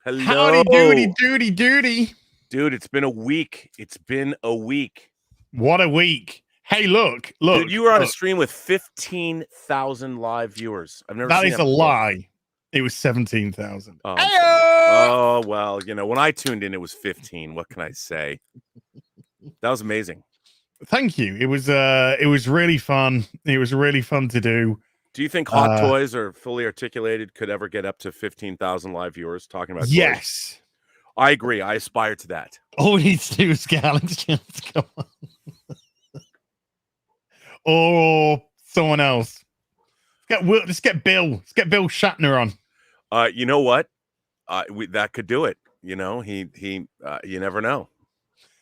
Hello. Howdy doody. Dude, it's been a week. What a week. Hey, look. Dude, you were on a stream with 15,000 live viewers. I've never That seen is that a before. lie. It was 17,000. Oh, well, when I tuned in, it was 15. What can I say? That was amazing. Thank you. It was really fun. It was really fun to do. Do you think Hot Toys or Fully Articulated could ever get up to 15,000 live viewers talking about yes. toys? I agree. I aspire to that. All we need to do is get Alex Jones to come on. Or someone else. Let's get Bill. Let's get Bill Shatner on. You know what? That could do it. You never know.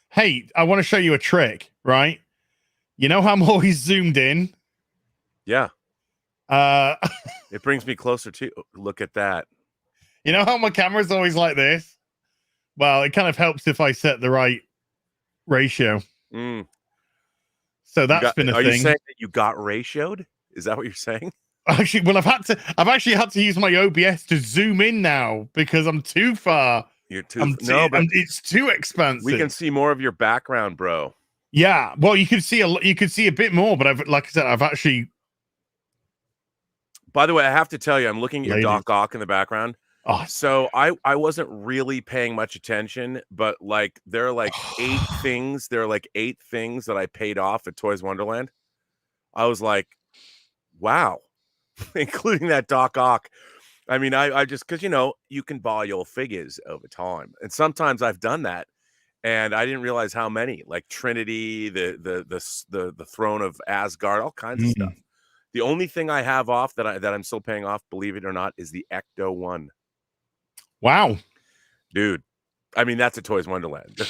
Hey, I want to show you a trick, right? You know how I'm always zoomed in? Yeah. It brings me closer to you. Look at that. You know how my camera's always like this? Well, it kind of helps if I set the right ratio. So that's been a thing. Are you saying that you got ratioed? Is that what you're saying? Actually, well, I've actually had to use my OBS to zoom in now because I'm too far. You're too but it's too expansive. We can see more of your background, bro. Yeah, well, you could see a bit more, but like I said, I've actually. By the way, I have to tell you, I'm looking at your Doc Ock in the background. Oh, so I wasn't really paying much attention, but like there are like 8 things. There are like 8 things that I paid off at Toys Wonderland. I was like, wow, including that Doc Ock. I mean, I just because you can buy your figures over time, and sometimes I've done that, and I didn't realize how many. Like Trinity, the Throne of Asgard, all kinds of stuff. The only thing I have off that I'm still paying off, believe it or not, is the Ecto 1. Wow, dude! I mean, that's a Toys Wonderland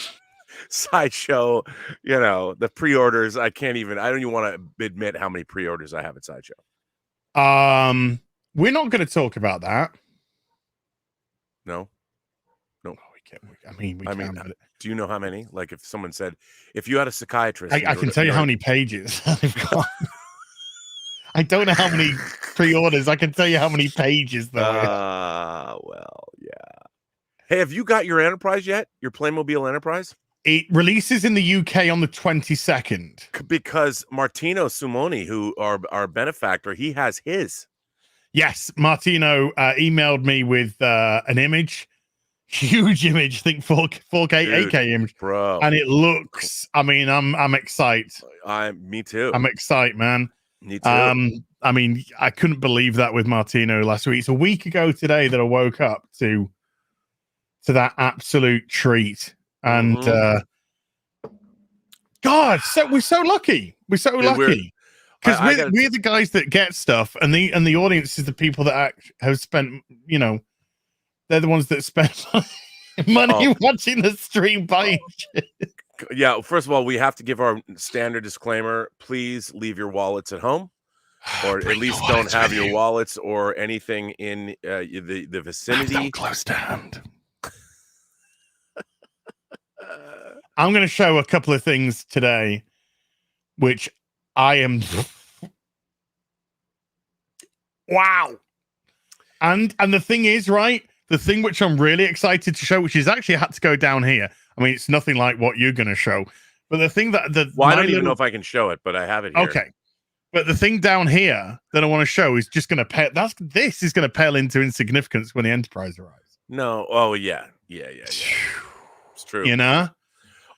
Sideshow. The pre-orders. I don't even want to admit how many pre-orders I have at Sideshow. We're not going to talk about that. No. Oh, we can't. I mean, do you know how many? Like, if someone said, if you had a psychiatrist, I can tell you how many pages they've got. I don't know how many pre-orders. I can tell you how many pages though. Well, yeah. Hey, have you got your Enterprise yet? Your Playmobil Enterprise? It releases in the UK on the 22nd. Because Martino Sumoni, who our benefactor, he has his. Yes, Martino emailed me with an image, huge image, I think 4K, 8K image, bro, and it looks. I mean, I'm excited. Me too. I'm excited, man. Me too. I mean, I couldn't believe that with Martino last week. It's a week ago today that I woke up to that absolute treat, and God, we're so lucky. We're so lucky. Because we're the guys that get stuff, and the audience is the people that have spent, they're the ones that spend money watching the stream buying shit. Yeah, first of all, we have to give our standard disclaimer. Please leave your wallets at home, or at least don't have your wallets or anything in the vicinity. Have them close to hand. I'm going to show a couple of things today, which I am wow. And the thing is, right? The thing which I'm really excited to show, which is actually had to go down here. I mean, it's nothing like what you're going to show, but the thing that I don't even know if I can show it, but I have it here. Okay, but the thing down here that I want to show is just going to pale. This is going to pale into insignificance when the Enterprise arrives. No, oh yeah. It's true.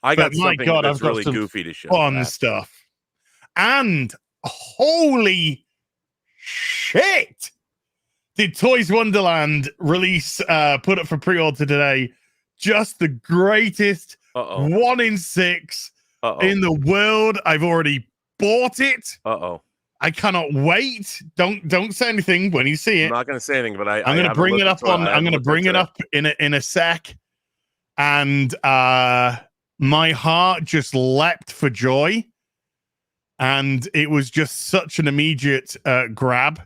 I got something that's really goofy to show. Fun stuff, and holy shit! Did Toys Wonderland release put up for pre-order today? Just the greatest 1 in 6 in the world. I've already bought it. I cannot wait. Don't say anything when you see it. I'm not going to say anything, but I'm going to bring it up I'm going to bring it up in a sec. And my heart just leapt for joy, and it was just such an immediate grab.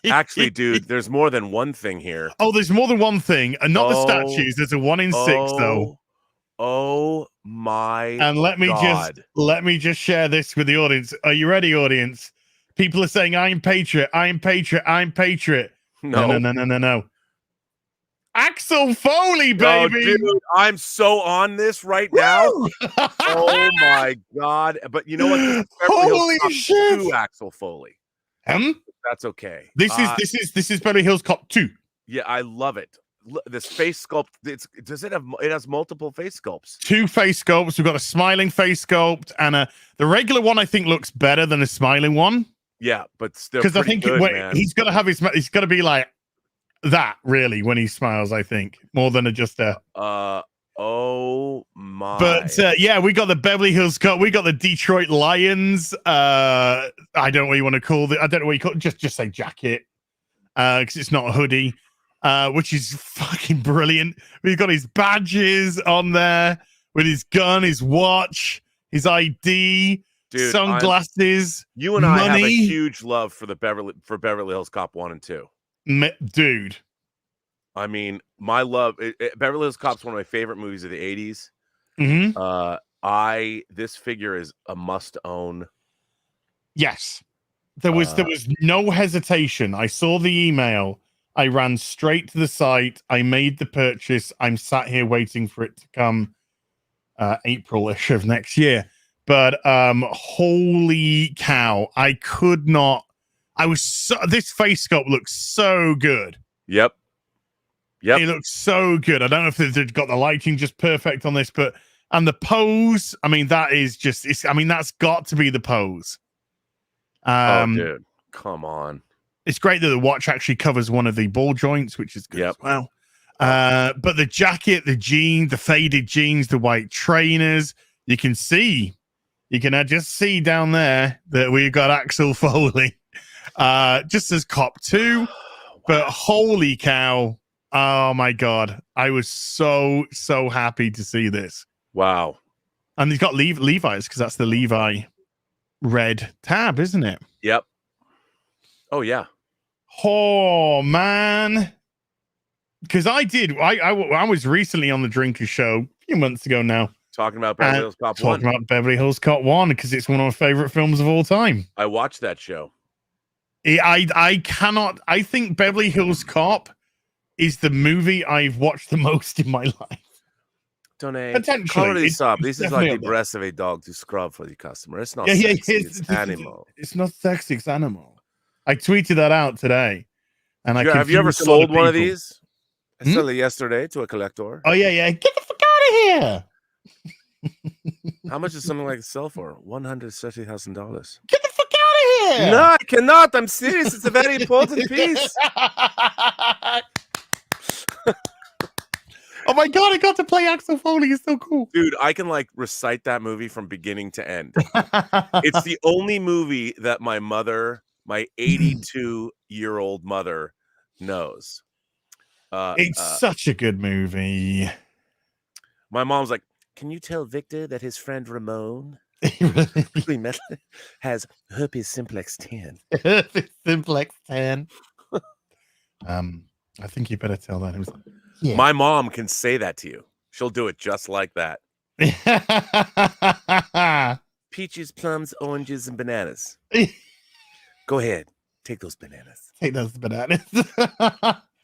Actually, dude, there's more than one thing here. Oh, there's more than one thing, and not the statues. There's a 1 in 6 though. Oh my! And let me just share this with the audience. Are you ready, audience? People are saying, I'm Patriot, I'm Patriot, I'm Patriot. No. Axel Foley, baby. Oh, dude, I'm so on this right now. Oh my God. But you know what? This is Beverly Hills Holy Cop shit. 2 Axel Foley. That's okay. This is Beverly Hills Cop 2. Yeah, I love it. This face sculpt, it has multiple face sculpts. 2 face sculpts. We've got a smiling face sculpt, and the regular one I think looks better than the smiling one. Yeah, but still, because I think he's got to have he's got to be like that really when he smiles. I think more than just a. Oh my! But yeah, we got the Beverly Hills Cop. We got the Detroit Lions. I don't know what you want to call it. I don't know what you call it. Just say jacket, because it's not a hoodie, which is fucking brilliant. We've got his badges on there with his gun, his watch, his ID. Dude, sunglasses. You and I have a huge love for Beverly Hills Cop 1 and 2. Dude. I mean, my love. Beverly Hills Cop's one of my favorite movies of the 80s. Mm-hmm. This figure is a must own. Yes. There was no hesitation. I saw the email. I ran straight to the site. I made the purchase. I'm sat here waiting for it to come April-ish of next year. But holy cow, I could not. This face sculpt looks so good. Yep. It looks so good. I don't know if they've got the lighting just perfect on this, and the pose. I mean, that is just. That's got to be the pose. Oh, dude, come on! It's great that the watch actually covers one of the ball joints, which is good as well. But the jacket, the jeans, the faded jeans, the white trainers, you can just see down there that we've got Axel Foley, just as Cop 2. But holy cow. Oh my God. I was so happy to see this. Wow. And he's got Levi's because that's the Levi red tab, isn't it? Yep. Oh, yeah. Oh, man. Because I was recently on the Drinker Show a few months ago now. Talking about Beverly Hills Cop 1. Talking about Beverly Hills Cop 1 because it's one of my favorite films of all time. I watched that show. I think Beverly Hills Cop is the movie I've watched the most in my life. Potentially. Stop. This is like the breast of a dog to scrub for the customer. It's not sexy, it's animal. It's not sexy, it's animal. I tweeted that out today. And have you ever sold one of these? I sold it yesterday to a collector. Oh, yeah. Get the fuck out of here. How much does something like this sell for? $130,000. Get the fuck out of here! No, I cannot. I'm serious. It's a very important piece. Oh my God! I got to play Axel Foley. It's so cool, dude. I can recite that movie from beginning to end. It's the only movie that my mother, my 82-year-old mother, knows. It's such a good movie. My mom's like, can you tell Victor that his friend Ramon has herpes simplex 10? Herpes simplex 10. I think you better tell that. Yeah. My mom can say that to you. She'll do it just like that. Peaches, plums, oranges, and bananas. Go ahead. Take those bananas. Take those bananas.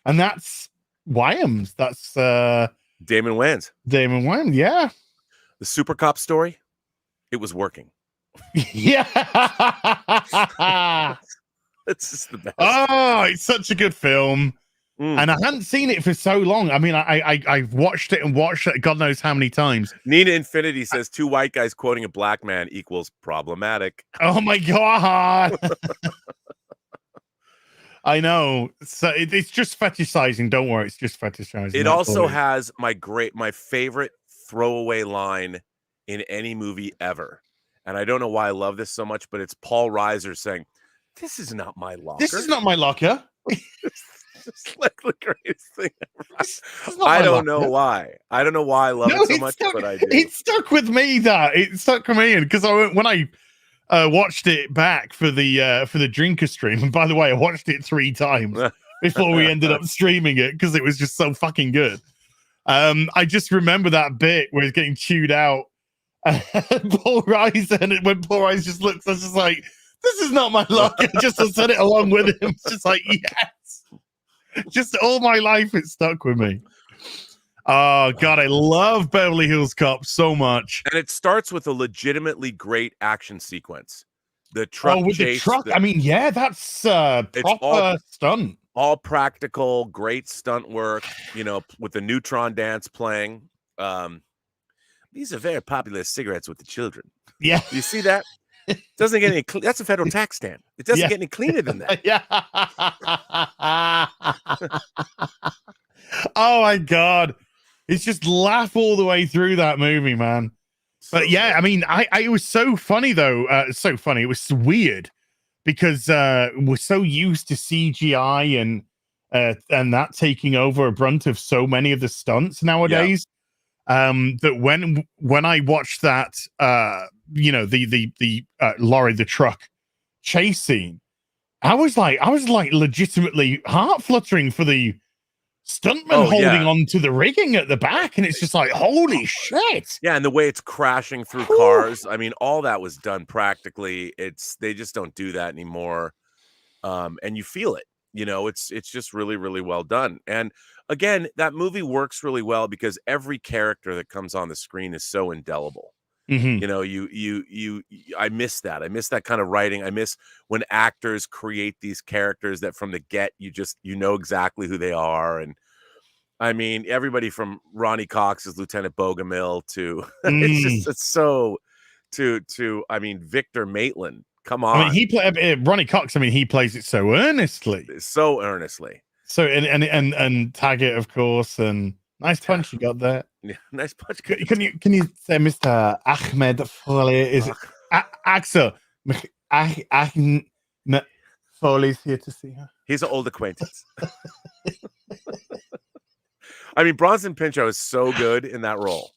And that's Wayans. That's Damon Wayans. Damon Wayans, yeah. The Super Cop story, it was working. Yeah. It's just the best. Oh, it's such a good film. And I hadn't seen it for so long. I mean, I've watched it God knows how many times. Nina Infinity says 2 white guys quoting a black man equals problematic. Oh my God. I know. So it's just fetishizing. Don't worry. It's just fetishizing. It also has my favorite throwaway line in any movie ever. And I don't know why I love this so much, but it's Paul Reiser saying, "This is not my locker. This is not my locker." It's like the greatest thing ever. I don't know why. I don't know why I love it so much, but I do. It stuck with me. It stuck with me, because when I watched it back for the Drinker stream, and by the way, I watched it 3 times before we ended up streaming it because it was just so fucking good. I just remember that bit where he's getting chewed out. Paul Reiser, and when Paul Reiser just looks, I was just like, this is not my luck. I just said it along with him. It's just like, yes. Just all my life, it stuck with me. Oh, God, I love Beverly Hills Cop so much. And it starts with a legitimately great action sequence. The truck with chase. The truck. I mean, yeah, that's proper stunt. All practical, great stunt work, you know, with the neutron dance playing. These are very popular cigarettes with the children. Yeah. You see that? Doesn't get any that's a federal tax stamp. It doesn't get any cleaner than that. Yeah. Oh my God. It's just laugh all the way through that movie, man. But yeah, I mean, it was so funny though. So funny. It was weird because we're so used to CGI and that taking over a brunt of so many of the stunts nowadays. That when I watched that, you know, the lorry, the truck chase scene, I was like legitimately heart fluttering for the stuntman holding on to the rigging at the back, and it's just like, holy shit. Yeah, and the way it's crashing through cars, I mean, all that was done practically. They just don't do that anymore. And you feel it, you know, it's just really, really well done. And again, that movie works really well because every character that comes on the screen is so indelible. You know, I miss that. I miss that kind of writing. I miss when actors create these characters that from the get, you know exactly who they are. And I mean, everybody from Ronnie Cox as Lieutenant Bogomil to I mean, Victor Maitland. Come on. I mean, he played Ronnie Cox. I mean, he plays it so earnestly. So earnestly. So and Taggart, of course, and nice punch you got there. Yeah, nice punch. Can you say Mr. Ahmed Foley? Is it Axel? Ahmed Foley's here to see her. He's an old acquaintance. I mean, Bronson Pinchot is so good in that role.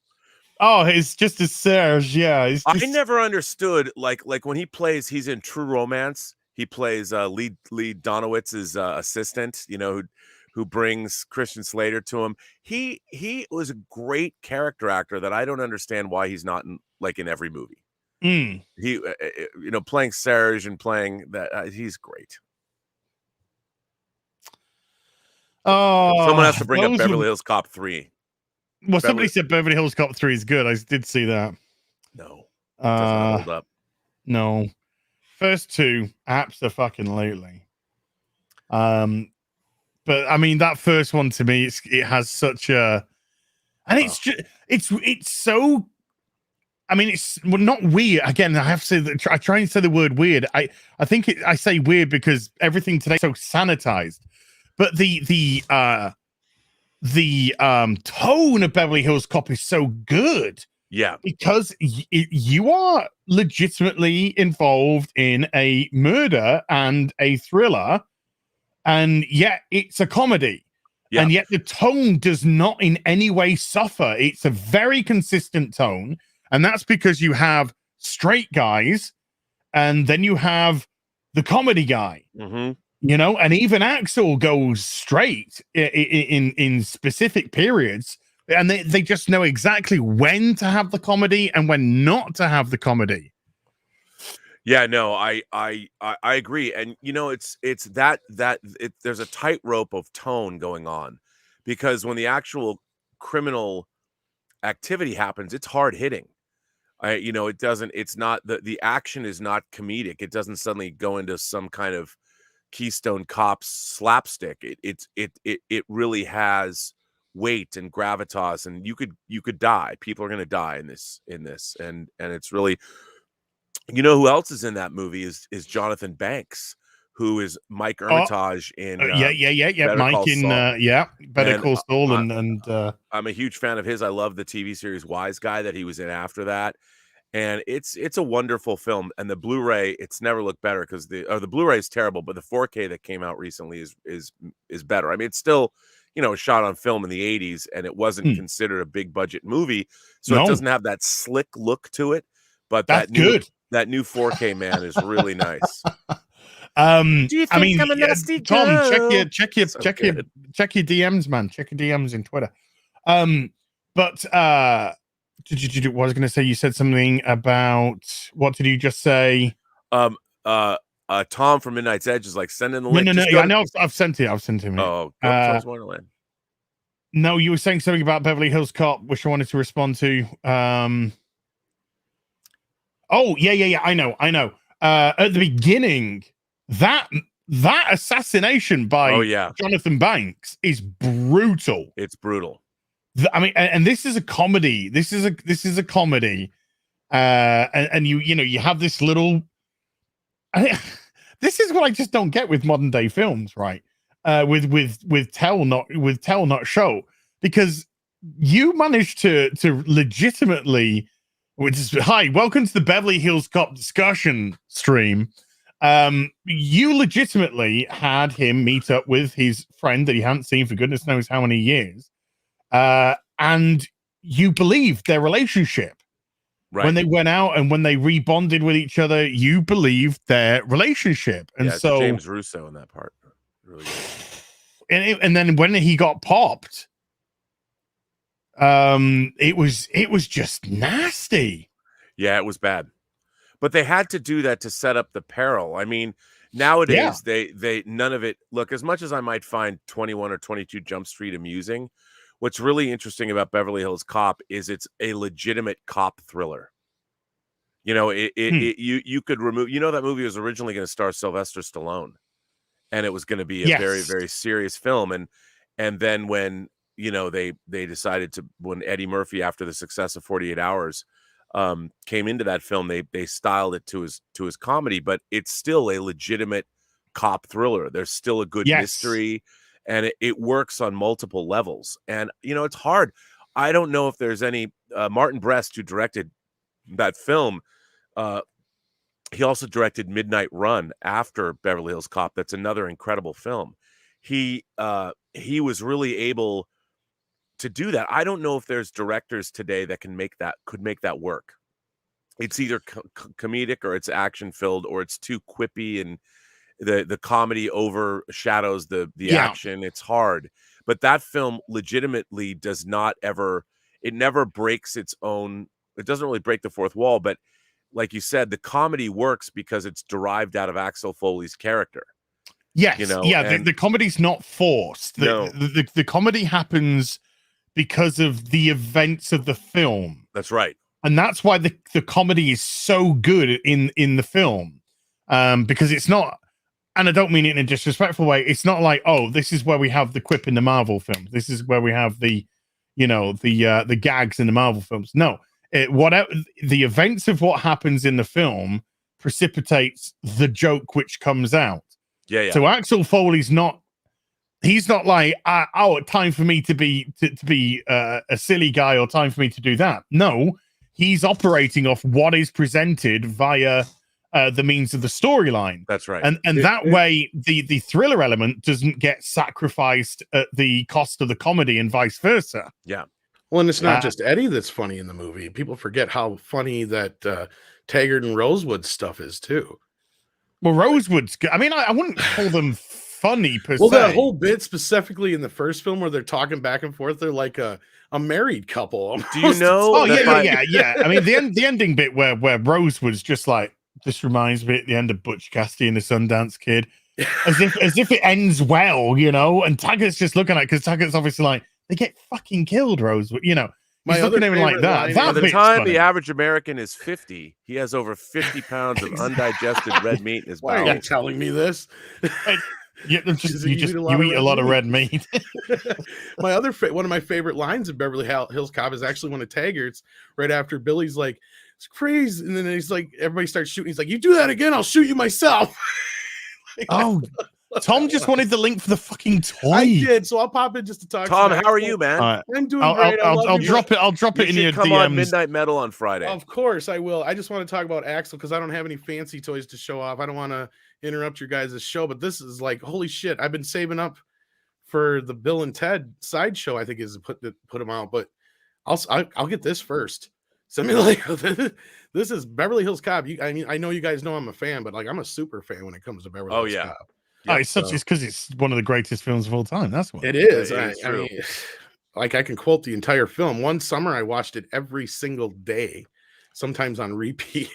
Oh, he's just a Serge. Yeah, I never understood like when he plays. He's in True Romance. He plays Lee Donowitz's assistant. You know, who brings Christian Slater to him. He was a great character actor that I don't understand why he's not in every movie. He you know, playing Serge and playing that he's great. Oh, someone has to bring up Beverly Hills Cop 3. Well, somebody said Beverly Hills Cop 3 is good. I did see that. No, doesn't hold up. No, first two, absolutely. But I mean, that first one to me, it has such a, and it's so. I mean, it's not weird. Again, I have to say that I try and say the word weird. I think I say weird because everything today is so sanitized. But the tone of Beverly Hills Cop is so good. Yeah, because you are legitimately involved in a murder and a thriller, and yet it's a comedy. Yeah. And yet the tone does not in any way suffer. It's a very consistent tone, and that's because you have straight guys, and then you have the comedy guy. You know, and even Axel goes straight in specific periods, and they just know exactly when to have the comedy and when not to have the comedy. Yeah, no, I agree, and you know, it's there's a tightrope of tone going on, because when the actual criminal activity happens, it's hard hitting. You know, it's not the action is not comedic. It doesn't suddenly go into some kind of Keystone Cops slapstick. It really has weight and gravitas, and you could die. People are going to die in this, and it's really, you know, who else is in that movie is Jonathan Banks, who is Mike Armitage in Mike in Better Call Saul, and I'm a huge fan of his. I love the TV series Wise Guy that he was in after that. And it's a wonderful film, and the Blu-ray, it's never looked better, because the Blu-ray is terrible, but the 4K that came out recently is better. I mean, it's still, you know, shot on film in the 80s, and it wasn't considered a big budget movie, so it doesn't have that slick look to it. But that new 4K, man, is really nice. Do you think I'm a nasty Tom, girl? check your DMs, man. Check your DMs in Twitter. What I was going to say, you said something about, what did you just say? Tom from Midnight's Edge is like sending the No, link. no, no. Yeah, I know. I've sent it. I've sent it. Oh, go to Toys Wonderland. No, you were saying something about Beverly Hills Cop, which I wanted to respond to. Oh, yeah. I know. At the beginning, that assassination by Jonathan Banks is brutal. It's brutal. I mean, and this is a comedy. This is a comedy. And you have this little. This is what I just don't get with modern day films, right? With tell not show, because you managed to legitimately, which is hi, welcome to the Beverly Hills Cop discussion stream. You legitimately had him meet up with his friend that he hadn't seen for goodness knows how many years, and you believed their relationship. Right. When they went out and when they rebonded with each other, you believed their relationship. And so James Russo in that part. Really good. And then when he got popped, it was just nasty. Yeah, it was bad. But they had to do that to set up the peril. I mean, nowadays they none of it. Look, as much as I might find 21 or 22 Jump Street amusing, what's really interesting about Beverly Hills Cop is it's a legitimate cop thriller. You know, you could remove. You know, that movie was originally going to star Sylvester Stallone, and it was going to be a very, very serious film. And then when they decided to, when Eddie Murphy, after the success of 48 Hours, came into that film, they styled it to his comedy, but it's still a legitimate cop thriller. There's still a good mystery. And it works on multiple levels. And, it's hard. I don't know if there's any Martin Brest, who directed that film. He also directed Midnight Run after Beverly Hills Cop. That's another incredible film. He was really able to do that. I don't know if there's directors today that could make that work. It's either comedic or it's action filled or it's too quippy and the comedy overshadows the action. It's hard, but that film legitimately does not ever. It never breaks its own. It doesn't really break the fourth wall, but like you said, the comedy works because it's derived out of Axel Foley's character. Yes, the comedy's not forced. The comedy happens because of the events of the film. That's right, and that's why the comedy is so good in the film, because it's not. And I don't mean it in a disrespectful way. It's not like, oh, this is where we have the quip in the Marvel films. This is where we have the gags in the Marvel films. No, whatever the events of what happens in the film precipitates the joke which comes out. Yeah. So Axel Foley's not. He's not like, time for me to be a silly guy or time for me to do that. No, he's operating off what is presented via. The means of the storyline. That's right. And that way the thriller element doesn't get sacrificed at the cost of the comedy and vice versa. Yeah. Well, and it's not just Eddie that's funny in the movie. People forget how funny that Taggart and Rosewood stuff is too. Well, Rosewood's I mean, I wouldn't call them funny per se. Well, that whole bit specifically in the first film where they're talking back and forth, they're like a married couple. Almost. Do you know? Oh, yeah. I mean, the ending bit where Rosewood's just like, this reminds me at the end of Butch Cassidy and the Sundance Kid, as if it ends well, and Taggart's just looking at it because Taggart's obviously like, they get fucking killed, Rose, he's looking at him like that. By the time the average American is 50, he has over 50 pounds of undigested red meat in his body. Why are you telling me this? You eat a lot of red meat. One of my favorite lines of Beverly Hills Cop is actually one of Taggart's right after Billy's like, it's crazy, and then he's like, everybody starts shooting. He's like, you do that again, I'll shoot you myself. Tom just wanted the link for the fucking toy. I did, so I'll pop in just to talk. Tom, how are you, man? I'm doing great. I'll drop it. I'll drop it in your come DMs. On Midnight Metal on Friday. Of course I will. I just want to talk about Axel because I don't have any fancy toys to show off. I don't want to interrupt your guys' show, but this is like, holy shit! I've been saving up for the Bill and Ted sideshow. I think is put them out, but I'll get this first. Send me like this is Beverly Hills Cop. I know you guys know I'm a fan, but like I'm a super fan when it comes to Beverly Hills Cop. It's because it's one of the greatest films of all time. That's what it is. I mean, like I can quote the entire film. One summer I watched it every single day, sometimes on repeat.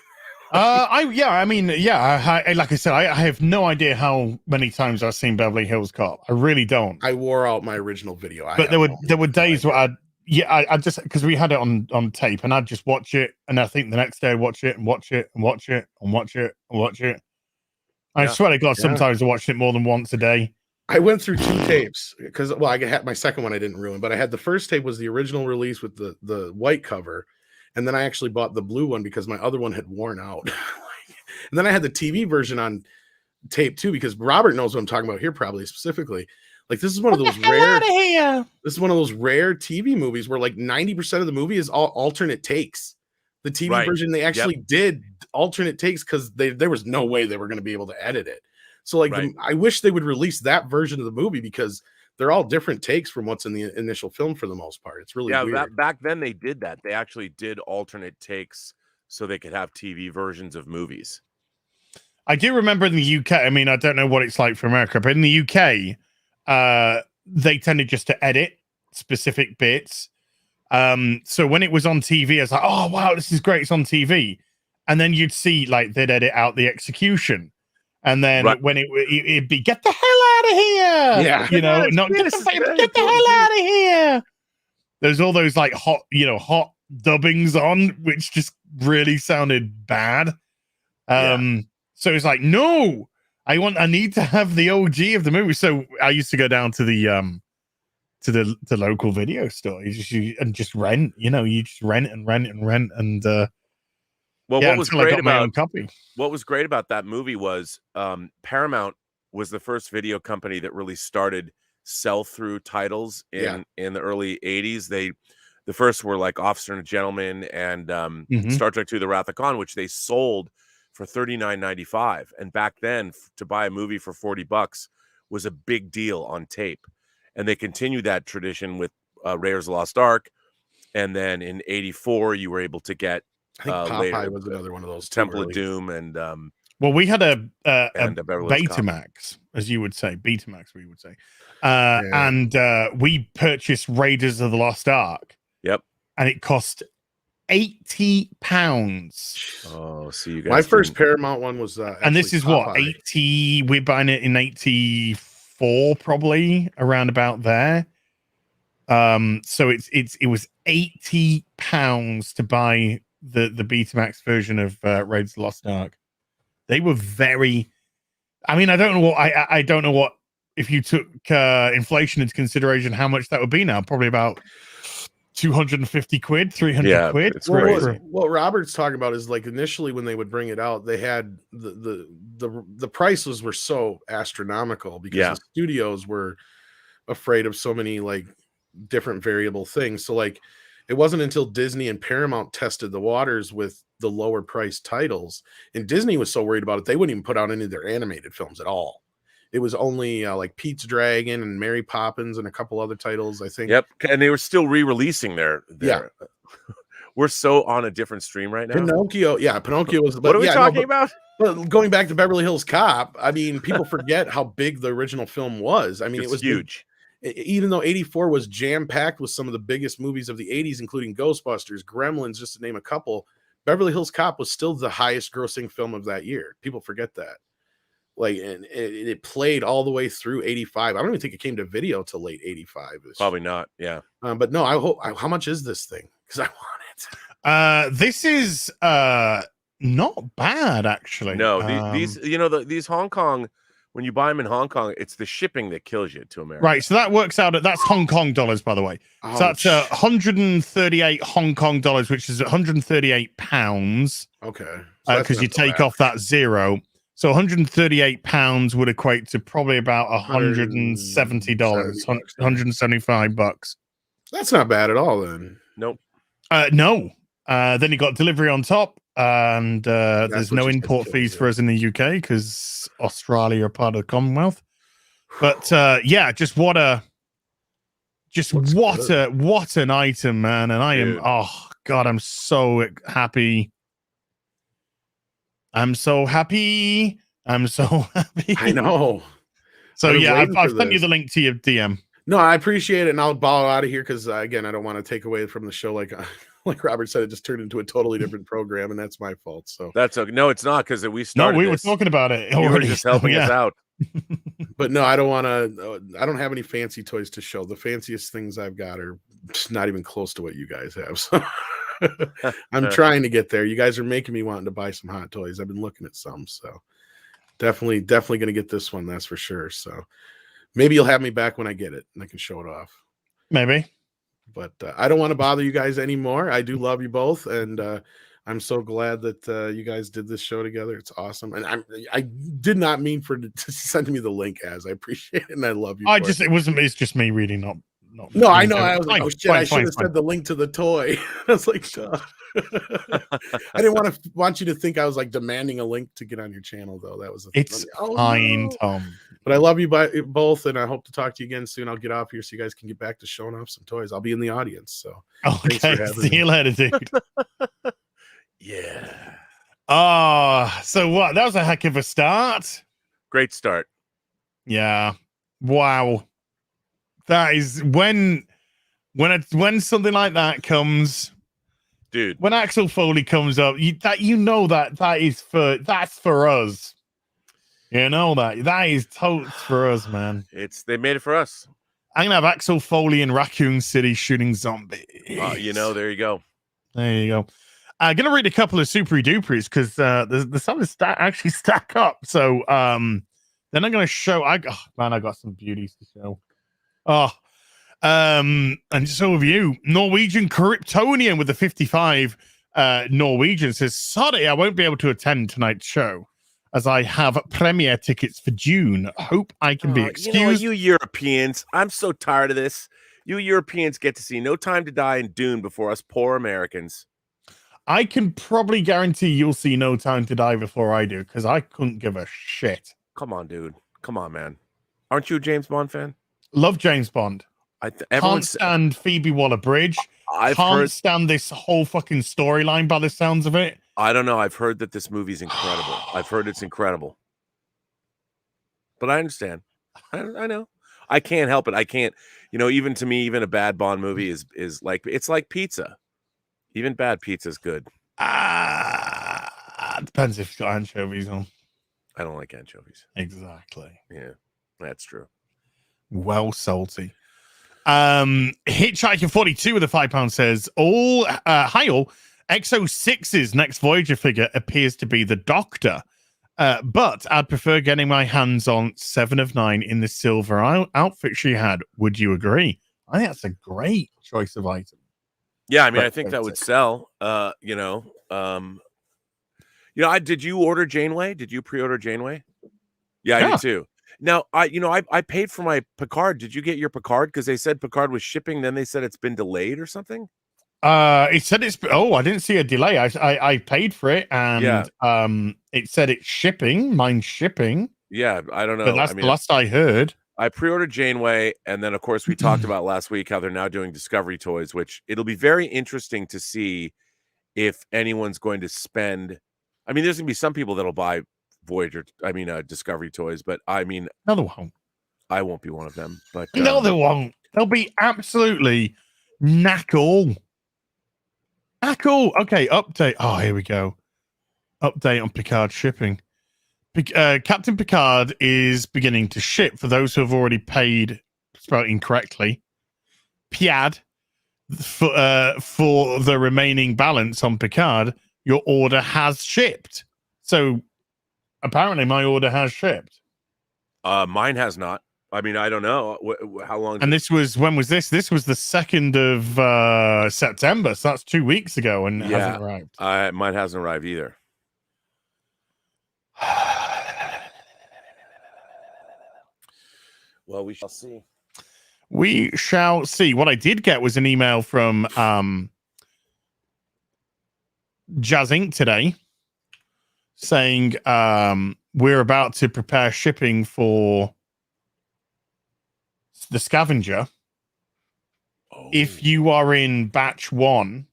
Like I said, I have no idea how many times I've seen Beverly Hills Cop. I really don't. I wore out my original video. But there were days where I just, because we had it on tape, and I'd just watch it, and I think the next day I'd watch it and watch it and watch it and watch it and watch it. I swear to God, sometimes I watched it more than once a day. I went through 2 tapes because, well, I had my second one I didn't ruin, but I had the first tape was the original release with the white cover, and then I actually bought the blue one because my other one had worn out. And then I had the TV version on tape too, because Robert knows what I'm talking about here, probably specifically. Like, this is one of those rare. This is one of those rare TV movies where like 90% of the movie is all alternate takes. The TV version, they actually did alternate takes because there was no way they were going to be able to edit it. So like, I wish they would release that version of the movie because they're all different takes from what's in the initial film for the most part. It's really weird. Back then they did that. They actually did alternate takes so they could have TV versions of movies. I do remember in the UK. I mean, I don't know what it's like for America, but in the UK, they tended just to edit specific bits. So when it was on TV, I was like, oh wow, this is great, it's on TV. And then you'd see like they'd edit out the execution. And then when it'd be, get the hell out of here. Yeah. You know, get the hell out of here. There's all those like hot dubbings on, which just really sounded bad. So it's like, no, I need to have the OG of the movie. So I used to go down to the local video store and just rent. You know, you just rent and what was great about that movie was Paramount was the first video company that really started sell-through titles in the early 80s. The first were like Officer and a Gentleman and Star Trek II: The Wrath of Khan, which they sold for $39.95. And back then, to buy a movie for $40 was a big deal on tape. And they continued that tradition with Raiders of the Lost Ark. And then in '84, you were able to get I think Popeye was another one of those. Temple of Doom and well, we had a Beverly Hills Betamax, as you would say, Betamax, we would say, and we purchased Raiders of the Lost Ark. Yep, and it cost £80. Oh, see, you guys. My first Paramount one was, and this is Popeye. What 80? We're buying it in '84, probably around about there. So it was £80 to buy the Betamax version of Raiders of the Lost Ark. They were very. I mean, I don't know what if you took inflation into consideration, how much that would be now. Probably about 250 quid, 300 quid. It's crazy. What Robert's talking about is like initially when they would bring it out, they had the prices were so astronomical because the studios were afraid of so many like different variable things. So like it wasn't until Disney and Paramount tested the waters with the lower priced titles, and Disney was so worried about it they wouldn't even put out any of their animated films at all. It was only like Pete's Dragon and Mary Poppins and a couple other titles, I think. Yep, and they were still re-releasing their. We're so on a different stream right now. Pinocchio was. What are we talking about? But going back to Beverly Hills Cop, I mean, people forget how big the original film was. I mean, it was huge. Even though '84 was jam-packed with some of the biggest movies of the '80s, including Ghostbusters, Gremlins, just to name a couple, Beverly Hills Cop was still the highest grossing film of that year. People forget that. Like, and it played all the way through '85. I don't even think it came to video till late '85. Probably not. Yeah. But no, I hope. How much is this thing? Because I want it. This is not bad actually. No, these Hong Kong. When you buy them in Hong Kong, it's the shipping that kills you to America. Right, so that works out that's Hong Kong dollars, by the way. So that's 138 Hong Kong dollars, which is 138 pounds. Okay. Because you take off that zero. So 138 pounds would equate to probably about $170, $175. That's not bad at all then. Nope. No. Then you got delivery on top. And there's no import fees for us in the UK because Australia are part of the Commonwealth. But what an item, man. And I am I'm so happy. I'm so happy. I know. So I've sent you the link to your DM. No, I appreciate it, and I'll bow out of here because again, I don't want to take away from the show like like Robert said, it just turned into a totally different program, and that's my fault. So That's okay. No, it's not, because we No, started. we were this. talking about it You were already. just helping us out. but no, I don't want to. I don't have any fancy toys to show. The fanciest things I've got are not even close to what you guys have. So I'm trying to get there. You guys are making me wanting to buy some hot toys. I've been looking at some, so definitely going to get this one. That's for sure. So maybe you'll have me back when I get it and I can show it off. Maybe. But I don't want to bother you guys anymore. I do love you both, and I'm so glad that you guys did this show together. It's awesome, and I did not mean for to send me the link, as I appreciate it, and I love you. It's just me reading, not. No, I know. I was like, fine, oh shit! fine, I should have fine. said the link to the toy. I was like, duh. I didn't want you to think I was like demanding a link to get on your channel, though. That was It's fine, no. Tom. But I love you both, and I hope to talk to you again soon. I'll get off here so you guys can get back to showing off some toys. I'll be in the audience. So okay, see you later, dude. Yeah. So what? That was a heck of a start. Great start. Yeah. Wow. That is when something like that comes, dude. When Axel Foley comes up, that's for us. You know that is totes for us, man. They made it for us. I'm gonna have Axel Foley in Raccoon City shooting zombies. There you go. There you go. I'm gonna read a couple of super duperies because the some actually stack up. So then I'm gonna show. I got some beauties to show. And so have you. Norwegian Kryptonian with the 55 Norwegian says, sorry, I won't be able to attend tonight's show as I have premiere tickets for June. Hope I can be excused. You Europeans, I'm so tired of this. You Europeans get to see No Time to Die and Dune before us poor Americans. I can probably guarantee you'll see No Time to Die before I do, because I couldn't give a shit. Come on, dude. Come on, man. Aren't you a James Bond fan? Love James Bond. Can't stand Phoebe Waller-Bridge. Can't stand this whole fucking storyline by the sounds of it. I don't know. I've heard that this movie's incredible. I've heard it's incredible. But I understand. I know. I can't help it. I can't, even to me, even a bad Bond movie is like, it's like pizza. Even bad pizza is good. Depends if it's got anchovies on. I don't like anchovies. Exactly. Yeah, that's true. Well salty. Hitchhiker 42 with a £5 says, hi all, XO6's next Voyager figure appears to be the Doctor, but I'd prefer getting my hands on 7 of 9 in the silver outfit she had. Would you agree? I think that's a great choice of item. Yeah, I mean, I think that would sell. Did you order Janeway? Did you pre-order Janeway? Yeah, I did too. Now, I paid for my Picard. Did you get your Picard? Because they said Picard was shipping. Then they said it's been delayed or something. It said I didn't see a delay. I paid for it, and it said it's shipping. Mine's shipping. Yeah, I don't know. But that's the last I heard. I pre-ordered Janeway, and then of course we talked about last week how they're now doing Discovery toys, which it'll be very interesting to see if anyone's going to spend. I mean, there's gonna be some people that'll buy Discovery toys, but I mean, no, they won't. I won't be one of them. But no, they won't. They'll be absolutely knackle. Okay, update. Oh, here we go. Update on Picard shipping. Captain Picard is beginning to ship for those who have already paid, spelled incorrectly, Piad, for the remaining balance on Picard. Your order has shipped. So apparently my order has shipped. Mine has not. I mean, I don't know how long. And when was this? This was the 2nd of September. So that's 2 weeks ago, and it hasn't arrived. Mine hasn't arrived either. Well, we shall see. We shall see. What I did get was an email from Jazz Inc. today saying we're about to prepare shipping for the Scavenger. If you are in batch 1,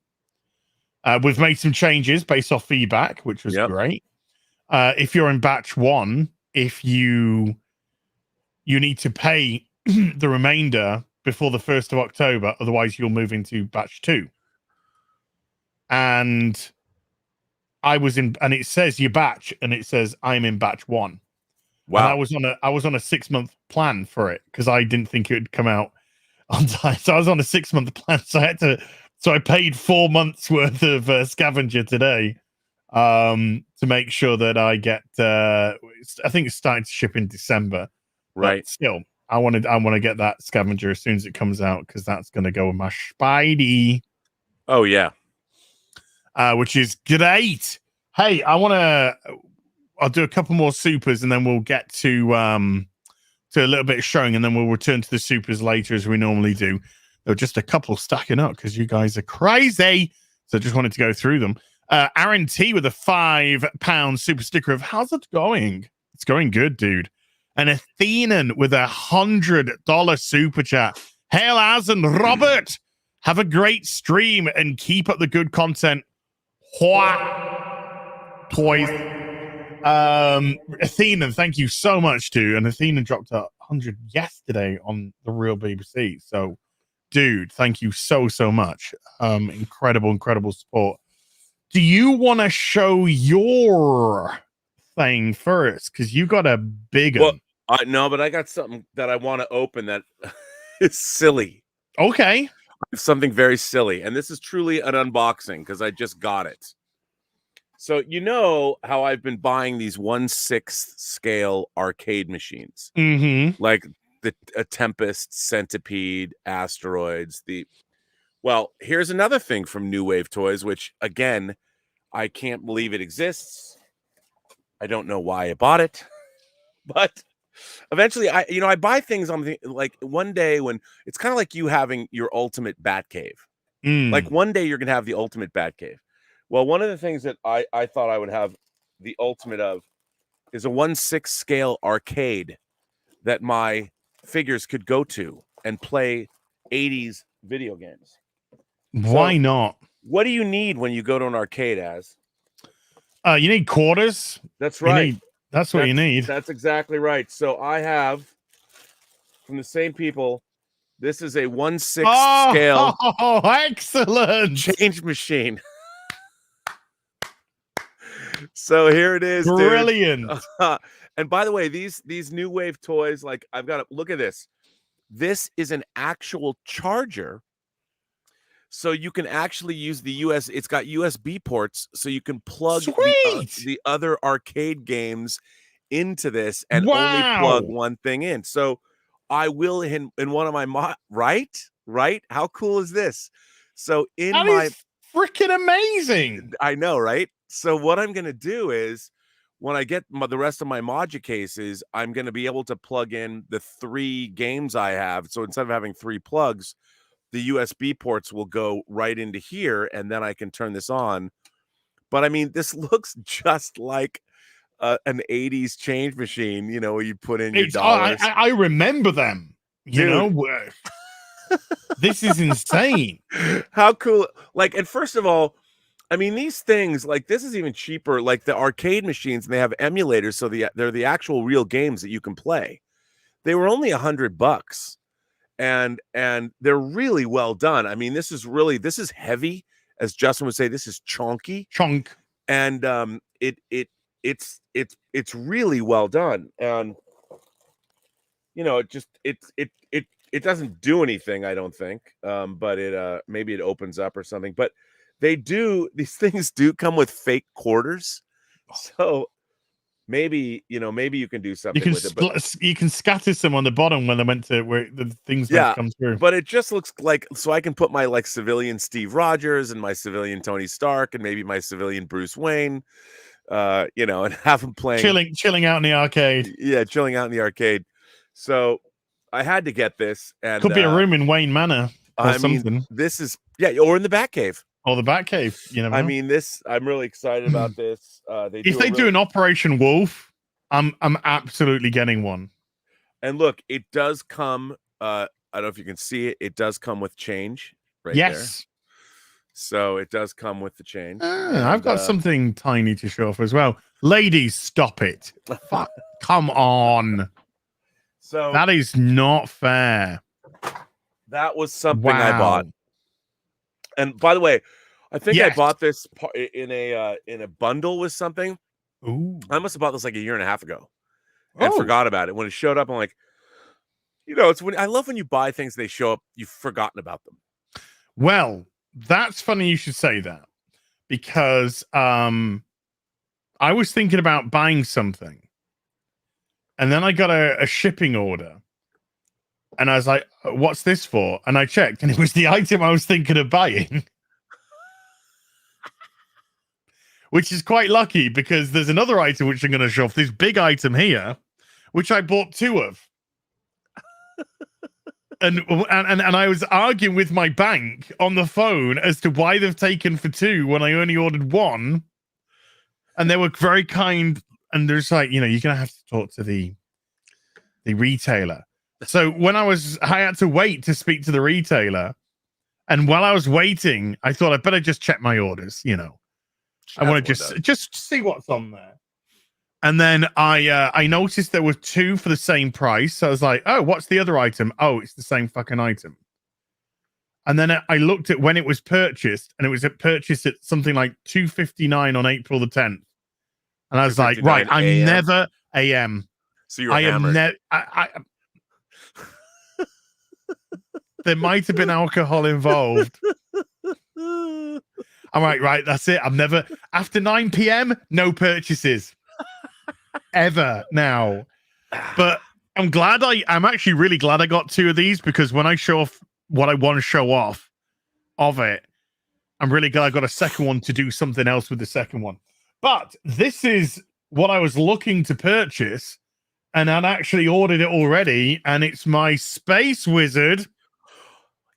we've made some changes based off feedback, which was great. If you're in batch 1, if you need to pay the remainder before the 1st of October, otherwise you'll move into batch 2. and I was in, and it says your batch, and it says I'm in batch 1. Wow. And I was on a 6-month plan for it because I didn't think it would come out on time. So I was on a 6-month plan. So I paid 4 months worth of scavenger today to make sure that I get. I think it's starting to ship in December. Right. But still, I want to get that scavenger as soon as it comes out because that's going to go with my Spidey. Oh yeah. Which is great. Hey, I'll do a couple more supers and then we'll get to a little bit of showing and then we'll return to the supers later as we normally do. There are just a couple stacking up because you guys are crazy. So I just wanted to go through them. Aaron T with a £5 super sticker of how's it going? It's going good, dude. And Athenan with $100 super chat. Hail Az and Robert. Have a great stream and keep up the good content. What? Toys. Athena, thank you so much, dude. And Athena dropped 100 yesterday on the Real BBC. So, dude, thank you so much. Incredible support. Do you want to show your thing first? Because you got a big one. No, but I got something that I want to open that is silly. Okay. Something very silly. And this is truly an unboxing because I just got it. So you know how I've been buying these 1/6 scale arcade machines, like a Tempest, Centipede, Asteroids. Well, here's another thing from New Wave Toys, which again, I can't believe it exists. I don't know why I bought it, but eventually, I buy things on like one day when it's kind of like you having your ultimate Batcave. Like one day you're gonna have the ultimate Batcave. Well, one of the things that I thought I would have the ultimate of is a 1/6 scale arcade that my figures could go to and play 80s video games. Why not? What do you need when you go to an arcade, Az? You need quarters. That's right. That's what you need. That's exactly right. So I have from the same people. This is a 1/6 scale. Oh, excellent! Change machine. So here it is, brilliant. Dude. And by the way, these New Wave toys, like I've got to look at this. This is an actual charger. So you can actually use the it's got USB ports, so you can plug the other arcade games into this and only plug one thing in. So I will in one of my right? How cool is this? So that is freaking amazing. I know, right? So what I'm gonna do is when I get the rest of my Module cases, I'm gonna be able to plug in the 3 games I have. So instead of having 3 plugs, the USB ports will go right into here, and then I can turn this on. But I mean, this looks just like an 80s change machine, where you put in your dollars. I remember them, you know. This is insane. How cool. Like, and first of all, I mean, these things, like, this is even cheaper. Like the arcade machines, and they have emulators, so they're the actual real games that you can play. They were only $100. And they're really well done. I mean, this is heavy, as Justin would say. This is chunky, and it's really well done. And it doesn't do anything, I don't think. But it maybe it opens up or something. But these things do come with fake quarters, so. Maybe you can do something with it. But you can scatter some on the bottom when they went to where the things come through. But it just looks like, so I can put my like civilian Steve Rogers and my civilian Tony Stark and maybe my civilian Bruce Wayne, and have them playing chilling out in the arcade. Yeah, chilling out in the arcade. So I had to get this, and could be a room in Wayne Manor or something. This is or in the Batcave. Or the Batcave, I mean, I'm really excited about this. If they do an Operation Wolf, I'm absolutely getting one. And look, it does come. I don't know if you can see it. It does come with change, right? Yes. There. So it does come with the change. I've got something tiny to show off as well. Ladies, stop it! Fuck, come on. So that is not fair. That was something I bought. And by the way, I think I Yes. bought this in a bundle with something. Ooh. I must have bought this like a year and a half ago and Oh. forgot about it. When it showed up, I'm like, it's when I love when you buy things, they show up, you've forgotten about them. Well, that's funny you should say that, because I was thinking about buying something, and then I got a shipping order, and I was like, what's this for? And I checked, and it was the item I was thinking of buying. Which is quite lucky, because there's another item which I'm going to show off, this big item here, which I bought 2 of. And I was arguing with my bank on the phone as to why they've taken for 2 when I only ordered 1. And they were very kind, and there's like, you're gonna have to talk to the retailer. So when I had to wait to speak to the retailer, and while I was waiting, I thought I better just check my orders. I want to just see what's on there. And then I noticed there were 2 for the same price. So I was like, oh, what's the other item? Oh, it's the same fucking item. And then I looked at when it was purchased, and it was purchased at something like $2.59 on April the 10th. And I was like, right, I'm never AM. So you're hammered. There might have been alcohol involved. I'm like, right, that's it. I'm never, after 9 p.m., no purchases. Ever now. But I'm actually really glad I got 2 of these, because when I show off what I want to show off of it, I'm really glad I got a second one to do something else with the second one. But this is what I was looking to purchase, and I'd actually ordered it already, and it's my Space Wizard.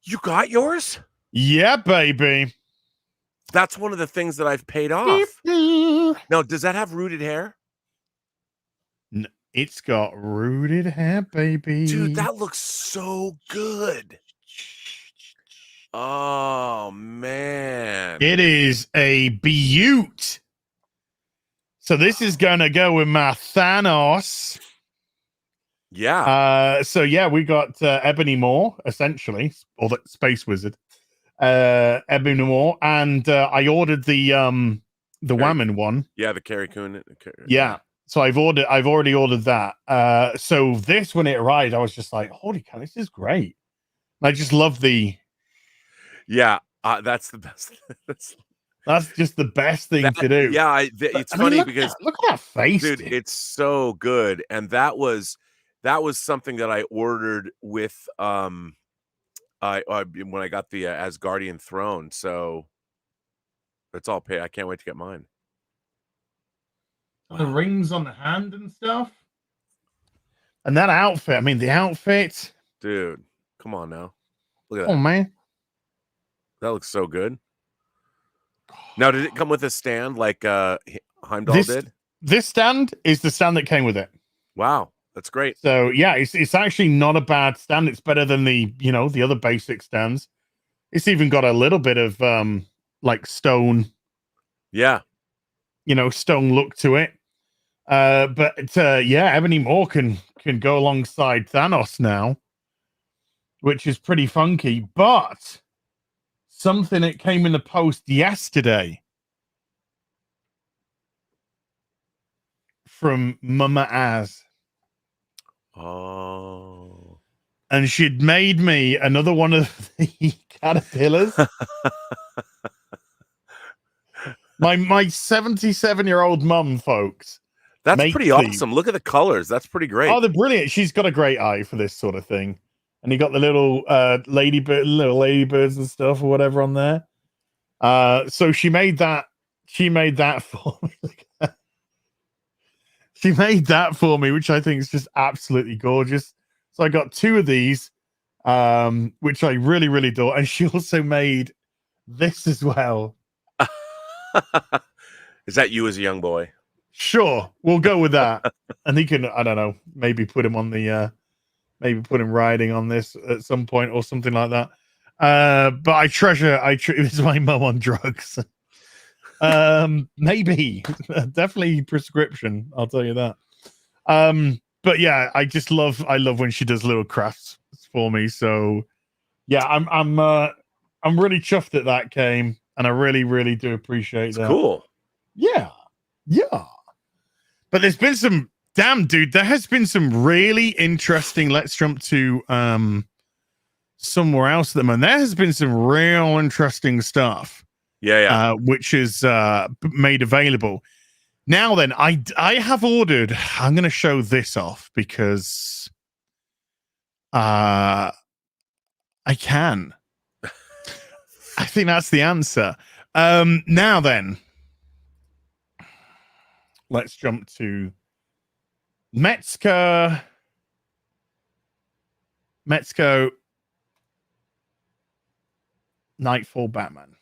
You got yours? Yeah, baby. That's one of the things that I've paid off. Now, does that have rooted hair? No, it's got rooted hair, baby. Dude, that looks so good. Oh, man. It is a beaut. So this is going to go with my Thanos. Yeah. So yeah, we got Ebony Maw, essentially, or the Space Wizard. Ebony Maw, and I ordered the Whammon one. Yeah, the Carrie Coon. Yeah. So I've already ordered that. So this, when it arrived, I was just like, holy cow, this is great. And I just love the. Yeah, that's the best. That's just the best thing to do. Yeah, it's funny because look at that face, dude. It's so good, and that was something that I ordered with when I got the Asgardian throne. So it's all paid. I can't wait to get mine. The rings on the hand and stuff, and that outfit. I mean, the outfit, dude. Come on now, look at that. Oh man, that looks so good. Now, did it come with a stand like Heimdall did? This stand is the stand that came with it. Wow, that's great. So yeah, it's actually not a bad stand. It's better than the other basic stands. It's even got a little bit of like stone. Yeah. Stone look to it. But yeah, Ebony Maw can go alongside Thanos now, which is pretty funky. But something that came in the post yesterday from Mama Az. Oh. And she'd made me another one of the caterpillars. my 77-year-old mum, folks. That's pretty awesome. Look at the colors. That's pretty great. Oh, they're brilliant. She's got a great eye for this sort of thing. And you got the little ladybirds and stuff or whatever on there. So she made that for me. She made that for me, which I think is just absolutely gorgeous. So I got 2 of these, which I really, really adore. And she also made this as well. Is that you as a young boy? Sure, we'll go with that. And he can, I don't know, maybe put him on the maybe put him riding on this at some point or something like that. But I treasure it's my mum on drugs. Maybe definitely prescription, I'll tell you that. But yeah, I love when she does little crafts for me. So yeah, I'm really chuffed that came. and I really, really do appreciate It's that. cool. Yeah. But there's been some damn dude. There has been some really interesting. Let's jump to somewhere else. There has been some real interesting stuff. Yeah. Which is made available. Now then, I have ordered. I'm going to show this off because I can. I think that's the answer. Now then, let's jump to Metzko, Nightfall Batman.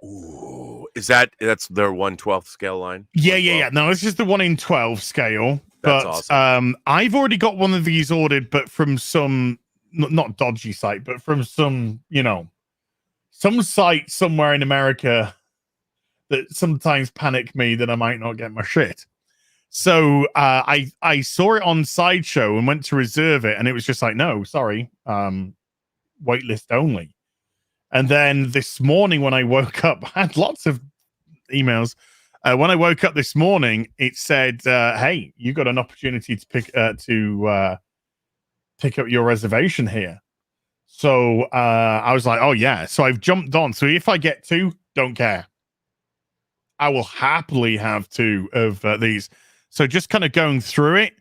Ooh, that's their 1/12 scale line? Yeah. No, it's just the 1/12 scale. That's but awesome. I've already got one of these ordered, but from some not dodgy site, but from some, some site somewhere in America that sometimes panic me that I might not get my shit. So I saw it on Sideshow and went to reserve it, and it was just like, no, sorry, waitlist only. And then this morning when I woke up, I had lots of emails. When I woke up this morning, it said, "Hey, you got an opportunity to pick up your reservation here." So I was like, "Oh yeah!" So I've jumped on. So if I get two, don't care. I will happily have two of these. So just kind of going through it,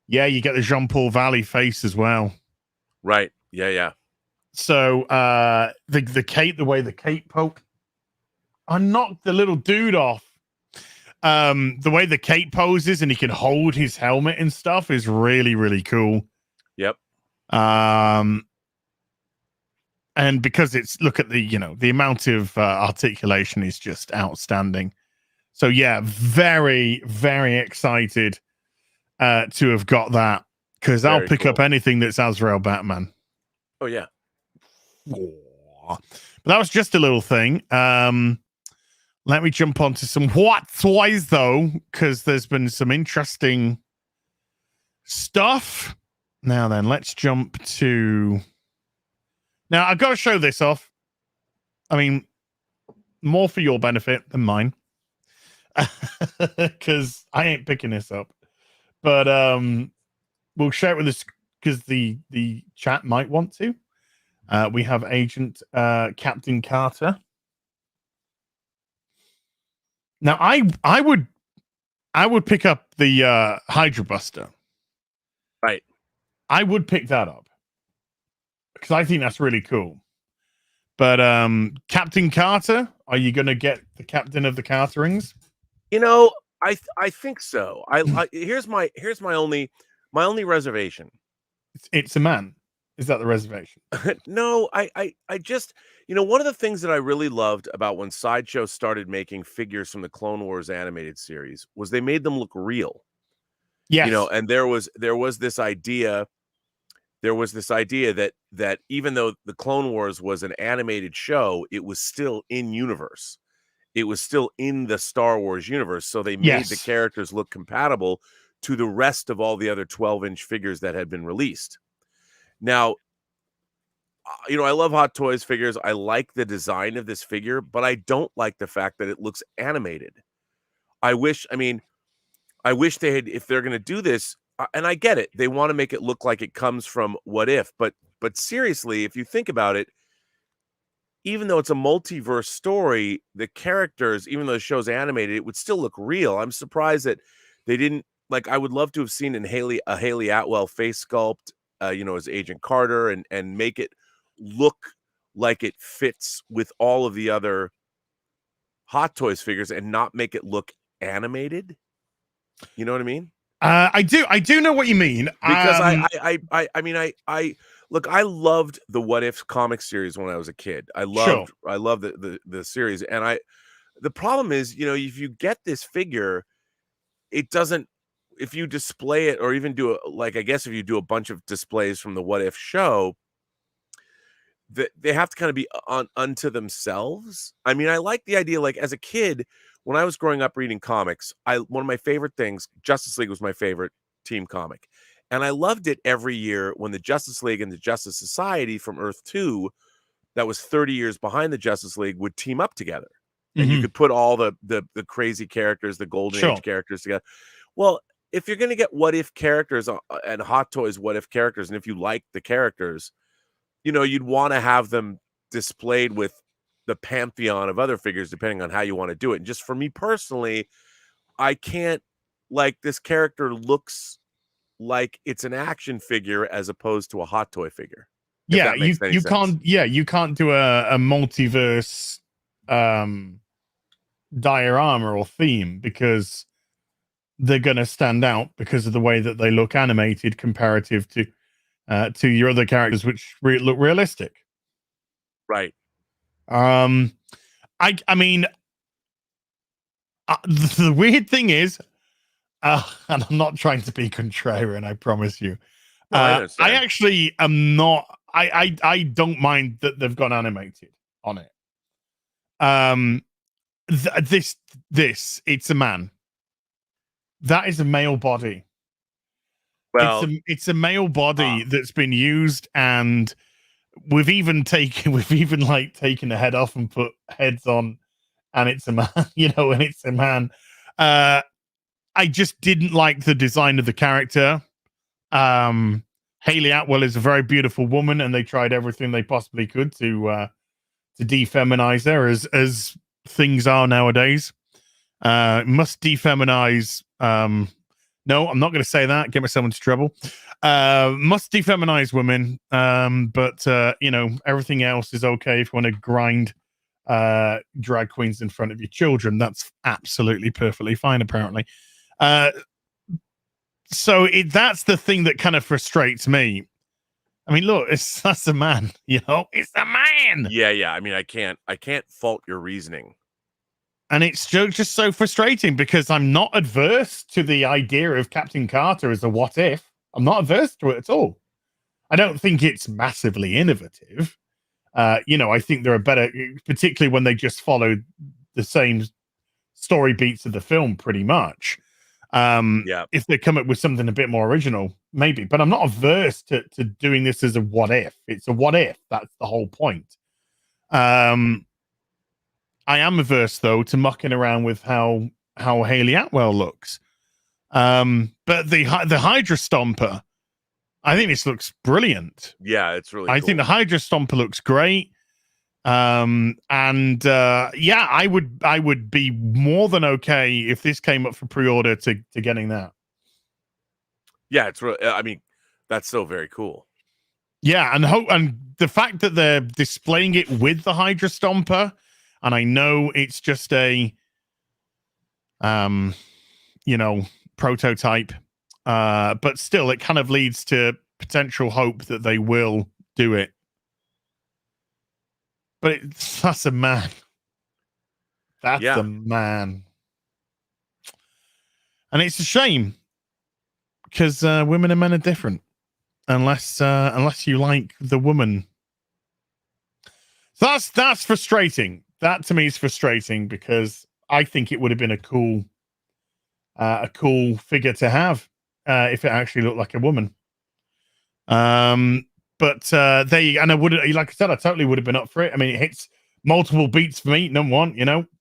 yeah, you get the Jean-Paul Valley face as well. Right. Yeah. So the way the cape poke, I knocked the little dude off. The way the cape poses and he can hold his helmet and stuff is really, really cool. Yep. And because look at the amount of articulation is just outstanding. So yeah, very, very excited to have got that, because I'll pick up anything that's Azrael Batman. Oh yeah. But that was just a little thing. Let me jump onto some what toys though, because there's been some interesting stuff. Now then, let's jump to. Now I've got to show this off. I mean, more for your benefit than mine, because I ain't picking this up. But we'll share it with us because the chat might want to. We have Agent Captain Carter. Now, I would pick up the Hydra Buster. Right. I would pick that up because I think that's really cool. But Captain Carter, are you going to get the captain of the Carterings? I think so. Here's my only reservation. It's a man. Is that the reservation? No, I just, one of the things that I really loved about when Sideshow started making figures from the Clone Wars animated series was they made them look real. Yes. And there was this idea that even though the Clone Wars was an animated show, it was still in universe. It was still in the Star Wars universe. So they made the characters look compatible to the rest of all the other 12-inch figures that had been released. Now, I love Hot Toys figures. I like the design of this figure, but I don't like the fact that it looks animated. I wish they had, if they're going to do this, and I get it, they want to make it look like it comes from What If, but seriously, if you think about it, even though it's a multiverse story, the characters, even though the show's animated, it would still look real. I'm surprised that they didn't, I would love to have seen a Haley Atwell face sculpt, as Agent Carter, and make it look like it fits with all of the other Hot Toys figures and not make it look animated. You know what I mean? I do know what you mean. Because I look, I loved the What If comic series when I was a kid. I loved the series. And the problem is, if you get this figure, it doesn't, if you display it or even do if you do a bunch of displays from the What If show, they have to kind of be unto themselves. I mean, I like the idea, as a kid, when I was growing up reading comics, one of my favorite things, Justice League was my favorite team comic. And I loved it every year when the Justice League and the Justice Society from Earth 2 that was 30 years behind the Justice League would team up together. And you could put all the crazy characters, the Golden Age characters together. Well, if you're going to get what if characters and Hot Toys what if characters, and if you like the characters, you'd want to have them displayed with the pantheon of other figures, depending on how you want to do it. And just for me personally, I can't, like, this character looks like it's an action figure as opposed to a Hot Toy figure. Yeah, you can't. Yeah, you can't do a multiverse diorama or theme because they're going to stand out because of the way that they look animated comparative to your other characters, which look realistic. Right. I mean, the weird thing is, and I'm not trying to be contrarian, I promise you. No, I actually am not. I don't mind that they've gone animated on it. It's a man. That is a male body. Well, it's a male body that's been used, and we've even taken the head off and put heads on, and it's a man, and it's a man. I just didn't like the design of the character. Hayley Atwell is a very beautiful woman, and they tried everything they possibly could to defeminize her, as things are nowadays. Must defeminize. No, I'm not going to say that. Get myself into trouble. Must defeminize women. But everything else is okay if you want to grind drag queens in front of your children. That's absolutely perfectly fine, apparently. So that's the thing that kind of frustrates me. I mean, look, that's a man. It's a man. Yeah. I mean, I can't fault your reasoning. And it's just so frustrating because I'm not adverse to the idea of Captain Carter as a what if. I'm not adverse to it at all. I don't think it's massively innovative. I think there are better, particularly when they just follow the same story beats of the film pretty much. If they come up with something a bit more original, maybe. But I'm not averse to doing this as a what if. It's a what if. That's the whole point. I am averse, though, to mucking around with how Hayley Atwell looks. But the Hydra Stomper, I think this looks brilliant. Yeah, it's really I cool. think the Hydra Stomper looks great. I would be more than okay if this came up for pre-order to getting that. Yeah, it's really, I mean, that's so very cool. Yeah, and the fact that they're displaying it with the Hydra Stomper, and I know it's just a prototype, but still it kind of leads to potential hope that they will do it. But that's a man. That's a man. And it's a shame because women and men are different unless you like the woman. So that's frustrating. That to me is frustrating because I think it would have been a cool figure to have if it actually looked like a woman. But and I would, like I said, I totally would have been up for it. I mean, it hits multiple beats for me. Number one,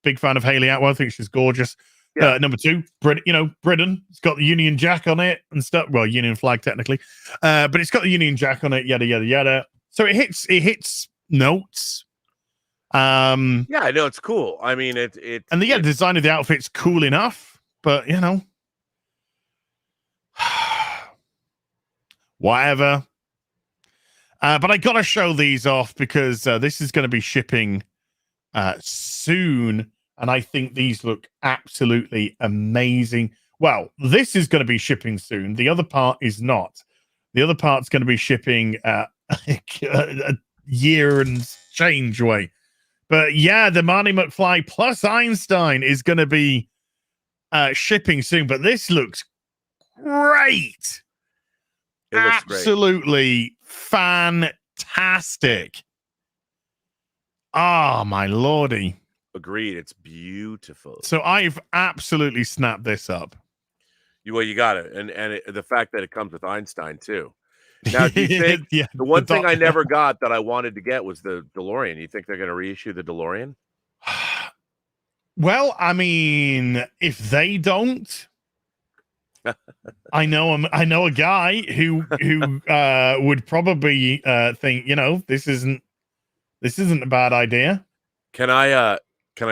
big fan of Hayley Atwell. I think she's gorgeous. Yeah. Number two, Britain. It's got the Union Jack on it and stuff. Well, Union flag technically, but it's got the Union Jack on it. Yada yada yada. So it hits notes. Yeah, I know it's cool. I mean, the design of the outfit's cool enough, but whatever. But I gotta show these off because this is going to be shipping soon, and I think these look absolutely amazing. Well, this is going to be shipping soon. The other part is not. The other part's going to be shipping a year and change away. But yeah, the Marty McFly plus Einstein is going to be shipping soon. But this looks great. It looks absolutely fantastic. Oh, my lordy. Agreed. It's beautiful. So I've absolutely snapped this up. You got it. And the fact that it comes with Einstein, too. Now, do you think Yeah, the one thing I doc- never got that I wanted to get was the DeLorean? You think they're going to reissue the DeLorean? Well, I mean, if they don't, I know a guy who would probably think, this isn't a bad idea. Can I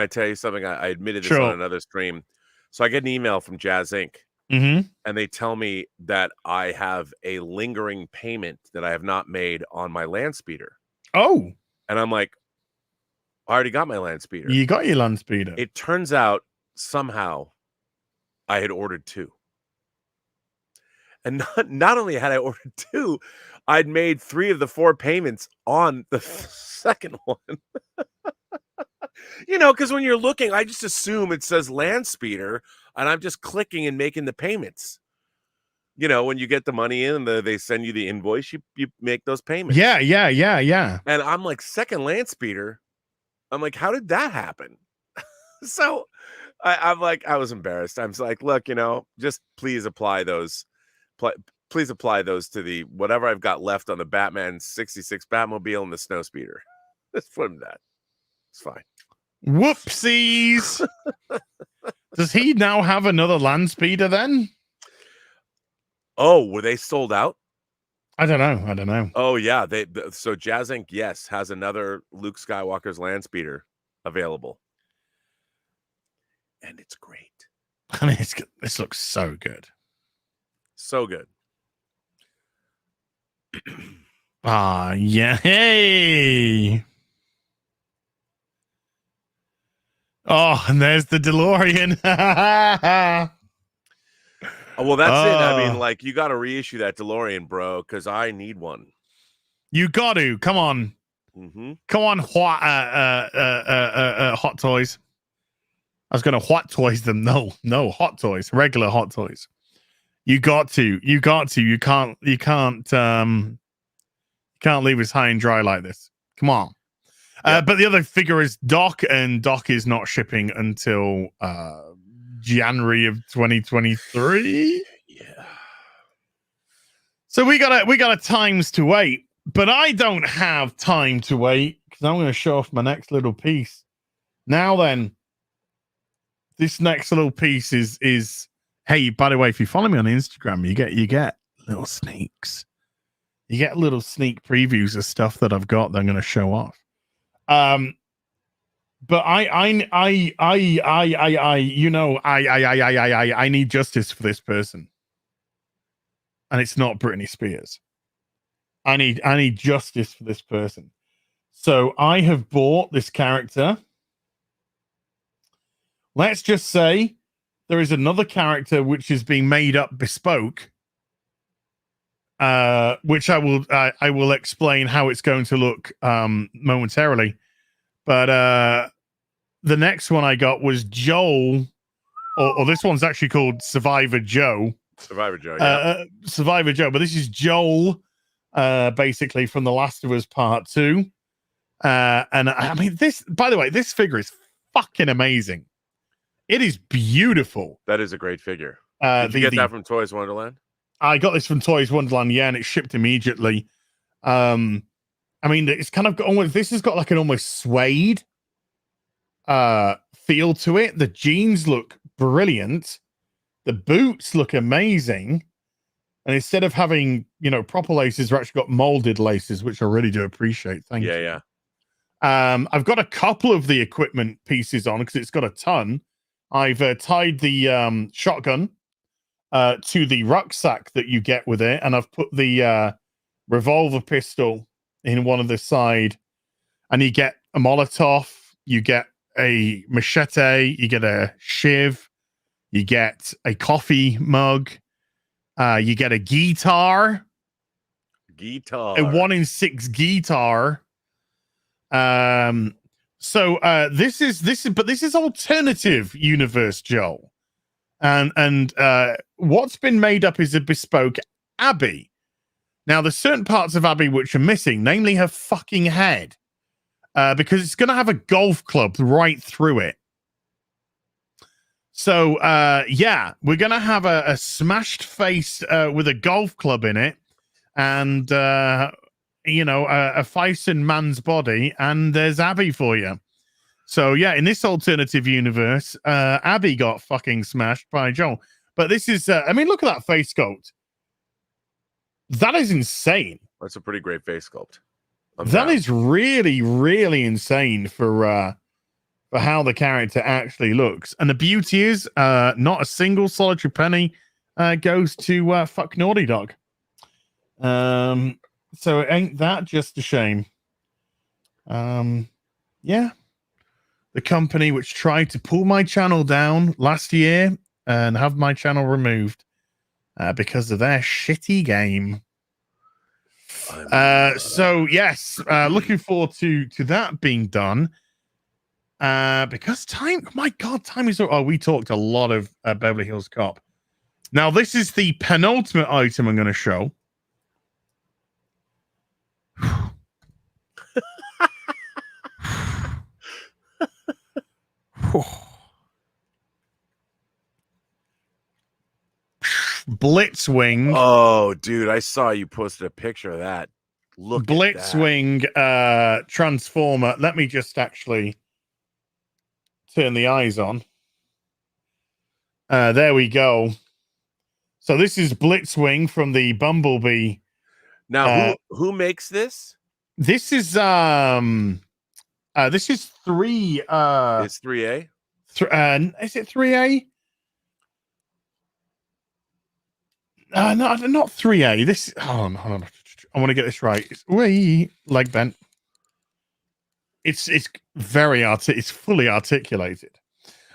tell you something? I admitted this on Sure. another stream. So I get an email from Jazz Inc. Mm-hmm. and they tell me that I have a lingering payment that I have not made on my land speeder. Oh, And I'm like, I already got my land speeder. you got your land speeder. It turns out somehow I had ordered 2. And not only had I ordered 2, I'd made 3 of the 4 payments on the second one. Because when you're looking, I just assume it says land speeder, and I'm just clicking and making the payments. When you get the money in, they send you the invoice, you make those payments. Yeah. And I'm like, second land speeder. I'm like, how did that happen? So I'm like, I was embarrassed. I was like, look, just please apply those. Please apply those to the whatever I've got left on the Batman 66 Batmobile and the snow speeder. Just put them that. It's fine. Whoopsies. Does he now have another land speeder then? Oh, were they sold out? I don't know. Oh yeah, so Jazz Inc. yes has another Luke Skywalker's land speeder available, and it's great. I mean, this looks so good. So good. Yeah. Hey. Oh, and there's the DeLorean. Well, that's it. I mean, like, you got to reissue that DeLorean, bro, because I need one. You got to. Come on. Mm-hmm. Come on, Hot Toys. I was going to Hot Toys them. No, Hot Toys. Regular Hot Toys. You got to. You can't leave us high and dry like this. Come on. But the other figure is Doc, and Doc is not shipping until January of 2023. Yeah. So we got a times to wait, but I don't have time to wait because I'm going to show off my next little piece. Now then, this next little piece is hey, by the way, if you follow me on Instagram, you get little sneaks. You get little sneak previews of stuff that I've got that I'm going to show off. But I need justice for this person, and it's not Britney Spears. I need justice for this person. So I have bought this character. Let's just say there is another character which is being made up bespoke, which I will explain how it's going to look momentarily. But the next one I got was Joel, or this one's actually called Survivor Joe. Survivor Joe, yeah. Survivor Joe, but this is Joel, basically from The Last of Us Part 2. And I mean, this, by the way, this figure is fucking amazing. It is beautiful. That is a great figure. Did you get that from Toys Wonderland? I got this from Toys Wonderland, yeah, and it shipped immediately. I mean, it's kind of got almost, this has got like an almost suede feel to it. The jeans look brilliant. The boots look amazing. And instead of having, proper laces, we've actually got molded laces, which I really do appreciate. Thank you. Yeah. I've got a couple of the equipment pieces on because it's got a ton. I've tied the shotgun to the rucksack that you get with it, and I've put the revolver pistol in one of the side, and you get a Molotov, you get a machete, you get a shiv, you get a coffee mug, you get a guitar, a 1-in-6 guitar. So this is alternative universe, Joel, and what's been made up is a bespoke Abby. Now, there's certain parts of Abby which are missing, namely her fucking head, because it's going to have a golf club right through it. So, yeah, we're going to have a smashed face with a golf club in it. and a Thyssen man's body, and there's Abby for you. So yeah, in this alternative universe, Abby got fucking smashed by Joel. But this is, look at that face sculpt. That is insane. That's a pretty great face sculpt. That is really, really insane for how the character actually looks. And the beauty is, not a single solitary penny goes to fuck Naughty Dog. So ain't that just a shame? Yeah. The company which tried to pull my channel down last year and have my channel removed because of their shitty game. So yes, looking forward to that being done. Because time, my God, time is. Oh, we talked a lot of Beverly Hills Cop. Now this is the penultimate item I'm going to show. Blitzwing. Oh, dude, I saw you posted a picture of that. Look, Blitzwing transformer. Let me just actually turn the eyes on. There we go. So this is Blitzwing from the Bumblebee. Now, who makes this? This is 3. It's 3A. Is it 3A? No, not 3A. This. Hold on. I want to get this right. It's leg bent. It's very it's fully articulated.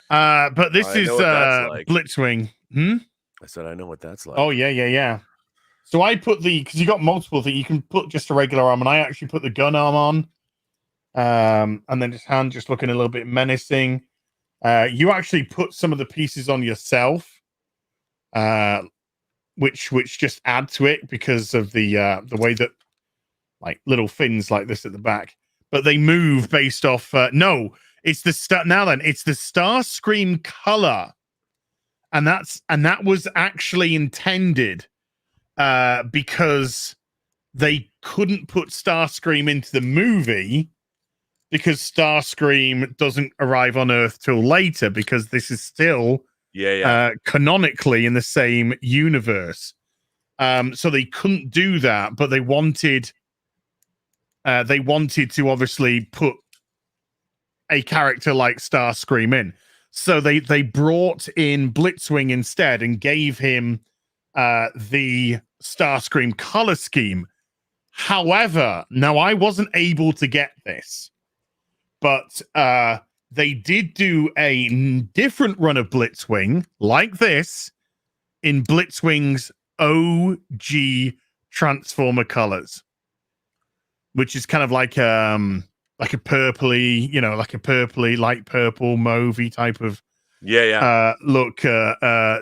But this is like. Blitzwing. I said I know what that's like. Oh yeah. So I put because you got multiple things. You can put just a regular arm, and I actually put the gun arm on. And then his hand just looking a little bit menacing. You actually put some of the pieces on yourself. Which just add to it because of the way that like little fins like this at the back, but they move based off. No, it's the it's the Starscream color, and that was actually intended because they couldn't put Starscream into the movie because Starscream doesn't arrive on Earth till later because this is still. Canonically in the same universe. So they couldn't do that, but they wanted to obviously put a character like Starscream in. So they brought in Blitzwing instead and gave him the Starscream color scheme. However, now I wasn't able to get this, but they did do a different run of Blitzwing like this in Blitzwing's OG Transformer colors, which is kind of like a purpley, like a purpley, light purple, mauvey type of look.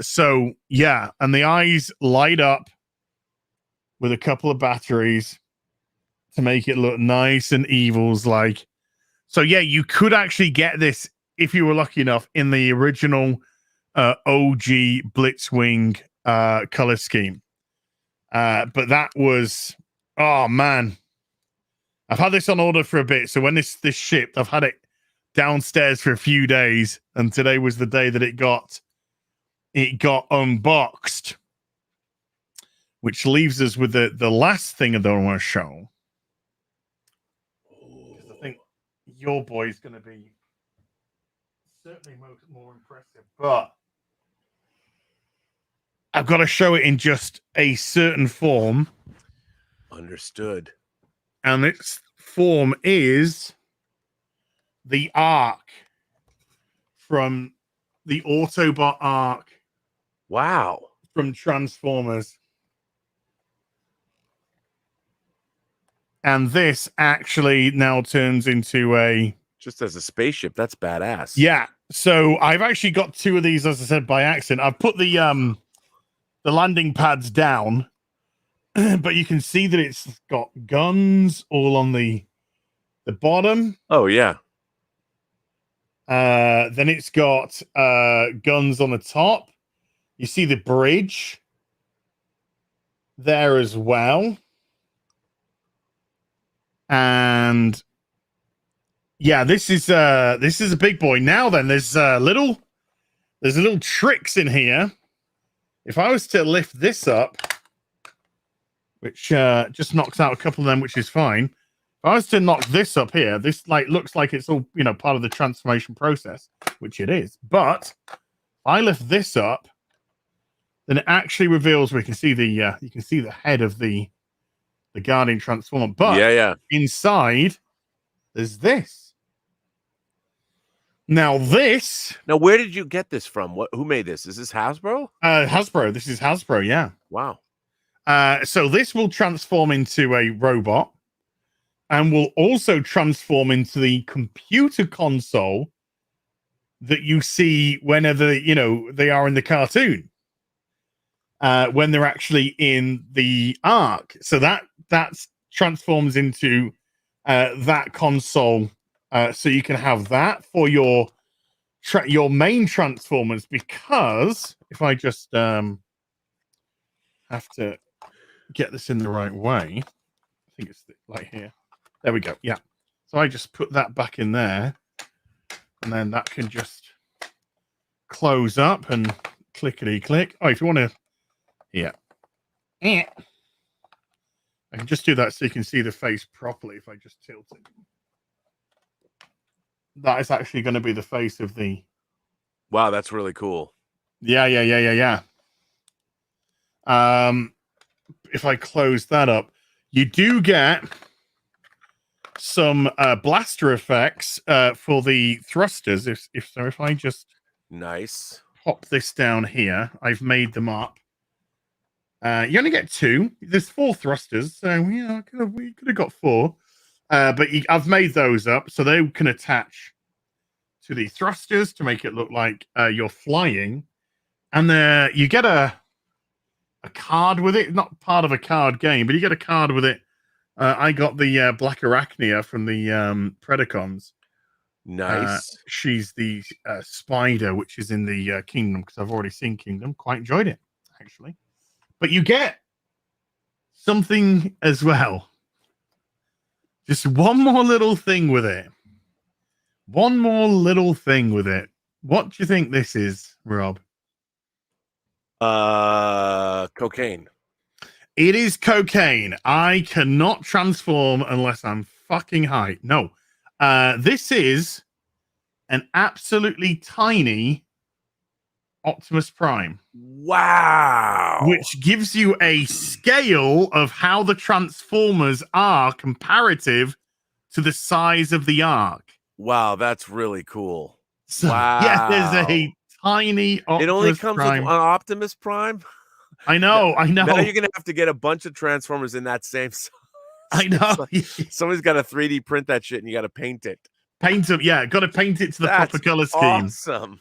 So yeah, and the eyes light up with a couple of batteries to make it look nice and evils like. So yeah, you could actually get this if you were lucky enough in the original OG Blitzwing color scheme. But that was, oh man, I've had this on order for a bit. So when this shipped, I've had it downstairs for a few days, and today was the day that it got unboxed, which leaves us with the last thing that I want to show. Your boy is going to be certainly more impressive, but I've got to show it in just a certain form. Understood. And its form is the Ark from the Autobot Ark. Wow. From Transformers. And this actually now turns into just as a spaceship. That's badass. Yeah. So I've actually got 2 of these, as I said, by accident. I've put the landing pads down, but you can see that it's got guns all on the bottom. Oh yeah. Then it's got guns on the top. You see the bridge there as well. And yeah, this is a big boy. Now then, there's little tricks in here. If I was to lift this up, which just knocks out a couple of them, which is fine. If I was to knock this up here, this like looks like it's all, you know, part of the transformation process, which it is. But if I lift this up, then it actually reveals we can see the you can see the head of the Guardian Transformer. But inside there's this. Now where did you get this from? Who made this? Is this Hasbro? Hasbro. This is Hasbro, yeah. Wow. So this will transform into a robot and will also transform into the computer console that you see whenever, you know, they are in the cartoon. When they're actually in the Ark. So that transforms into that console. So you can have that for your main Transformers, because if I just have to get this in the right way, I think it's like here. There we go. Yeah. So I just put that back in there, and then that can just close up and clickety click. Oh, if you want to, yeah. I can just do that so you can see the face properly if I just tilt it. That is actually going to be the face of the... Wow, that's really cool. Yeah. If I close that up, you do get some blaster effects for the thrusters. If I just nice pop this down here, I've made them up. You only get 2. There's 4 thrusters, so yeah, we could have got 4. But I've made those up so they can attach to the thrusters to make it look like you're flying. And you get a card with it. Not part of a card game, but you get a card with it. I got the Black Arachnia from the Predacons. Nice. She's the spider, which is in the Kingdom, because I've already seen Kingdom. Quite enjoyed it, actually. But you get something as well. Just one more little thing with it. One more little thing with it. What do you think this is, Rob? Cocaine. It is cocaine. I cannot transform unless I'm fucking high. No. This is an absolutely tiny Optimus Prime. Wow. Which gives you a scale of how the Transformers are comparative to the size of the Ark. Wow, that's really cool. So, wow. Yeah, there's a tiny Optimus It only comes Prime. with an Optimus Prime? I know. Now you're going to have to get a bunch of Transformers in that same size. I know. Like, somebody's got to 3D print that shit and you got to paint it. Paint them, yeah. Got to paint it to the proper color scheme. Awesome.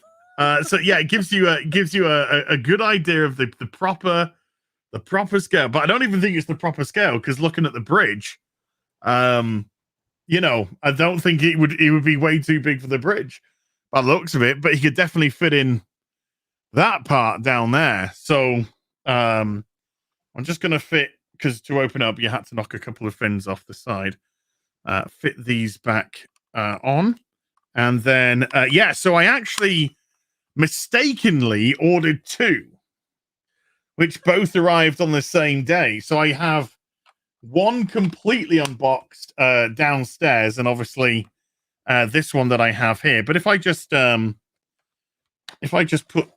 So yeah, it gives you a good idea of the proper scale. But I don't even think it's the proper scale, because looking at the bridge, you know, I don't think it would be way too big for the bridge by the looks of it. But he could definitely fit in that part down there. So I'm just gonna fit, because to open up you had to knock a couple of fins off the side. Fit these back on, and then so I actually mistakenly ordered 2, which both arrived on the same day. So I have one completely unboxed downstairs, and obviously this one that I have here. But if I just put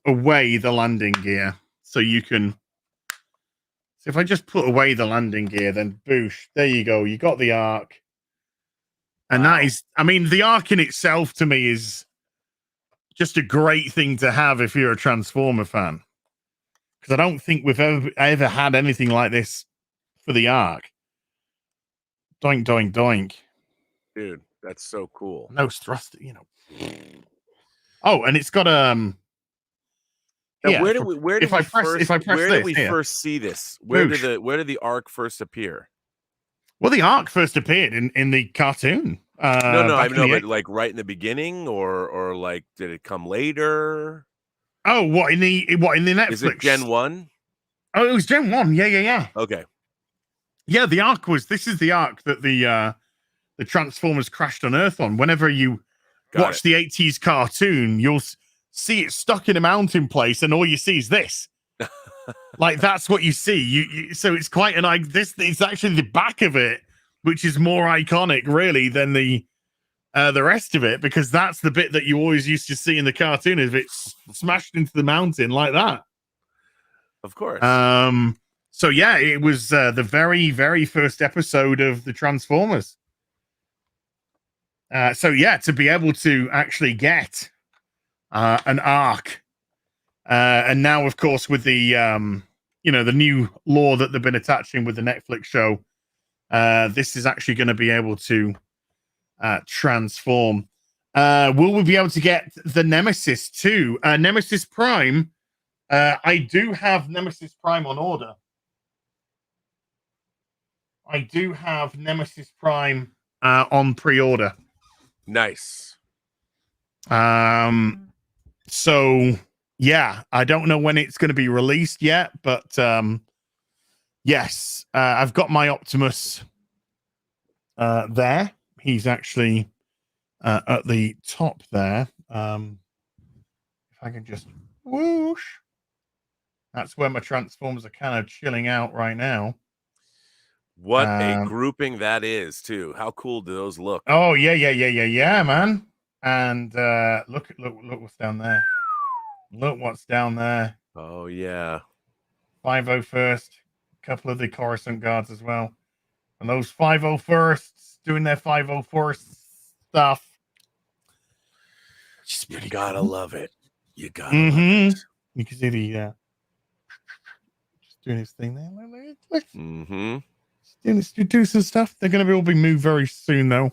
away the landing gear, so you can. So if I just put away the landing gear, then boosh, there you go. You got the Ark. And that is, I mean, the Ark in itself to me is just a great thing to have if you're a Transformer fan. Because I don't think we've ever had anything like this for the Ark. Doink, doink, doink. Dude, that's so cool. No thrust, you know. Oh, and it's got Now, yeah, where did we first see this? Where did the Ark first appear? Well, the Ark first appeared in the cartoon. No, I know, but like right in the beginning, or like did it come later? Oh, what in the Netflix? Is it Gen 1? Oh, it was Gen 1. Yeah. Okay. Yeah, the Ark was. This is the Ark that the the Transformers crashed on Earth on. Whenever you Got watch the 80s cartoon, you'll see it stuck in a mountain place, and all you see is this. Like, that's what you see. So it's quite it's actually the back of it, which is more iconic, really, than the rest of it, because that's the bit that you always used to see in the cartoon, is it's smashed into the mountain like that. Of course. So yeah, it was the very, very first episode of the Transformers. So yeah, to be able to actually get an arc, and now, of course, with the the new lore that they've been attaching with the Netflix show, this is actually going to be able to transform. Will we be able to get the Nemesis too? Nemesis Prime. I do have Nemesis Prime on order. I do have Nemesis Prime on pre-order. Nice. So yeah, I don't know when it's going to be released yet, but yes, I've got my Optimus there. He's actually at the top there. If I can just whoosh. That's where my Transformers are kind of chilling out right now. What a grouping that is, too. How cool do those look? Oh, yeah, man. And look what's down there. Look what's down there. Oh, yeah. 501st. A couple of the Coruscant guards as well. And those 501sts doing their 501st stuff. You gotta love it. You gotta love it. You can see the just doing his thing there. Look. Doing some stuff. They're going to all be moved very soon, though.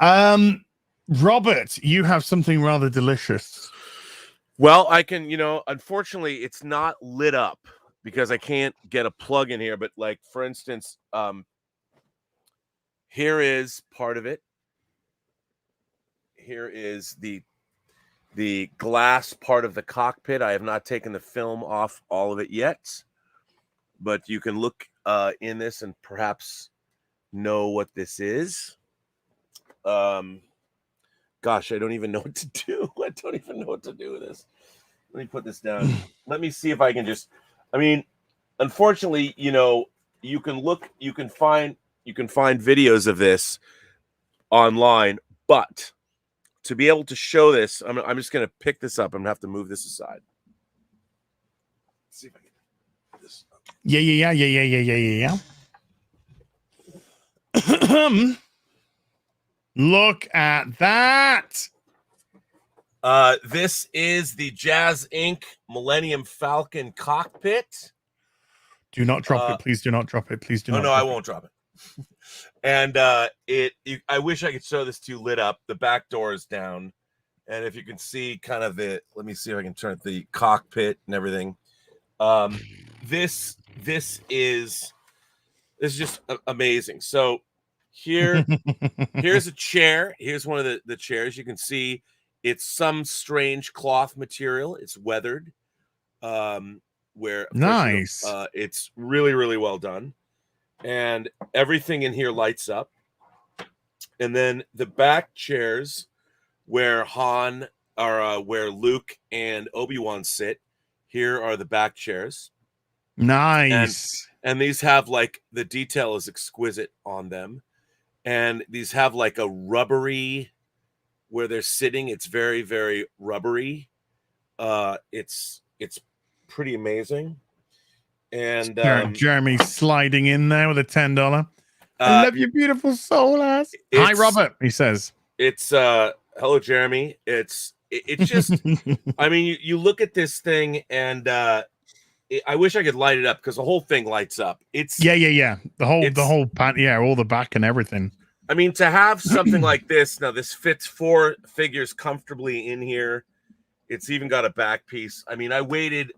Robert, you have something rather delicious. Well, I can, unfortunately, it's not lit up because I can't get a plug in here. But, like, for instance, here is part of it. Here is the glass part of the cockpit. I have not taken the film off all of it yet, but you can look in this and perhaps know what this is. Gosh, I don't even know what to do. I don't even know what to do with this. Let me put this down. Let me see if I can unfortunately, you can find videos of this online, but to be able to show this, I'm just going to pick this up. I'm going to have to move this aside. Let's see if I can do this. Yeah. Look at that. This is the Jazz Inc. Millennium Falcon cockpit. Do not drop it. Please do not drop it. Please do not. No, I won't drop it. And I wish I could show this to you lit up. The back door is down. And if you can see kind of let me see if I can turn the cockpit and everything. This is just amazing. So here's a chair. Here's one of the chairs. You can see it's some strange cloth material. It's weathered. Where nice. It's really, really well done. And everything in here lights up. And then the back chairs where where Luke and Obi-Wan sit, here are the back chairs. Nice. And these have the detail is exquisite on them. And these have a rubbery where they're sitting. It's very, very rubbery. It's pretty amazing. And Jeremy sliding in there with a $10. I love your beautiful soul ass. Hi, Robert. He says it's hello, Jeremy. It's just you look at this thing and I wish I could light it up because the whole thing lights up. It's the whole pan, all the back and everything. To have something like this, now this fits 4 figures comfortably in here. It's even got a back piece. I waited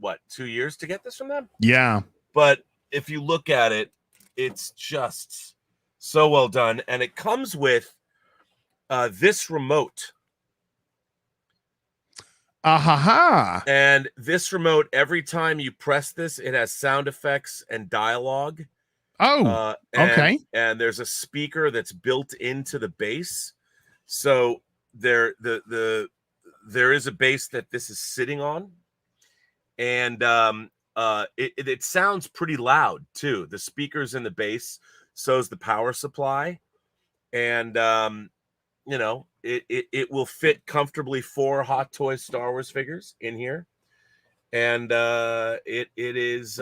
what, 2 years to get this from them? Yeah. But if you look at it, it's just so well done. And it comes with this remote. And this remote, every time you press this, it has sound effects and dialogue. Oh, okay. And there's a speaker that's built into the base. So there is a base that this is sitting on, and it sounds pretty loud too. The speakers in the base, so is the power supply, and you know, it will fit comfortably 4 Hot Toys Star Wars figures in here, and it is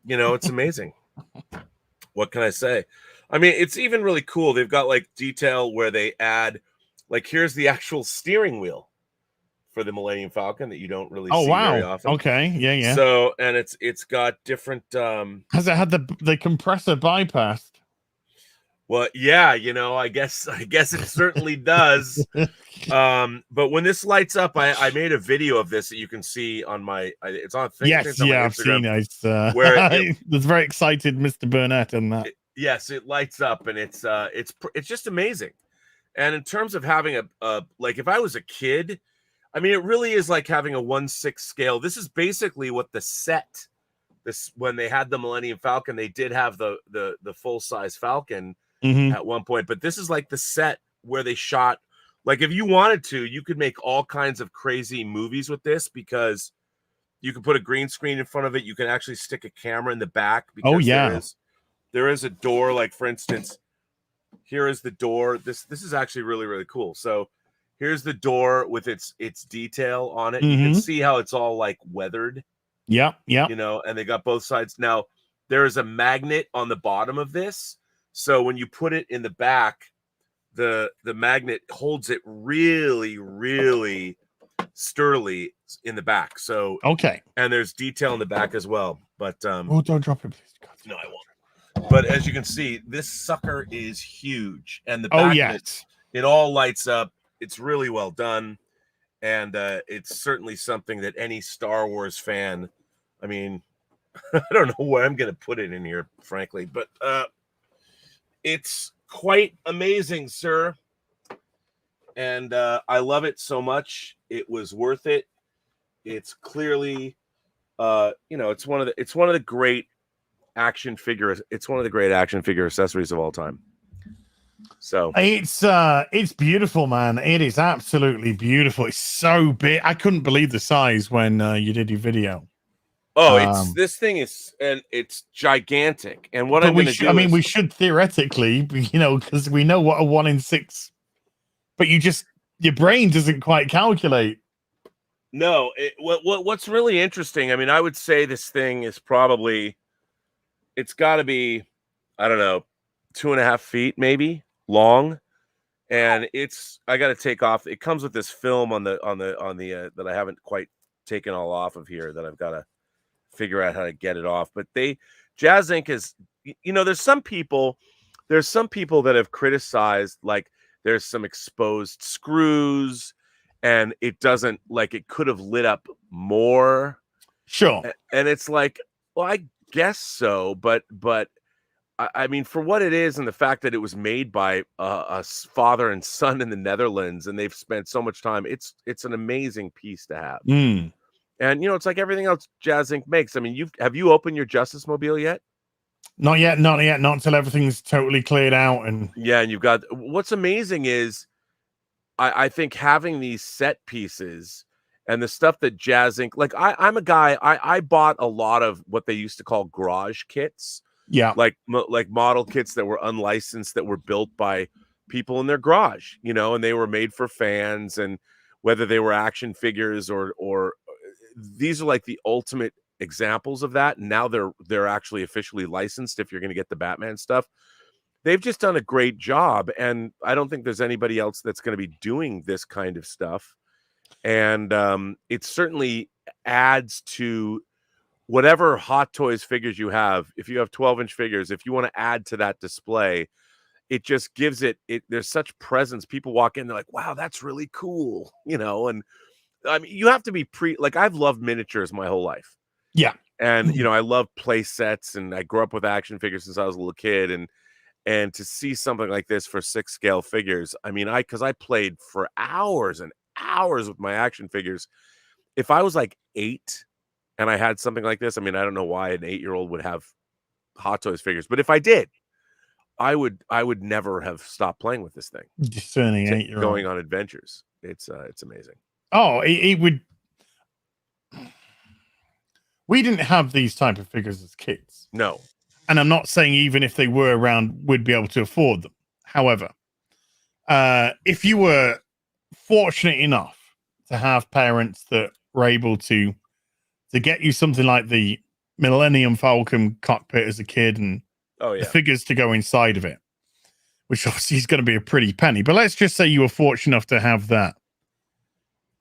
you know, it's amazing. What can I say? I mean, it's even really cool. They've got like detail where they add, like, here's the actual steering wheel for the Millennium Falcon that you don't really see very often. Okay, yeah. So, and it's got different Has it had the compressor bypassed? Well, yeah, you know, I guess it certainly does. But when this lights up, I made a video of this that you can see on my. It's on. Yes, yeah, I've seen it. Where there's very excited Mr. Burnett and that. Yes, it lights up, and it's just amazing. And in terms of having a like, if I was a kid, I mean, it really is like having a 1/6 scale. This is basically what the set. This when they had the Millennium Falcon, they did have the full size Falcon. At one point, but this is like the set where they shot. Like, if you wanted to, you could make all kinds of crazy movies with this, because you can put a green screen in front of it. You can actually stick a camera in the back. Because there is a door. Like, for instance, here is the door. This is actually really, really cool. So here's the door with its detail on it. You can see how it's all like weathered. Yeah. You know, and they got both sides. Now there is a magnet on the bottom of this. So when you put it in the back, the magnet holds it really, really sturdily in the back. So and there's detail in the back as well. But don't drop it, please. God. No, I won't. But as you can see, this sucker is huge, and the back of it all lights up. It's really well done, and it's certainly something that any Star Wars fan. I mean, I don't know where I'm going to put it in here, frankly, but. It's quite amazing, sir. And I love it so much. It was worth it. It's clearly you know, it's one of the great action figure. It's one of the great action figure accessories of all time. So it's beautiful, man. It is absolutely beautiful. It's so big. I couldn't believe the size when you did your video. Oh, this thing is, and it's gigantic. And what I'm going to do, I mean, we should theoretically, you know, because we know what a 1/6, but your brain doesn't quite calculate. No, what's really interesting, I mean, I would say this thing is probably, it's got to be, I don't know, 2.5 feet maybe long, and I got to take off. It comes with this film on the that I haven't quite taken all off of here, that I've got to figure out how to get it off. But Jazz Inc. is, you know, there's some people that have criticized, like, there's some exposed screws and it doesn't, like, it could have lit up more. Sure. And it's like, well, I guess so, but I mean, for what it is, and the fact that it was made by a father and son in the Netherlands, and they've spent so much time, it's an amazing piece to have. And, you know, it's like everything else Jazz Inc. makes. I mean, have you opened your Justice Mobile yet? Not yet. Not until everything's totally cleared out. And yeah, and you've got, what's amazing is I think having these set pieces and the stuff that Jazz Inc. Like, I'm a guy, I bought a lot of what they used to call garage kits. Yeah. Like model kits that were unlicensed, that were built by people in their garage, you know, and they were made for fans, and whether they were action figures or these are like the ultimate examples of that. Now they're actually officially licensed if you're going to get the Batman stuff. They've just done a great job, and I don't think there's anybody else that's going to be doing this kind of stuff. And it certainly adds to whatever Hot Toys figures you have. If you have 12-inch figures, if you want to add to that display, it just gives it there's such presence. People walk in, they're like, wow, that's really cool, you know. And I mean, you have to be like, I've loved miniatures my whole life. Yeah. And, you know, I love play sets, and I grew up with action figures since I was a little kid. And to see something like this for 6 scale figures, I mean, because I played for hours and hours with my action figures. If I was like 8 and I had something like this, I mean, I don't know why an 8-year-old would have Hot Toys figures. But if I did, I would never have stopped playing with this thing. Just turning 8-year-old. Going on adventures. It's amazing. Oh, it would. We didn't have these type of figures as kids. No. And I'm not saying even if they were around, we'd be able to afford them. However, if you were fortunate enough to have parents that were able to get you something like the Millennium Falcon cockpit as a kid and the figures to go inside of it, which obviously is going to be a pretty penny. But let's just say you were fortunate enough to have that.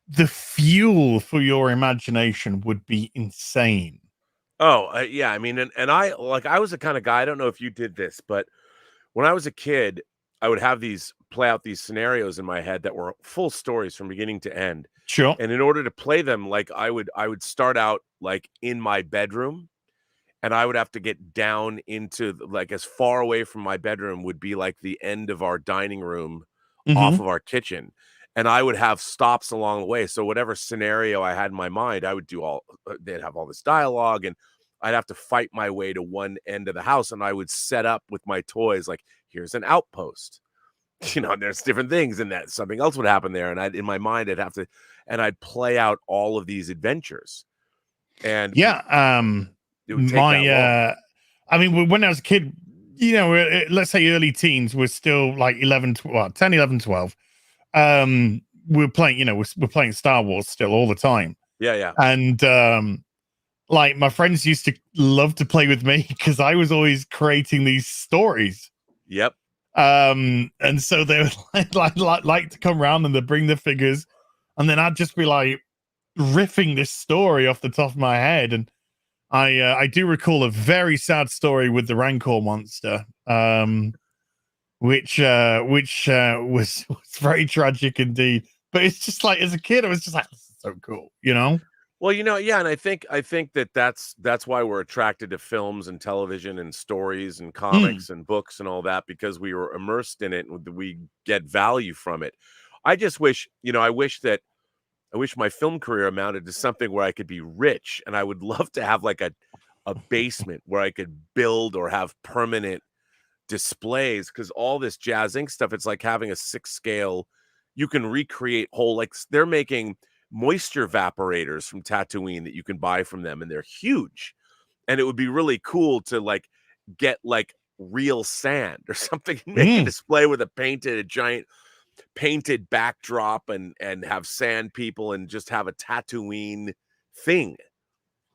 The fuel for your imagination would be insane. Oh, yeah. I mean, and I was the kind of guy, I don't know if you did this, but when I was a kid, I would have play out these scenarios in my head that were full stories from beginning to end. Sure. And in order to play them, like I would start out like in my bedroom, and I would have to get down into like as far away from my bedroom would be like the end of our dining room off of our kitchen. And I would have stops along the way. So whatever scenario I had in my mind, I would do they'd have all this dialogue, and I'd have to fight my way to one end of the house, and I would set up with my toys, like, here's an outpost. There's different things, and that something else would happen there. And in my mind, I'd play out all of these adventures. And it would take that long. I mean, when I was a kid, let's say early teens, we're still like 10, 11, 12. We're playing, we're playing Star Wars still all the time. Yeah. And like my friends used to love to play with me because I was always creating these stories. Yep. And so they would like to come around and they bring the figures, and then I'd just be like riffing this story off the top of my head. And I do recall a very sad story with the Rancor monster, which was very tragic indeed. But it's just like, as a kid, I was just like, this is so cool, Well, yeah, and I think that's why we're attracted to films and television and stories and comics and books and all that, because we were immersed in it and we get value from it. I just wish, I wish my film career amounted to something where I could be rich, and I would love to have like a basement where I could build or have permanent displays, because all this Jazz Inc. stuff, it's like having a 6-scale, you can recreate whole, like they're making moisture evaporators from Tatooine that you can buy from them, and they're huge. And it would be really cool to like get like real sand or something and make a display with a giant painted backdrop and have sand people and just have a Tatooine thing,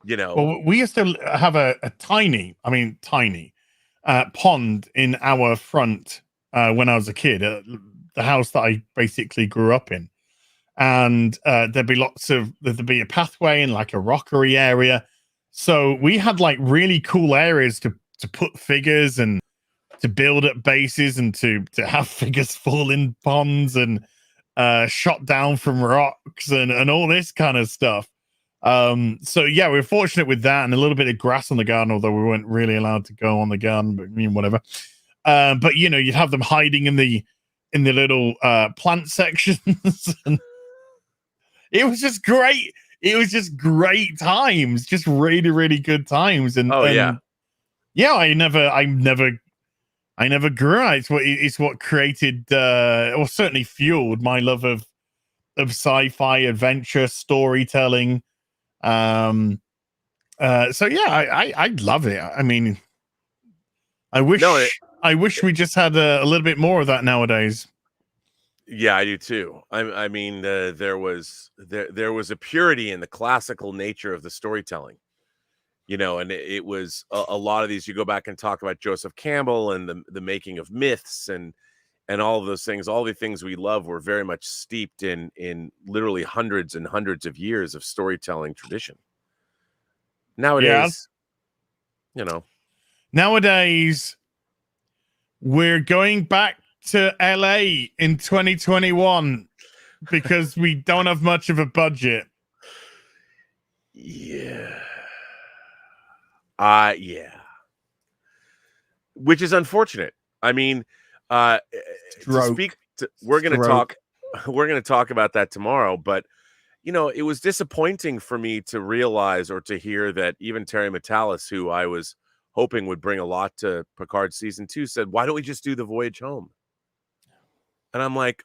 Well, we used to have a tiny pond in our front when I was a kid, the house that I basically grew up in. And there'd be a pathway and like a rockery area. So we had like really cool areas to put figures and to build up bases and to have figures fall in ponds and shot down from rocks and all this kind of stuff. So yeah, we were fortunate with that, and a little bit of grass on the garden, although we weren't really allowed to go on the garden, but whatever. But you'd have them hiding in the little plant sections. And it was just great. It was just great times, just really, really good times. And I never grew out. It's what created, or certainly fueled my love of sci-fi, adventure, storytelling. So yeah, I love it. I mean, I wish we just had a little bit more of that nowadays. Yeah, I do too. I mean, there was a purity in the classical nature of the storytelling, and it was a lot of these. You go back and talk about Joseph Campbell and the making of myths and all of those things. All the things we love were very much steeped in literally hundreds and hundreds of years of storytelling tradition. Nowadays, nowadays we're going back to LA in 2021 because we don't have much of a budget. Yeah. Which is unfortunate. I mean, we're going to talk about that tomorrow, but it was disappointing for me to realize or to hear that even Terry Metalis, who I was hoping would bring a lot to Picard season 2, said, "Why don't we just do the voyage home?" And I'm like,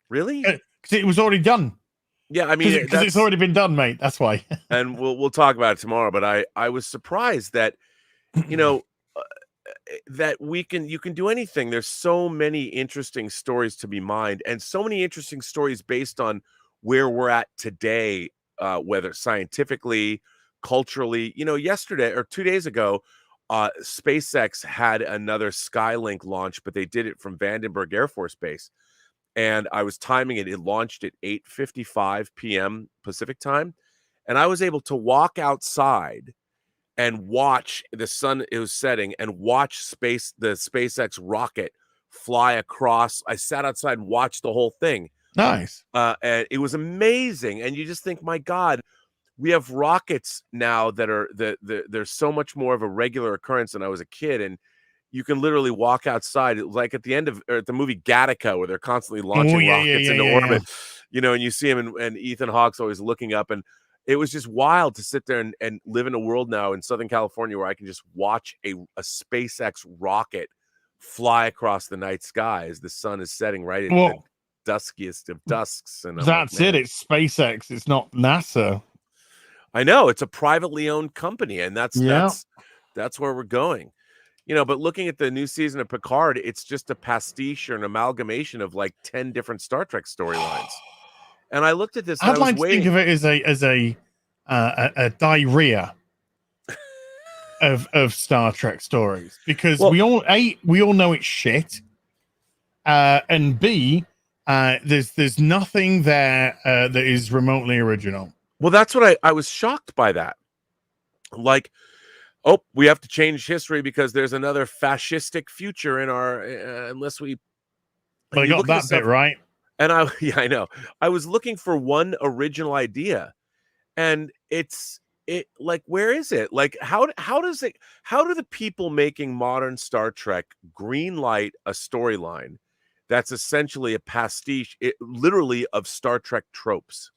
really? Because it was already done. Yeah, I mean, because it's already been done, mate. That's why. And we'll talk about it tomorrow. But I was surprised that, you know, that you can do anything. There's so many interesting stories to be mined, and so many interesting stories based on where we're at today, whether scientifically, culturally. You know, yesterday or 2 days ago, SpaceX had another Skylink launch, but they did it from Vandenberg Air Force Base. And I was timing it. It launched at 8:55 p.m. Pacific time. And I was able to walk outside and watch the sun. It was setting, and watch the SpaceX rocket fly across. I sat outside and watched the whole thing. Nice. And it was amazing. And you just think, my God, we have rockets now that are they're so much more of a regular occurrence than I was a kid. And you can literally walk outside. It was like at the end of the movie Gattaca, where they're constantly launching rockets into orbit, you know, and you see him, and Ethan Hawke's always looking up. And it was just wild to sit there and live in a world now in Southern California where I can just watch a SpaceX rocket fly across the night sky as the sun is setting right at the duskiest of dusks. And that's it. It's SpaceX. It's not NASA. I know, it's a privately owned company, and that's where we're going. You know, but looking at the new season of Picard, it's just a pastiche or an amalgamation of like 10 different Star Trek storylines. And I looked at this. I'd like to think of it as a diarrhea of Star Trek stories, because we all know it's shit, and B, there's nothing there that is remotely original. Well, that's what I was shocked by that. Like, oh, we have to change history because there's another fascistic future in our unless we. But I got that bit right. And I know. I was looking for one original idea, and like, where is it? Like, how do the people making modern Star Trek green light a storyline that's essentially a pastiche, literally, of Star Trek tropes?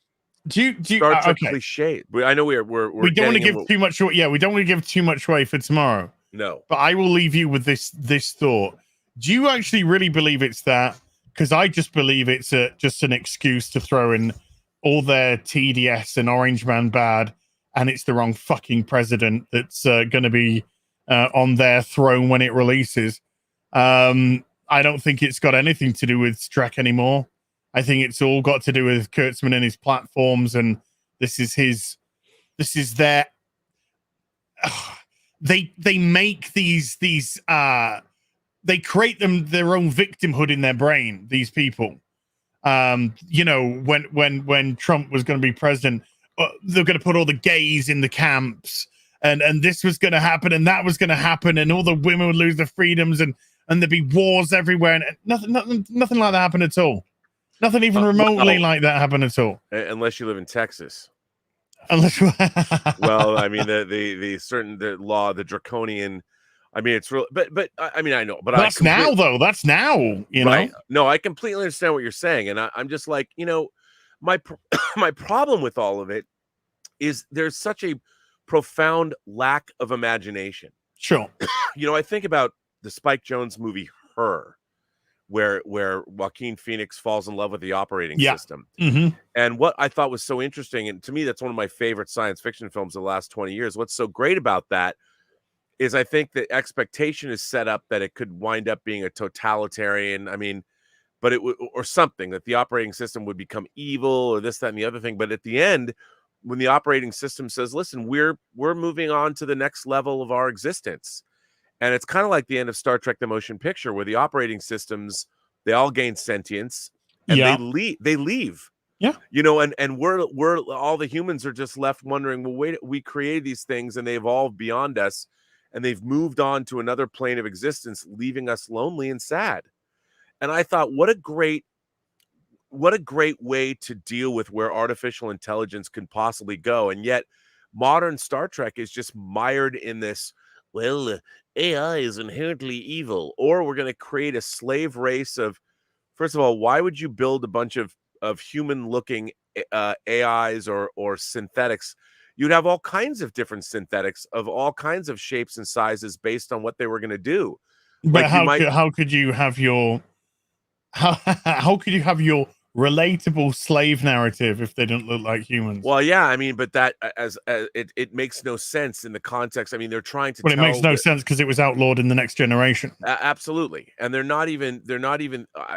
Star Trek cliche. I know we don't want to give too much. Yeah, we don't want to give too much away for tomorrow. No, but I will leave you with this thought. Do you actually really believe it's that? Because I just believe it's just an excuse to throw in all their TDS and Orange Man bad, and it's the wrong fucking president that's going to be on their throne when it releases. I don't think it's got anything to do with Trek anymore. I think it's all got to do with Kurtzman and his platforms, and this is their. They make these they create their own victimhood in their brain. These people, you know, when Trump was going to be president, they're going to put all the gays in the camps, and this was going to happen, and that was going to happen, and all the women would lose their freedoms, and there'd be wars everywhere, and nothing like that happened at all. Nothing even remotely like that happened at all. Unless you live in Texas. Well, I mean the law, the draconian. I mean, it's real, but I mean, I know, but that's now, though. That's now, you know. No, I completely understand what you're saying, and I'm just like, you know, my problem with all of it is there's such a profound lack of imagination. Sure. You know, I think about the Spike Jonze movie Her, where Joaquin Phoenix falls in love with the operating system. Mm-hmm. And what I thought was so interesting, and to me, that's one of my favorite science fiction films of the last 20 years. What's so great about that is I think the expectation is set up that it could wind up being a totalitarian, I mean, but it would, or something, that the operating system would become evil or this, that, and the other thing. But at the end, when the operating system says, listen, we're moving on to the next level of our existence. And it's kind of like the end of Star Trek, the motion picture, where the operating systems, they all gain sentience and they leave. Yeah. You know, and we're all the humans are just left wondering, well, wait, we created these things and they evolved beyond us and they've moved on to another plane of existence, leaving us lonely and sad. And I thought, what a great way to deal with where artificial intelligence can possibly go. And yet modern Star Trek is just mired in this, well, AI is inherently evil, or we're going to create a slave race of, first of all, why would you build a bunch of human looking AIs or synthetics? you'd have all kinds of different synthetics of all kinds of shapes and sizes based on what they were going to do. But Like how could you have your how could you have your relatable slave narrative if they don't look like humans? Well, yeah, I mean, but that as it makes no sense in the context. I mean, they're trying to. Well, it makes no sense because it was outlawed in the next generation. Absolutely, and they're not even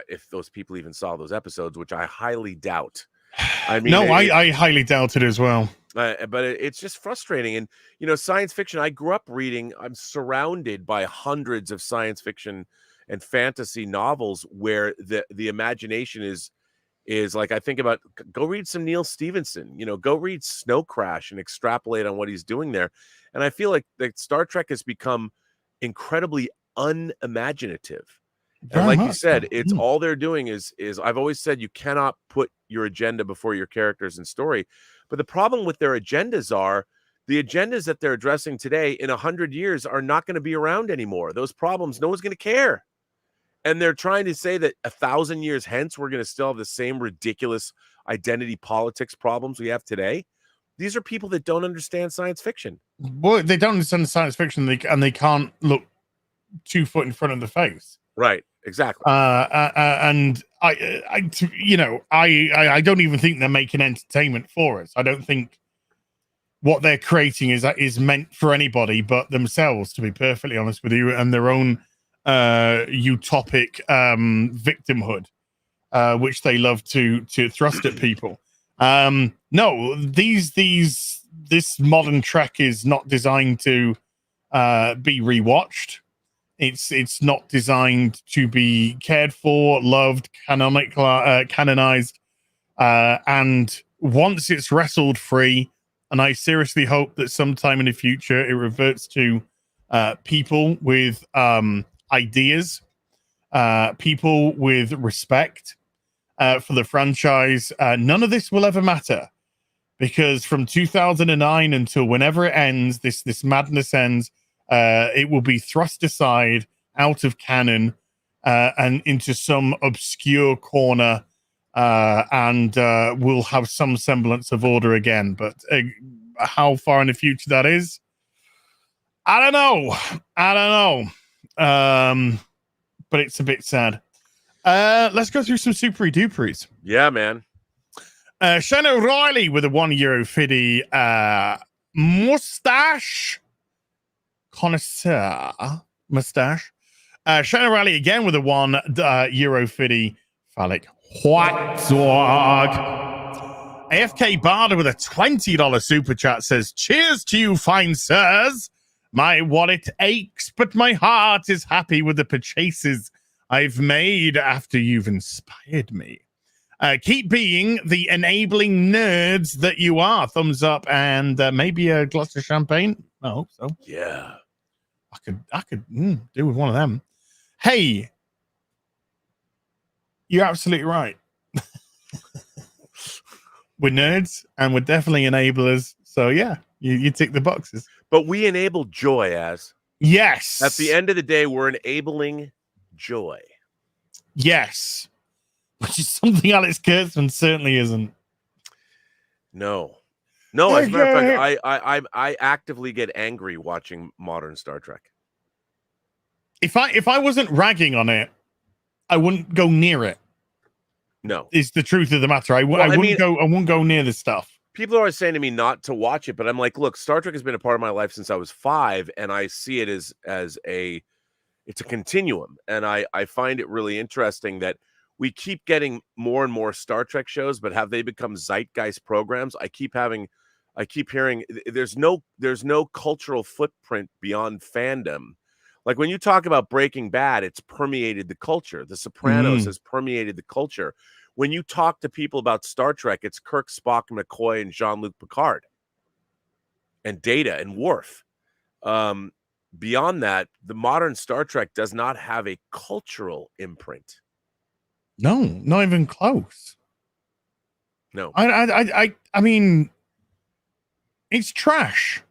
if those people even saw those episodes, which I highly doubt. I mean, no, I highly doubt it as well. But it's just frustrating, and science fiction. I grew up reading. I'm surrounded by hundreds of science fiction and fantasy novels where the imagination is like, I think about, go read some Neil Stevenson, go read Snow Crash and extrapolate on what he's doing there. And I feel like Star Trek has become incredibly unimaginative. And like you said, it's all they're doing is I've always said you cannot put your agenda before your characters and story. But the problem with their agendas are the agendas that they're addressing today in 100 years are not going to be around anymore. Those problems, no one's going to care. And they're trying to say that 1,000 years hence, we're going to still have the same ridiculous identity politics problems we have today. These are people that don't understand science fiction. Well, they don't understand science fiction, and they can't look 2 foot in front of the face. Right. Exactly. And I don't even think they're making entertainment for us. I don't think what they're creating is meant for anybody but themselves, to be perfectly honest with you, and their own utopic victimhood, which they love to thrust at people. No, this modern Trek is not designed to be rewatched. It's not designed to be cared for, loved, canonized, and once it's wrestled free, and I seriously hope that sometime in the future it reverts to people with ideas, people with respect for the franchise. None of this will ever matter, because from 2009 until whenever it ends, this madness ends, it will be thrust aside out of canon and into some obscure corner, and we'll have some semblance of order again. But how far in the future that is, I don't know. But it's a bit sad. Let's go through some super duperies. Yeah, man. Shannon O'Reilly with a €1 mustache connoisseur mustache. Shannon O'Reilly again with a €1 phallic white dog. AFK Barter with a $20 super chat says, "Cheers to you, fine sirs. My wallet aches, but my heart is happy with the purchases I've made after you've inspired me. Keep being the enabling nerds that you are. Thumbs up and maybe a glass of champagne. I hope so. Yeah, I could do with one of them. Hey, you're absolutely right. We're nerds and we're definitely enablers. So yeah, you tick the boxes. But we enable joy, as yes. At the end of the day, we're enabling joy. Yes. Which is something Alex Kurtzman certainly isn't. No. As a matter of fact, I actively get angry watching modern Star Trek. If I wasn't ragging on it, I wouldn't go near it. No, is the truth of the matter. I wouldn't go near this stuff. People are always saying to me not to watch it, but I'm like, look, Star Trek has been a part of my life since I was 5, and I see it as it's a continuum, and I find it really interesting that we keep getting more and more Star Trek shows, but have they become zeitgeist programs? I keep hearing there's no cultural footprint beyond fandom. Like when you talk about Breaking Bad, it's permeated the culture. The Sopranos has permeated the culture. When you talk to people about Star Trek, it's Kirk, Spock, McCoy, and Jean-Luc Picard, and Data and Worf. Beyond that, the modern Star Trek does not have a cultural imprint. No, not even close. No. I mean, it's trash.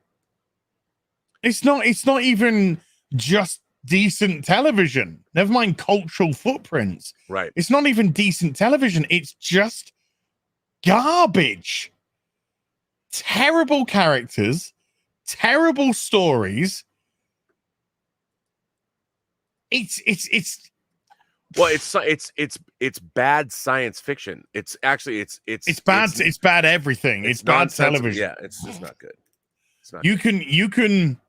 It's not even just decent television. Never mind cultural footprints. Right. It's not even decent television. It's just garbage. terrible characters, terrible stories. Well, it's bad science fiction. It's actually it's bad. It's bad everything. It's bad television. Yeah, it's just not good. It's not. You can.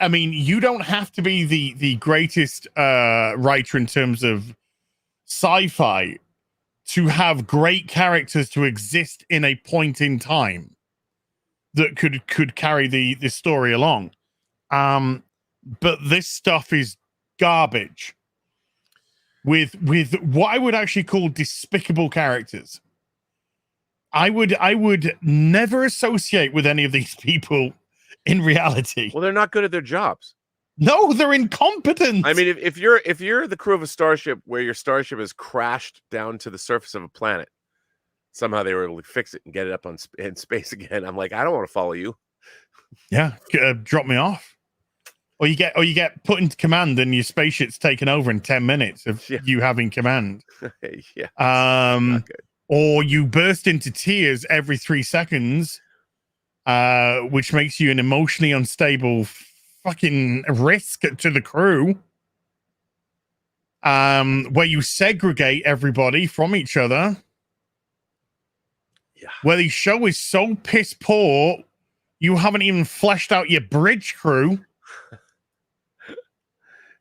I mean, you don't have to be the greatest writer in terms of sci-fi to have great characters to exist in a point in time that could carry the story along. But this stuff is garbage with what I would actually call despicable characters. I would never associate with any of these people in reality. Well, they're not good at their jobs. No, they're incompetent. I mean, if you're the crew of a starship where your starship has crashed down to the surface of a planet, somehow they were able to fix it and get it up in space again. I'm like, I don't want to follow you. Yeah, drop me off. Or you get put into command and your spaceship's taken over in 10 minutes of you having command. Yeah. Or you burst into tears every 3 seconds, which makes you an emotionally unstable fucking risk to the crew. Where you segregate everybody from each other. Yeah. Where the show is so piss poor, you haven't even fleshed out your bridge crew.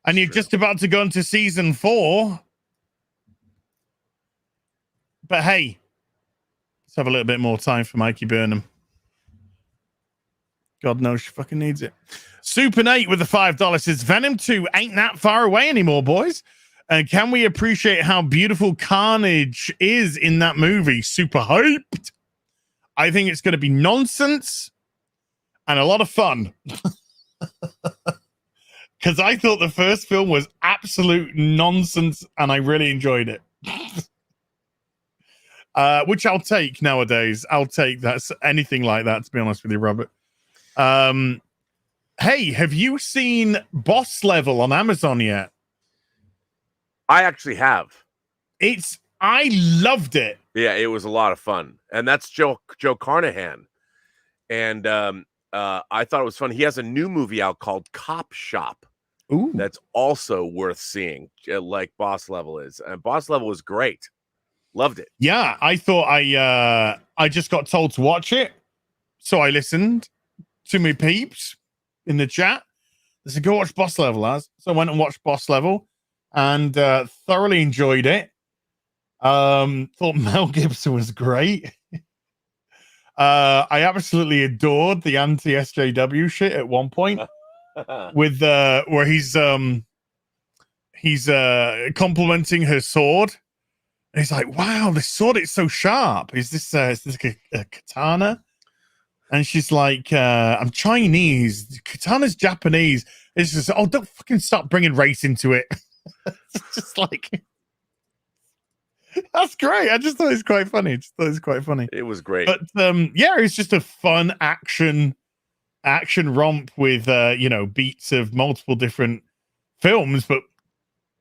And you're just about to go into season 4. But hey, let's have a little bit more time for Mikey Burnham. God knows she fucking needs it. Super Nate with the $5 says Venom 2 ain't that far away anymore, boys. And can we appreciate how beautiful Carnage is in that movie? Super hyped. I think it's going to be nonsense and a lot of fun. Because I thought the first film was absolute nonsense and I really enjoyed it. Which I'll take nowadays. I'll take that. Anything like that, to be honest with you, Robert. Hey, have you seen Boss Level on Amazon yet? I actually have. I loved it. Yeah, it was a lot of fun. And that's Joe Carnahan. And I thought it was fun. He has a new movie out called Cop Shop. Ooh. That's also worth seeing, like Boss Level is. And Boss Level was great. Loved it. Yeah, I thought I just got told to watch it. So I listened to my peeps in the chat. They said, go watch Boss Level, lads. So I went and watched Boss Level and thoroughly enjoyed it. Thought Mel Gibson was great. I absolutely adored the anti-SJW shit at one point with where he's complimenting her sword. And he's like, wow, this sword is so sharp. Is this a katana? And she's like, I'm Chinese. Katana's Japanese. It's just, oh, don't fucking stop bringing race into it. It's just like, that's great. I just thought it was quite funny. It was great. But yeah, it's just a fun action romp with beats of multiple different films, but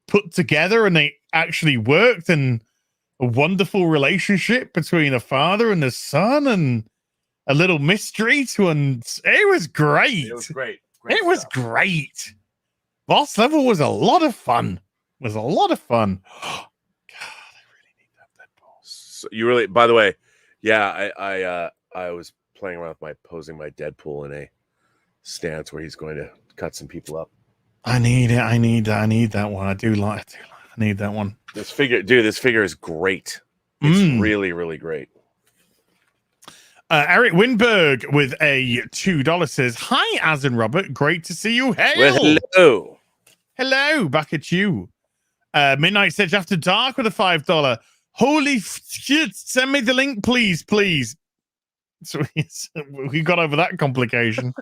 put together, and they actually worked, and a wonderful relationship between a father and a son, and a little mystery to it was great. It was great. It was great. Boss Level was a lot of fun. So you really, by the way, yeah, I was playing around with posing my Deadpool in a stance where he's going to cut some people up. I need it. I need that one. I need that one. This figure is great. It's really, really great. Eric Winberg with a $2 says, hi, Az and Robert. Great to see you. Hey, well, hello, back at you. Midnight Sedge After Dark with a $5. Holy shit, send me the link, please. So we got over that complication.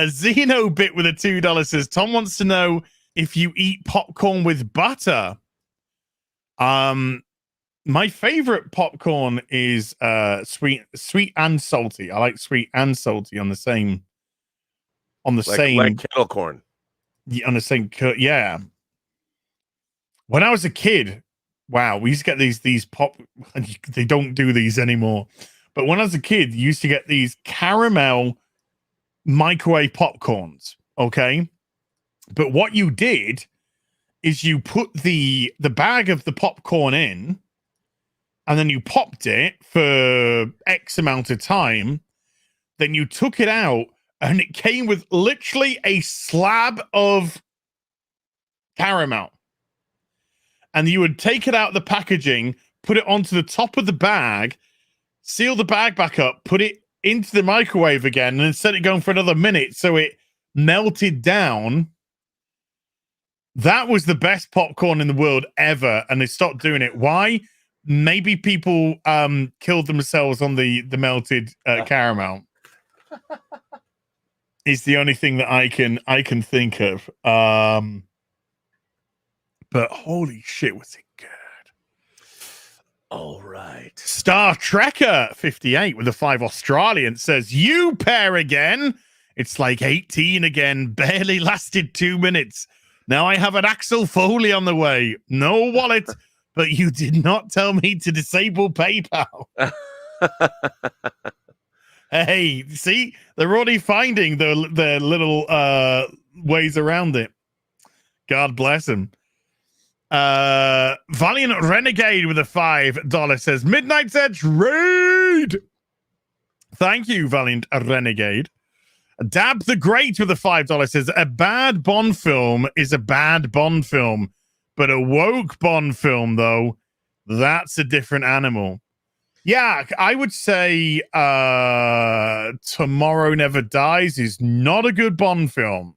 Zeno Bit with a $2 says, Tom wants to know if you eat popcorn with butter. My favorite popcorn is sweet and salty. I like sweet and salty on the same like kettle corn. On the same yeah. When I was a kid, wow, we used to get these pop. They don't do these anymore. But when I was a kid, you used to get these caramel microwave popcorns. Okay, but what you did is you put the bag of the popcorn in, and then you popped it for X amount of time. Then you took it out, and it came with literally a slab of caramel. And you would take it out of the packaging, put it onto the top of the bag, seal the bag back up, put it into the microwave again, and then set it going for another minute so it melted down. That was the best popcorn in the world ever, and they stopped doing it. Why? Maybe people killed themselves on the melted caramel. It's the only thing that I can think of. But holy shit, was it good? All right. Star Trekker 58 with a 5 Australian says, "You pair again. It's like 18 again. Barely lasted 2 minutes. Now I have an Axel Foley on the way. No wallet, but you did not tell me to disable PayPal." Hey, see, they're already finding their little ways around it. God bless them. Valiant Renegade with a $5 says, "Midnight's Edge raid." Thank you, Valiant Renegade. Dab the Great with a $5 says, "A bad Bond film is a bad Bond film, but a woke Bond film, though, that's a different animal." Yeah, I would say Tomorrow Never Dies is not a good Bond film,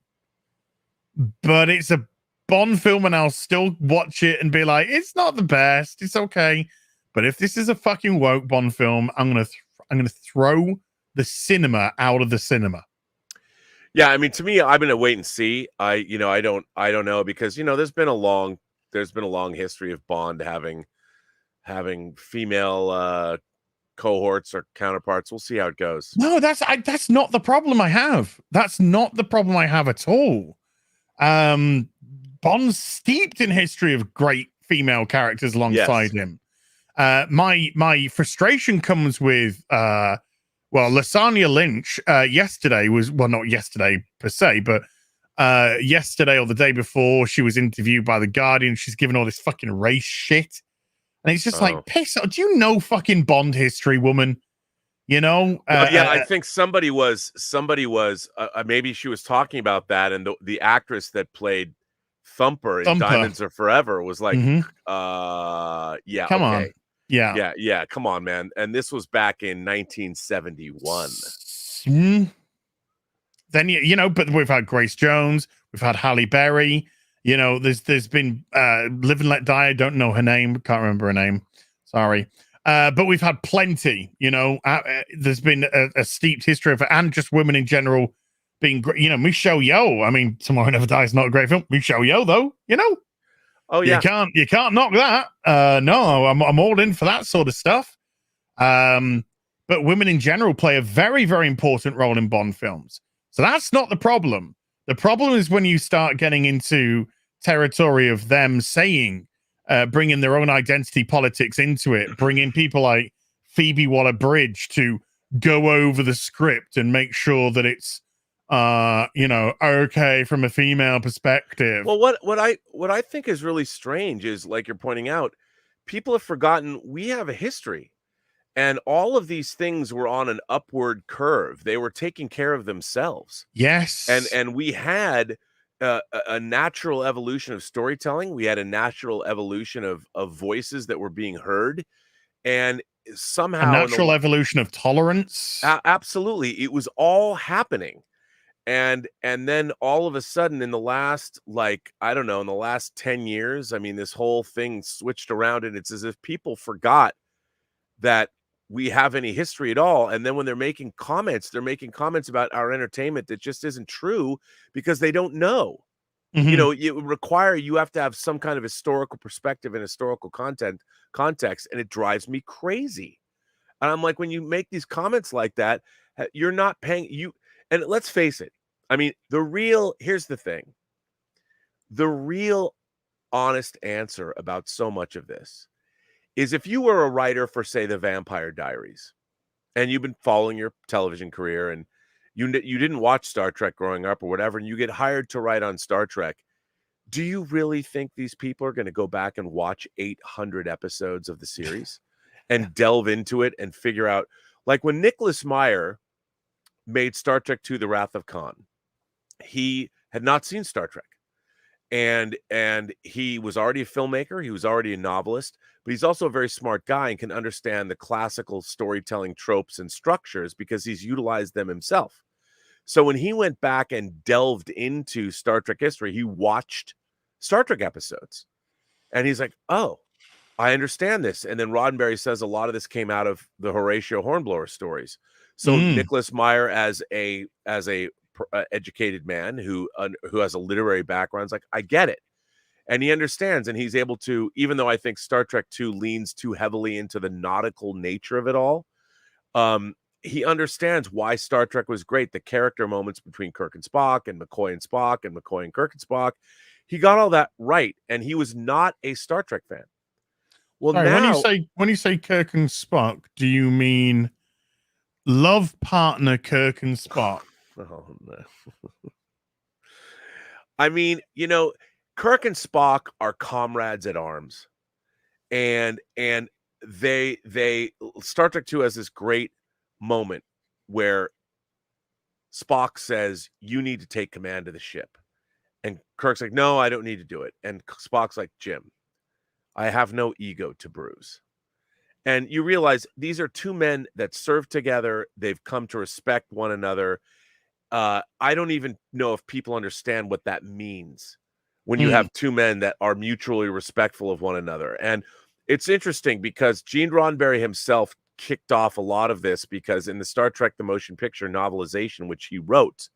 but it's a Bond film, and I'll still watch it and be like, it's not the best, it's okay. But if this is a fucking woke Bond film, I'm gonna throw the cinema out of the cinema. Yeah, I mean, to me, I'm gonna wait and see. I don't know, because there's been a long history of Bond having female cohorts or counterparts. We'll see how it goes. No, that's not the problem I have. That's not the problem I have at all. Bond's steeped in history of great female characters alongside him. My frustration comes with Lasagna Lynch yesterday was, well, not yesterday per se, but yesterday or the day before, she was interviewed by The Guardian. She's given all this fucking race shit. And it's just like, piss off. Do you know fucking Bond history, woman? I think somebody was maybe she was talking about that, and the actress that played Thumper in Diamonds Are Forever was like, yeah, come okay. on. Yeah, come on, man. And this was back in 1971. Then but we've had Grace Jones, we've had Halle Berry. There's been Live and Let Die. I don't know her name. Can't remember her name. Sorry. But we've had plenty. There's been a steeped history of it, and just women in general being great. Michelle Yeoh. I mean, Tomorrow Never Dies is not a great film. Michelle Yeoh, though. Oh yeah. You can't knock that. No, I'm all in for that sort of stuff. But women in general play a very, very important role in Bond films. So that's not the problem. The problem is when you start getting into territory of them saying, bringing their own identity politics into it, bringing people like Phoebe Waller-Bridge to go over the script and make sure that it's, okay from a female perspective. Well, what I think is really strange is, like you're pointing out, people have forgotten we have a history. And all of these things were on an upward curve. They were taking care of themselves. Yes. And we had a natural evolution of storytelling. We had a natural evolution of voices that were being heard. And somehow a natural evolution of tolerance. Absolutely. It was all happening. And then all of a sudden in the last, in the last 10 years, I mean, this whole thing switched around, and it's as if people forgot that we have any history at all. And then when they're making comments about our entertainment that just isn't true because they don't know. Mm-hmm. You have to have some kind of historical perspective and historical context, and it drives me crazy. And I'm like, when you make these comments like that, you're not paying you. And let's face it. I mean, here's the thing. The real honest answer about so much of this is if you were a writer for, say, the Vampire Diaries, and you've been following your television career, and you didn't watch Star Trek growing up or whatever, and you get hired to write on Star Trek, do you really think these people are going to go back and watch 800 episodes of the series and delve into it and figure out, like when Nicholas Meyer made Star Trek II: The Wrath of Khan, he had not seen Star Trek. And he was already a filmmaker, he was already a novelist, but he's also a very smart guy and can understand the classical storytelling tropes and structures because he's utilized them himself. So when he went back and delved into Star Trek history, he watched Star Trek episodes. And he's like, "Oh, I understand this." And then Roddenberry says a lot of this came out of the Horatio Hornblower stories. So Nicholas Meyer, as a educated man who has a literary background, is like, I get it, and he understands, and he's able to, even though I think Star Trek II leans too heavily into the nautical nature of it all, he understands why Star Trek was great. The character moments between Kirk and Spock, and McCoy and Spock, and McCoy and Kirk and Spock, he got all that right, and he was not a Star Trek fan. Well, sorry, now when you say Kirk and Spock, do you mean love partner Kirk and Spock? Oh, no. I mean, you know, Kirk and Spock are comrades at arms, and they Star Trek II has this great moment where Spock says, "You need to take command of the ship," and Kirk's like, "No, I don't need to do it," and Spock's like, "Jim, I have no ego to bruise." And you realize these are two men that serve together. They've come to respect one another. I don't even know if people understand what that means when you have two men that are mutually respectful of one another. And it's interesting because Gene Roddenberry himself kicked off a lot of this, because in the Star Trek the Motion Picture novelization, which he wrote,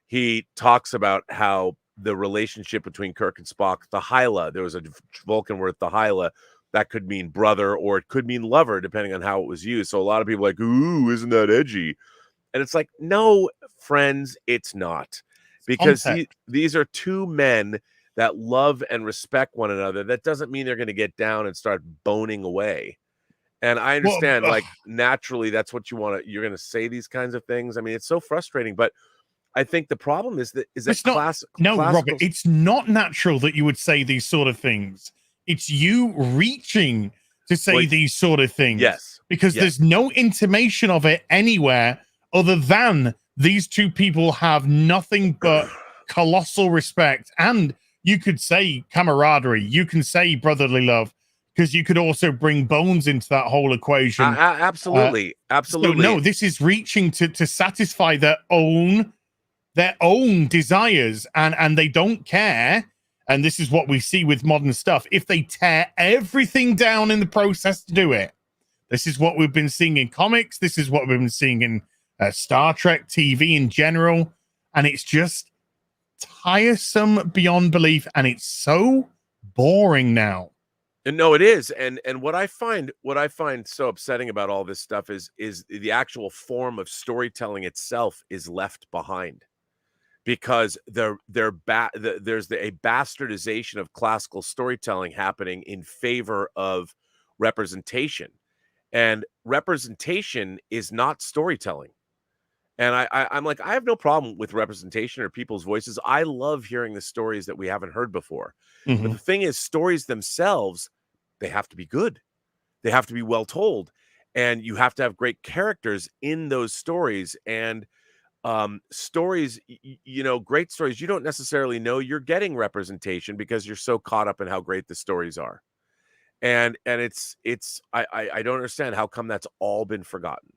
he talks about how the relationship between Kirk and Spock, the Hyla, there was a Vulcan word, the Hyla, that could mean brother or it could mean lover, depending on how it was used. So a lot of people are like, "Ooh, isn't that edgy?" And it's like, no, friends, it's not. Because these are two men that love and respect one another. That doesn't mean they're going to get down and start boning away. And I understand, like, naturally, that's what you want to, you're going to say these kinds of things. I mean, it's so frustrating, but I think the problem is that Robert, it's not natural that you would say these sort of things. It's you reaching to say these sort of things. Yes. Because there's no intimation of it anywhere other than these two people have nothing but colossal respect. And you could say camaraderie. You can say brotherly love, because you could also bring Bones into that whole equation. Absolutely. Absolutely. So no, this is reaching to satisfy their own desires, and they don't care. And this is what we see with modern stuff. If they tear everything down in the process to do it, this is what we've been seeing in comics. This is what we've been seeing in Star Trek TV in general. And it's just tiresome beyond belief. And it's so boring now. And no, it is. And what I find so upsetting about all this stuff is the actual form of storytelling itself is left behind. Because there's a bastardization of classical storytelling happening in favor of representation. And representation is not storytelling. And I'm like, I have no problem with representation or people's voices. I love hearing the stories that we haven't heard before. But the thing is, stories themselves, they have to be good. They have to be well told. And you have to have great characters in those stories. And stories, great stories, you don't necessarily know you're getting representation because you're so caught up in how great the stories are. And I don't understand how come that's all been forgotten.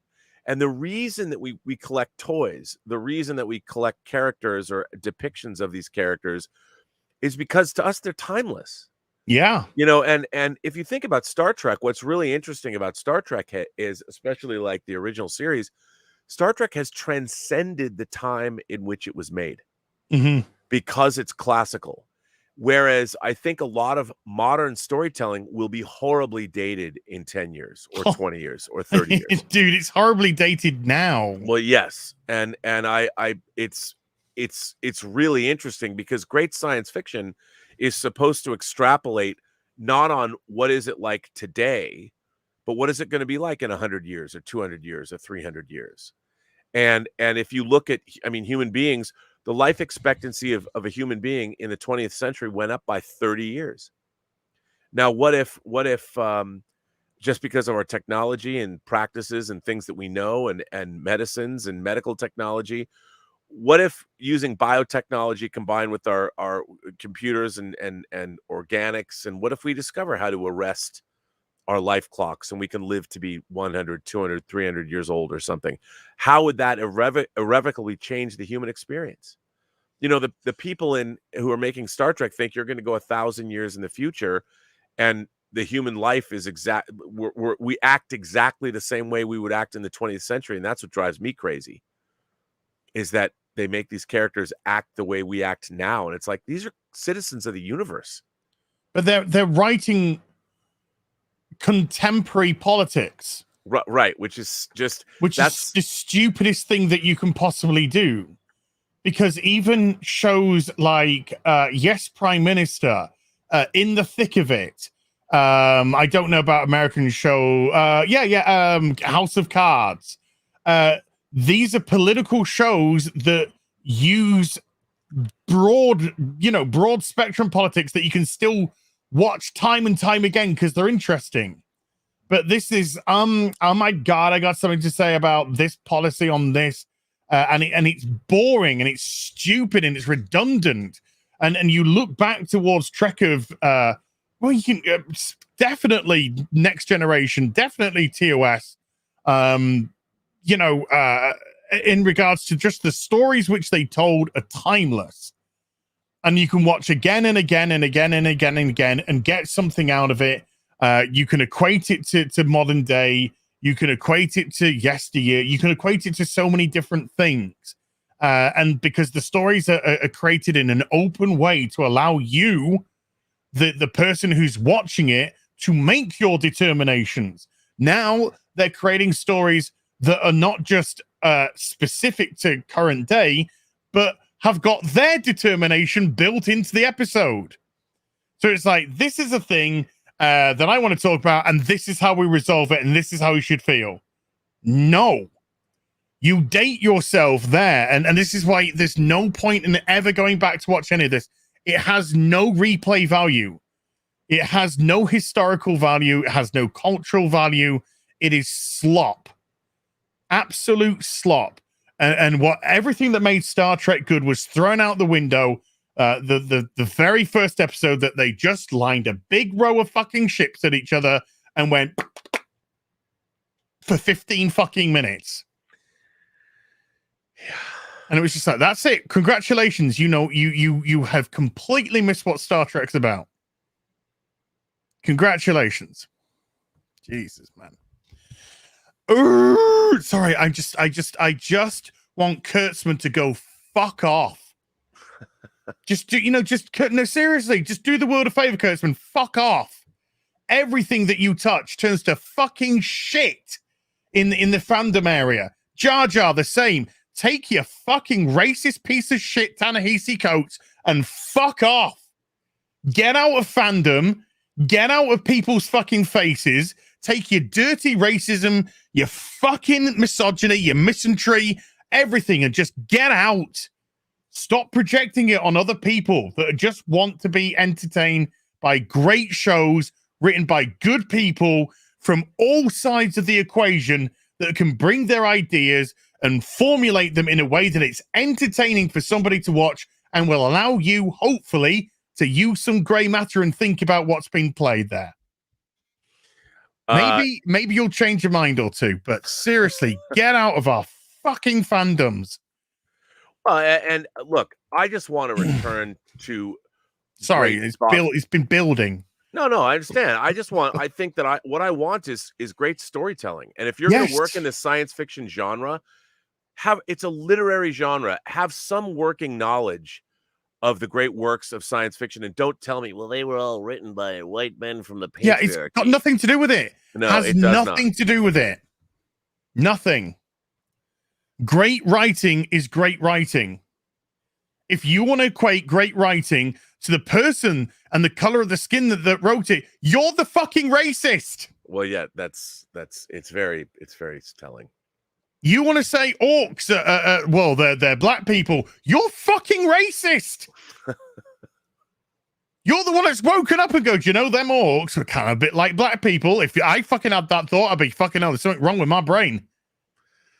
And the reason that we collect toys, the reason that we collect characters or depictions of these characters is because to us they're timeless. Yeah. And if you think about Star Trek, what's really interesting about Star Trek is, especially like the original series, Star Trek has transcended the time in which it was made because it's classical. Whereas I think a lot of modern storytelling will be horribly dated in 10 years or 20 years or 30 years. Dude, it's horribly dated now. Well, yes. And it's really interesting because great science fiction is supposed to extrapolate not on what is it like today, but what is it going to be like in 100 years or 200 years or 300 years. And if you look at, I mean, human beings, the life expectancy of a human being in the 20th century went up by 30 years. Now, what if just because of our technology and practices and things that we know and medicines and medical technology, what if using biotechnology combined with our computers and organics, and what if we discover how to arrest our life clocks and we can live to be 100, 200, 300 years old or something? How would that irrevocably change the human experience? You know, the people who are making Star Trek think you're going to go 1,000 years in the future, and the human life is we act exactly the same way we would act in the 20th century. And that's what drives me crazy, is that they make these characters act the way we act now. And it's like, these are citizens of the universe. But they're writing contemporary politics. Right. Which is the stupidest thing that you can possibly do. Because even shows like Yes, Prime Minister, In the Thick of It, I don't know about American show, House of Cards. These are political shows that use broad spectrum politics that you can still watch time and time again because they're interesting. But this is, oh my God, I got something to say about this policy on this. And it's boring and it's stupid and it's redundant. And you look back towards Trek of, you can definitely Next Generation, definitely TOS, in regards to just the stories which they told are timeless. And you can watch again and again and again and again and again and get something out of it. You can equate it to modern day. You can equate it to yesteryear. You can equate it to so many different things. And because the stories are created in an open way to allow you, the person who's watching it, to make your determinations. Now they're creating stories that are not just specific to current day, but have got their determination built into the episode. So it's like, this is a thing that I want to talk about, and this is how we resolve it, and this is how you should feel. No. You date yourself there, and this is why there's no point in ever going back to watch any of this. It has no replay value. It has no historical value. It has no cultural value. It is slop. Absolute slop. And what everything that made Star Trek good was thrown out the window. The very first episode that they just lined a big row of fucking ships at each other and went for 15 fucking minutes. Yeah. And it was just like, that's it. Congratulations. You have completely missed what Star Trek's about. Congratulations. Jesus, man. Ooh, sorry, I just want Kurtzman to go fuck off. Seriously, just do the world a favor, Kurtzman. Fuck off. Everything that you touch turns to fucking shit in the fandom area. Jar Jar, the same. Take your fucking racist piece of shit Ta-Nehisi Coates and fuck off. Get out of fandom. Get out of people's fucking faces. Take your dirty racism, your fucking misogyny, your misandry, everything, and just get out. Stop projecting it on other people that just want to be entertained by great shows written by good people from all sides of the equation that can bring their ideas and formulate them in a way that it's entertaining for somebody to watch and will allow you, hopefully, to use some gray matter and think about what's being played there. Maybe you'll change your mind or two, but seriously, get out of our fucking fandoms. And look, I just want to return to. Sorry, it's been building. No, I understand. I think that what I want is great storytelling. And if you're going to work in the science fiction genre, it's a literary genre. Have some working knowledge of the great works of science fiction, and don't tell me, well, they were all written by white men from the patriarchy. Yeah, it's got nothing to do with it. No, it does nothing to do with it. Nothing. Great writing is great writing. if you want to equate great writing to the person and the color of the skin that wrote it, you're the fucking racist. Well, yeah, it's very telling. You want to say orcs, well, they're black people. You're fucking racist. You're the one that's woken up and go, do you know, them orcs are kind of a bit like black people. If I fucking had that thought, I'd be fucking hell, there's something wrong with my brain.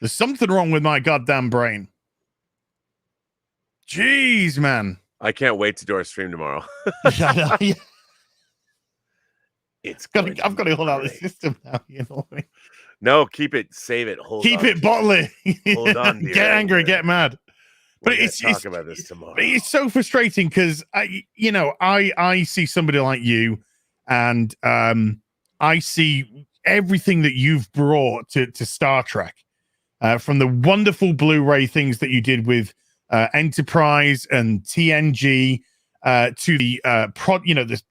There's something wrong with my goddamn brain. Jeez, man. I can't wait to do our stream tomorrow. Yeah. I've got to hold out the system now, you know what I mean? No, keep it, save it, keep it, bottle it. Hold on, dear. Get angry, get mad. But it's talk about this tomorrow. It's so frustrating because I see somebody like you, and I see everything that you've brought to Star Trek, from the wonderful Blu-ray things that you did with Enterprise and TNG, to the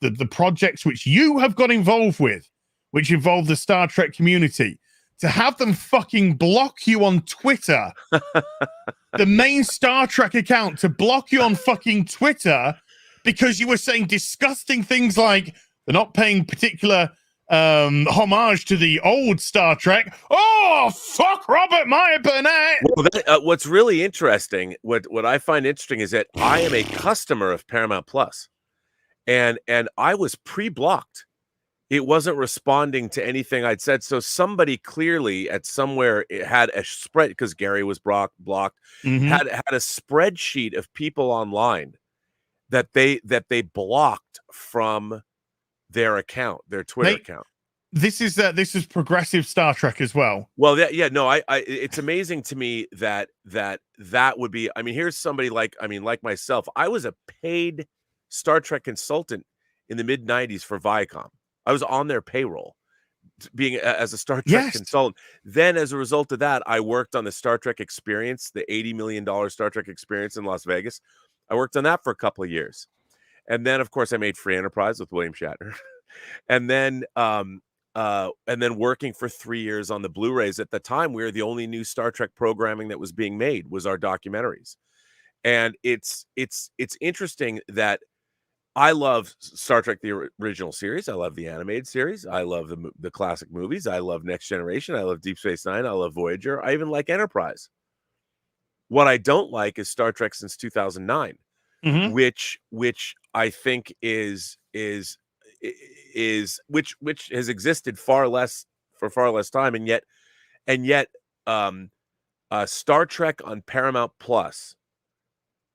the projects which you have got involved with, which involve the Star Trek community. To have them fucking block you on Twitter, the main Star Trek account, to block you on fucking Twitter because you were saying disgusting things like they're not paying particular homage to the old Star Trek. Oh, fuck Robert Meyer Burnett. Well, what's really interesting, what I find interesting is that I am a customer of Paramount Plus, and I was pre-blocked. It wasn't responding to anything I'd said. So somebody clearly at somewhere had a spread, because Gary was blocked, had a spreadsheet of people online that they blocked from their account, their Twitter account. This is progressive Star Trek as well. Well, it's amazing to me that would be. I mean, here's somebody like myself. I was a paid Star Trek consultant in the mid '90s for Viacom. I was on their payroll, being as a Star Trek consultant. Then, as a result of that, I worked on the Star Trek Experience, the $80 million Star Trek Experience in Las Vegas. I worked on that for a couple of years, and then, of course, I made Free Enterprise with William Shatner, and then working for 3 years on the Blu-rays. At the time, we were the only new Star Trek programming that was being made was our documentaries, and it's interesting that I love Star Trek, the original series. I love the animated series. I love the classic movies. I love Next Generation. I love Deep Space Nine. I love Voyager. I even like Enterprise. What I don't like is Star Trek since 2009, which I think which has existed far less time, and yet Star Trek on Paramount Plus,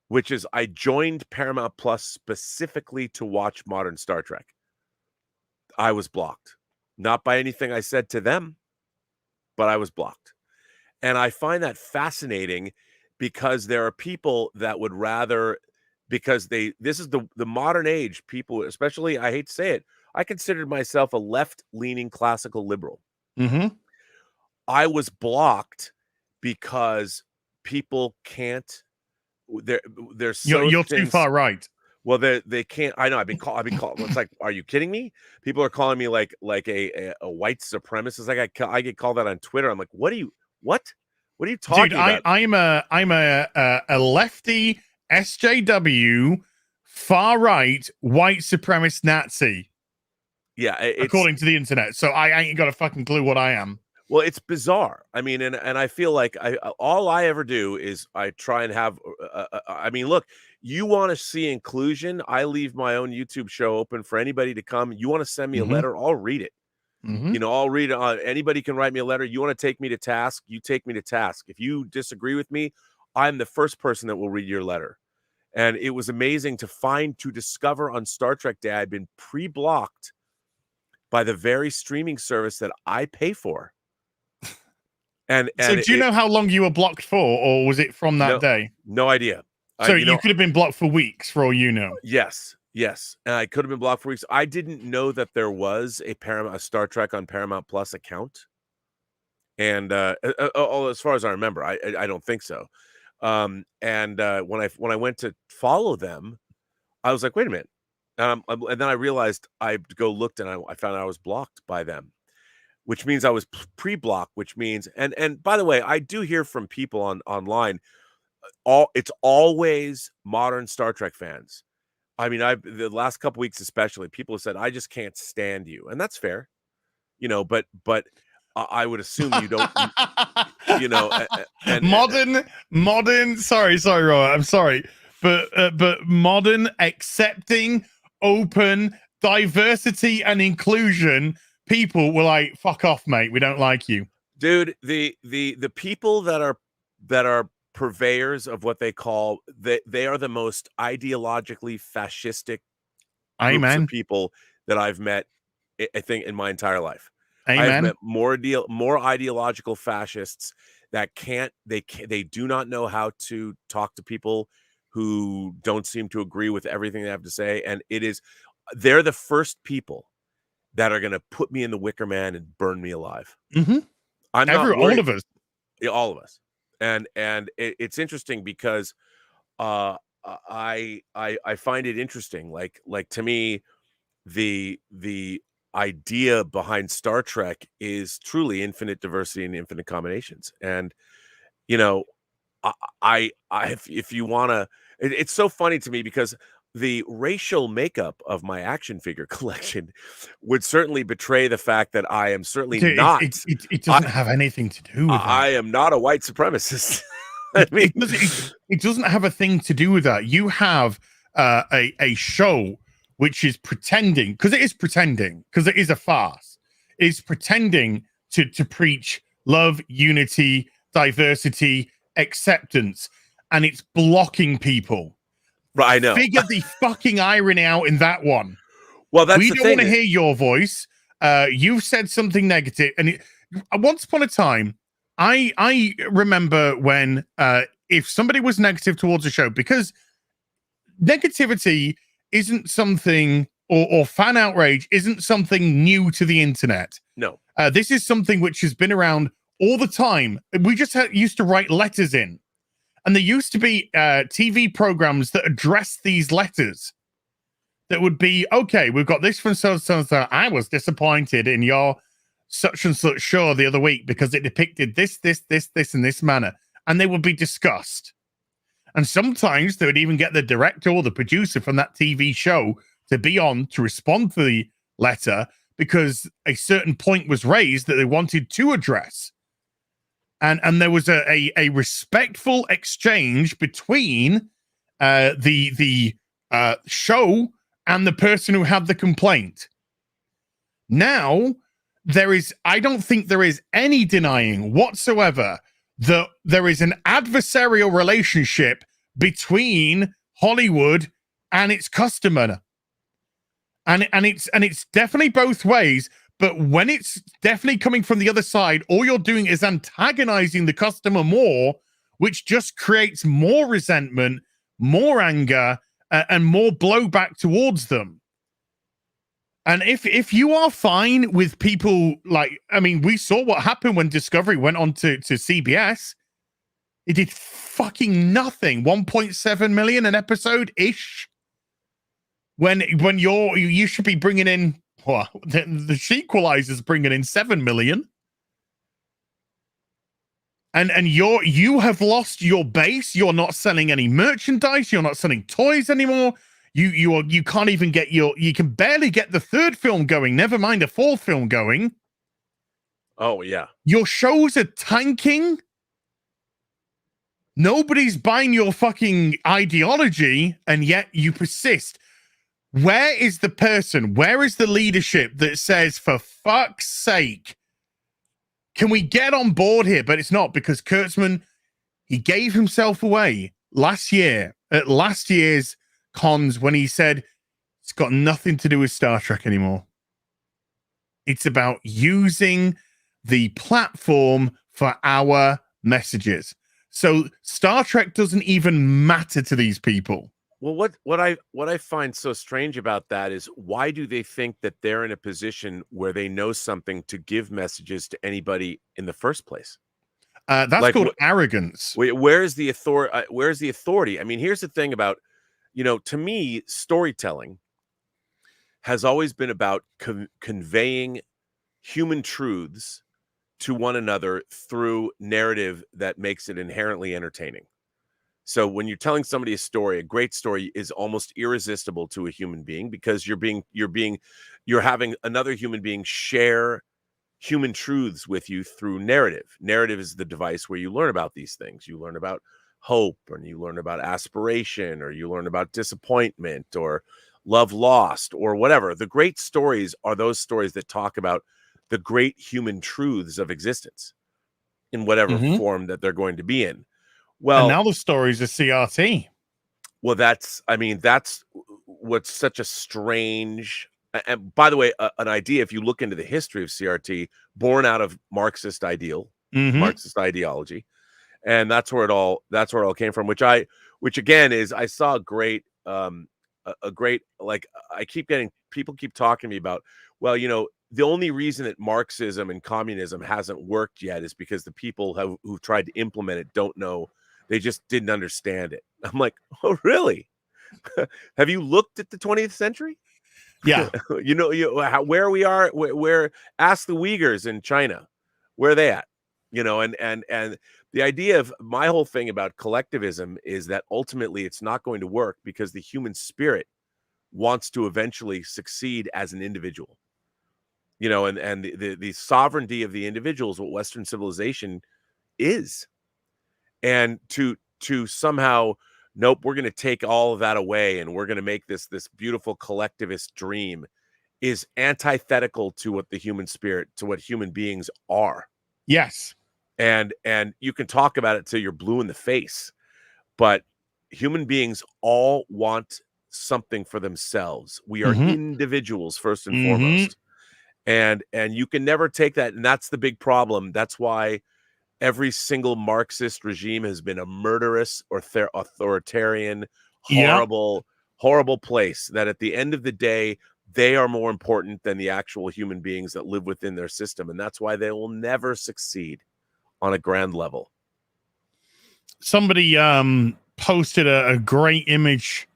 which is, I joined Paramount Plus specifically to watch modern Star Trek. I was blocked, not by anything I said to them, but I was blocked. And I find that fascinating because there are people that would rather, because this is the modern age, people, especially, I hate to say it, I considered myself a left-leaning classical liberal. I was blocked because people can't, they're so you're too far right. Well, they can't. I know. I've been called. It's like, are you kidding me? People are calling me like a white supremacist. Like I get called that on Twitter. I'm like, what are you talking about? I'm a lefty SJW far right white supremacist Nazi. Yeah, according to the internet. So I ain't got a fucking clue what I am. Well, it's bizarre. I mean, and I feel like all I ever do is I try and have. I mean, look, you want to see inclusion? I leave my own YouTube show open for anybody to come. You want to send me a letter? I'll read it. You know, I'll read it. Anybody can write me a letter. You want to take me to task? You take me to task. If you disagree with me, I'm the first person that will read your letter. And it was amazing to discover on Star Trek Day I'd been pre-blocked by the very streaming service that I pay for. And so do you know how long you were blocked for, or was it from that day? No idea. So you could have been blocked for weeks for all you know. Yes. And I could have been blocked for weeks. I didn't know that there was a Star Trek on Paramount Plus account. And as far as I remember, I don't think so. And when I went to follow them, I was like, wait a minute. And then I realized I looked and I found out I was blocked by them, which means I was pre-blocked, which means, and by the way, I do hear from people online. it's always modern Star Trek fans. I mean, the last couple weeks especially, people have said, "I just can't stand you," and that's fair, but I would assume you don't, and modern. Sorry, Robert. I'm sorry, but modern, accepting, open, diversity, and inclusion people were like, "Fuck off, mate. We don't like you." Dude, the people that are purveyors of what they call they are the most ideologically fascistic groups of people that I've met, I think, in my entire life. I've met more ideological fascists that they do not know how to talk to people who don't seem to agree with everything they have to say, and they're the first people that are going to put me in the Wicker Man and burn me alive. I'm not worried. All of us. Yeah, all of us. And it's interesting because I find it interesting. Like to me, the idea behind Star Trek is truly infinite diversity and infinite combinations. And if you want to, it's so funny to me because the racial makeup of my action figure collection would certainly betray the fact that I am certainly not. It doesn't have anything to do with that. I am not a white supremacist. I mean, it doesn't have a thing to do with that. You have a show which is pretending, because it is a farce. It's pretending to preach love, unity, diversity, acceptance, and it's blocking people. Right, I know. Figure the fucking irony out in that one. Well, we don't want to hear your voice. You've said something negative, and once upon a time, I remember when if somebody was negative towards a show, because negativity isn't something, or fan outrage isn't something new to the internet. No, this is something which has been around all the time. We just used to write letters in. And there used to be TV programs that addressed these letters that would be, okay, we've got this from so. I was disappointed in your such and such show the other week because it depicted this, in this manner. And they would be discussed. And sometimes they would even get the director or the producer from that TV show to be on to respond to the letter because a certain point was raised that they wanted to address. And there was a respectful exchange between the show and the person who had the complaint. Now, I don't think there is any denying whatsoever that there is an adversarial relationship between Hollywood and its customer. And it's definitely both ways. But when it's definitely coming from the other side, all you're doing is antagonizing the customer more, which just creates more resentment, more anger, and more blowback towards them. And if you are fine with people we saw what happened when Discovery went on to CBS. It did fucking nothing. 1.7 million an episode-ish. When you should be bringing in, well, the Equalizer's bringing in 7 million. And you have lost your base. You're not selling any merchandise. You're not selling toys anymore. You can't even get you can barely get the third film going, never mind a fourth film going. Oh, yeah. Your shows are tanking. Nobody's buying your fucking ideology, and yet you persist. Where is the person? Where is the leadership that says, for fuck's sake, can we get on board here? But it's not, because Kurtzman, he gave himself away last year at last year's cons when he said it's got nothing to do with Star Trek anymore. It's about using the platform for our messages. So Star Trek doesn't even matter to these people. Well, what I find so strange about that is, why do they think that they're in a position where they know something to give messages to anybody in the first place? That's called arrogance. Where's the authority? Where's the authority? I mean, here's the thing about, to me, storytelling has always been about conveying human truths to one another through narrative that makes it inherently entertaining. So when you're telling somebody a story, a great story is almost irresistible to a human being, because you're having another human being share human truths with you through narrative. Narrative is the device where you learn about these things. You learn about hope, and you learn about aspiration, or you learn about disappointment, or love lost, or whatever. The great stories are those stories that talk about the great human truths of existence in whatever form that they're going to be in. Well, and now the stories are CRT. Well, that's what's such a strange. And by the way, an idea, if you look into the history of CRT, born out of Marxist Marxist ideology, and that's where it all came from. Which again is, I saw a great like, people keep talking to me about, well, the only reason that Marxism and communism hasn't worked yet is because the people who tried to implement it don't know. They just didn't understand it. I'm like, oh, really? Have you looked at the 20th century? Yeah. Where we are, where ask the Uyghurs in China, where are they at? And the idea of my whole thing about collectivism is that ultimately it's not going to work, because the human spirit wants to eventually succeed as an individual. And the sovereignty of the individual is what Western civilization is. And to somehow, nope, we're going to take all of that away, and we're going to make this beautiful collectivist dream, is antithetical to what the human spirit, to what human beings are. Yes. And you can talk about it till you're blue in the face, but human beings all want something for themselves. We are individuals first and foremost. And you can never take that. And that's the big problem. That's why every single Marxist regime has been a murderous or authoritarian, horrible place, that at the end of the day, they are more important than the actual human beings that live within their system. And that's why they will never succeed on a grand level. Somebody posted a great image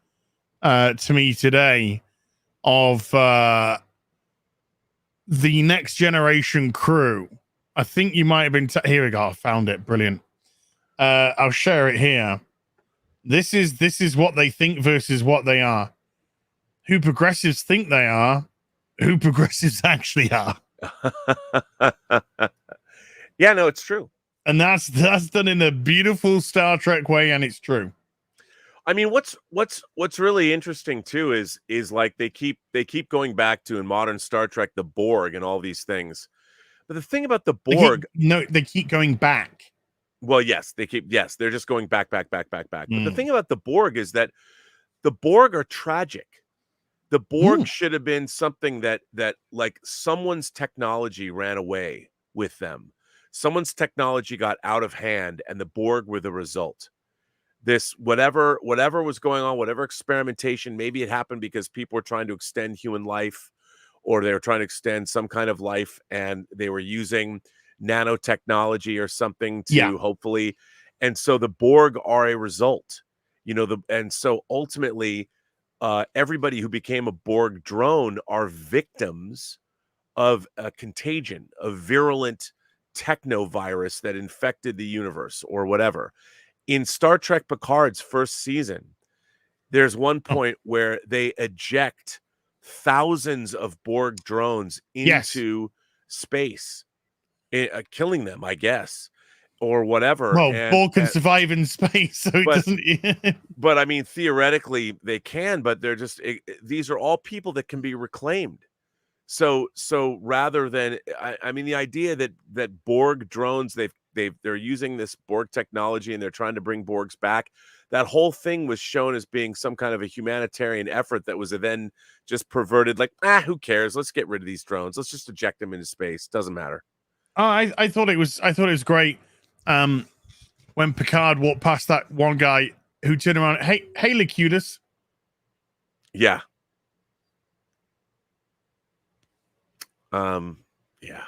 to me today of the Next Generation crew. I think you might have been. Here we go. I found it. Brilliant. I'll share it here. This is what they think versus what they are. Who progressives think they are. Who progressives actually are. Yeah, no, it's true. And that's done in a beautiful Star Trek way, and it's true. I mean, what's really interesting too is like they keep going back to, in modern Star Trek, the Borg and all these things. But the thing about the Borg, they keep going back. Well, yes, they're just going back. But the thing about the Borg is that the Borg are tragic. The Borg should have been something that like someone's technology ran away with them. Someone's technology got out of hand, and the Borg were the result. This whatever was going on, whatever experimentation, maybe it happened because people were trying to extend human life, or they were trying to extend some kind of life, and they were using nanotechnology or something to hopefully. And so the Borg are a result, and so ultimately everybody who became a Borg drone are victims of a contagion, a virulent technovirus that infected the universe or whatever. In Star Trek Picard's first season, there's one point where they eject thousands of Borg drones into space, killing them, I guess, or whatever. Well, Borg can survive in space, so it doesn't. But I mean, theoretically, they can. But they're just these are all people that can be reclaimed. So rather than, I mean, the idea that Borg drones, they're using this Borg technology and they're trying to bring Borgs back. That whole thing was shown as being some kind of a humanitarian effort that was then just perverted. Like, who cares? Let's get rid of these drones. Let's just eject them into space. Doesn't matter. Oh, I thought it was great. When Picard walked past that one guy who turned around, hey, Locutus. Yeah. Yeah.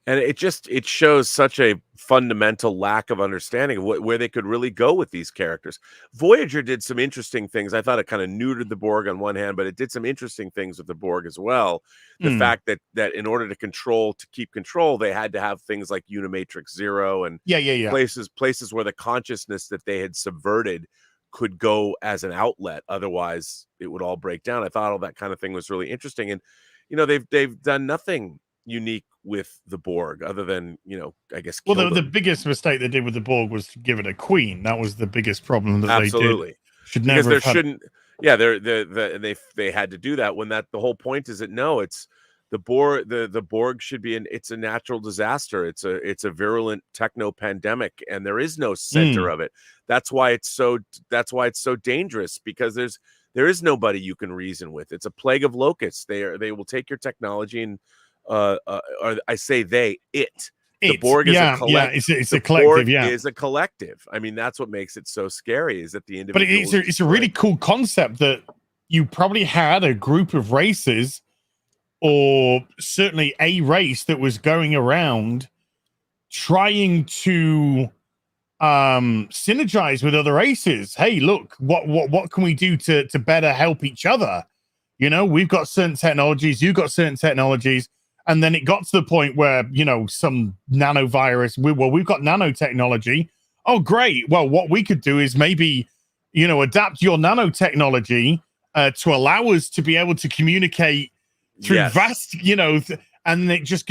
And it shows such a fundamental lack of understanding of where they could really go with these characters. Voyager did some interesting things. I thought it kind of neutered the Borg on one hand, but it did some interesting things with the Borg as well. The fact that in order to keep control, they had to have things like Unimatrix Zero and places where the consciousness that they had subverted could go as an outlet. Otherwise, it would all break down. I thought all that kind of thing was really interesting. And they've done nothing unique with the Borg other than I guess the biggest mistake they did with the Borg was to give it a queen. That was the biggest problem that absolutely they did. Should never because there shouldn't they had to do that when the whole point is that no, it's the Borg. The Borg should be it's a natural disaster. It's a virulent techno pandemic, and there is no center of it. That's why it's so dangerous, because there is nobody you can reason with. It's a plague of locusts. They will take your technology and or I say the Borg is a collective. It's a collective. Is a collective. I mean, that's what makes it so scary, is that the individual. But it's a really cool concept that you probably had a group of races, or certainly a race, that was going around trying to synergize with other races. Hey, look, what can we do to better help each other? We've got certain technologies, you've got certain technologies. And then it got to the point where, some nanovirus, we've got nanotechnology. Oh, great. Well, what we could do is maybe, adapt your nanotechnology to allow us to be able to communicate through vast, and that's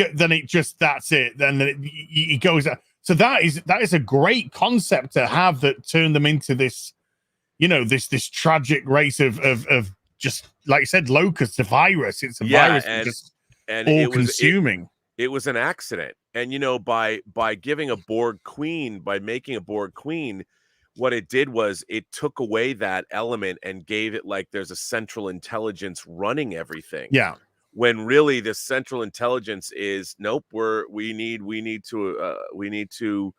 it. Then it goes. So that is a great concept to have, that turned them into this, this tragic race of just, like you said, locust, a virus. It's a virus. And all-consuming. It was an accident. And by giving a Borg queen, by making a Borg queen, what it did was it took away that element and gave it like there's a central intelligence running everything. Yeah. When really the central intelligence is nope, we need to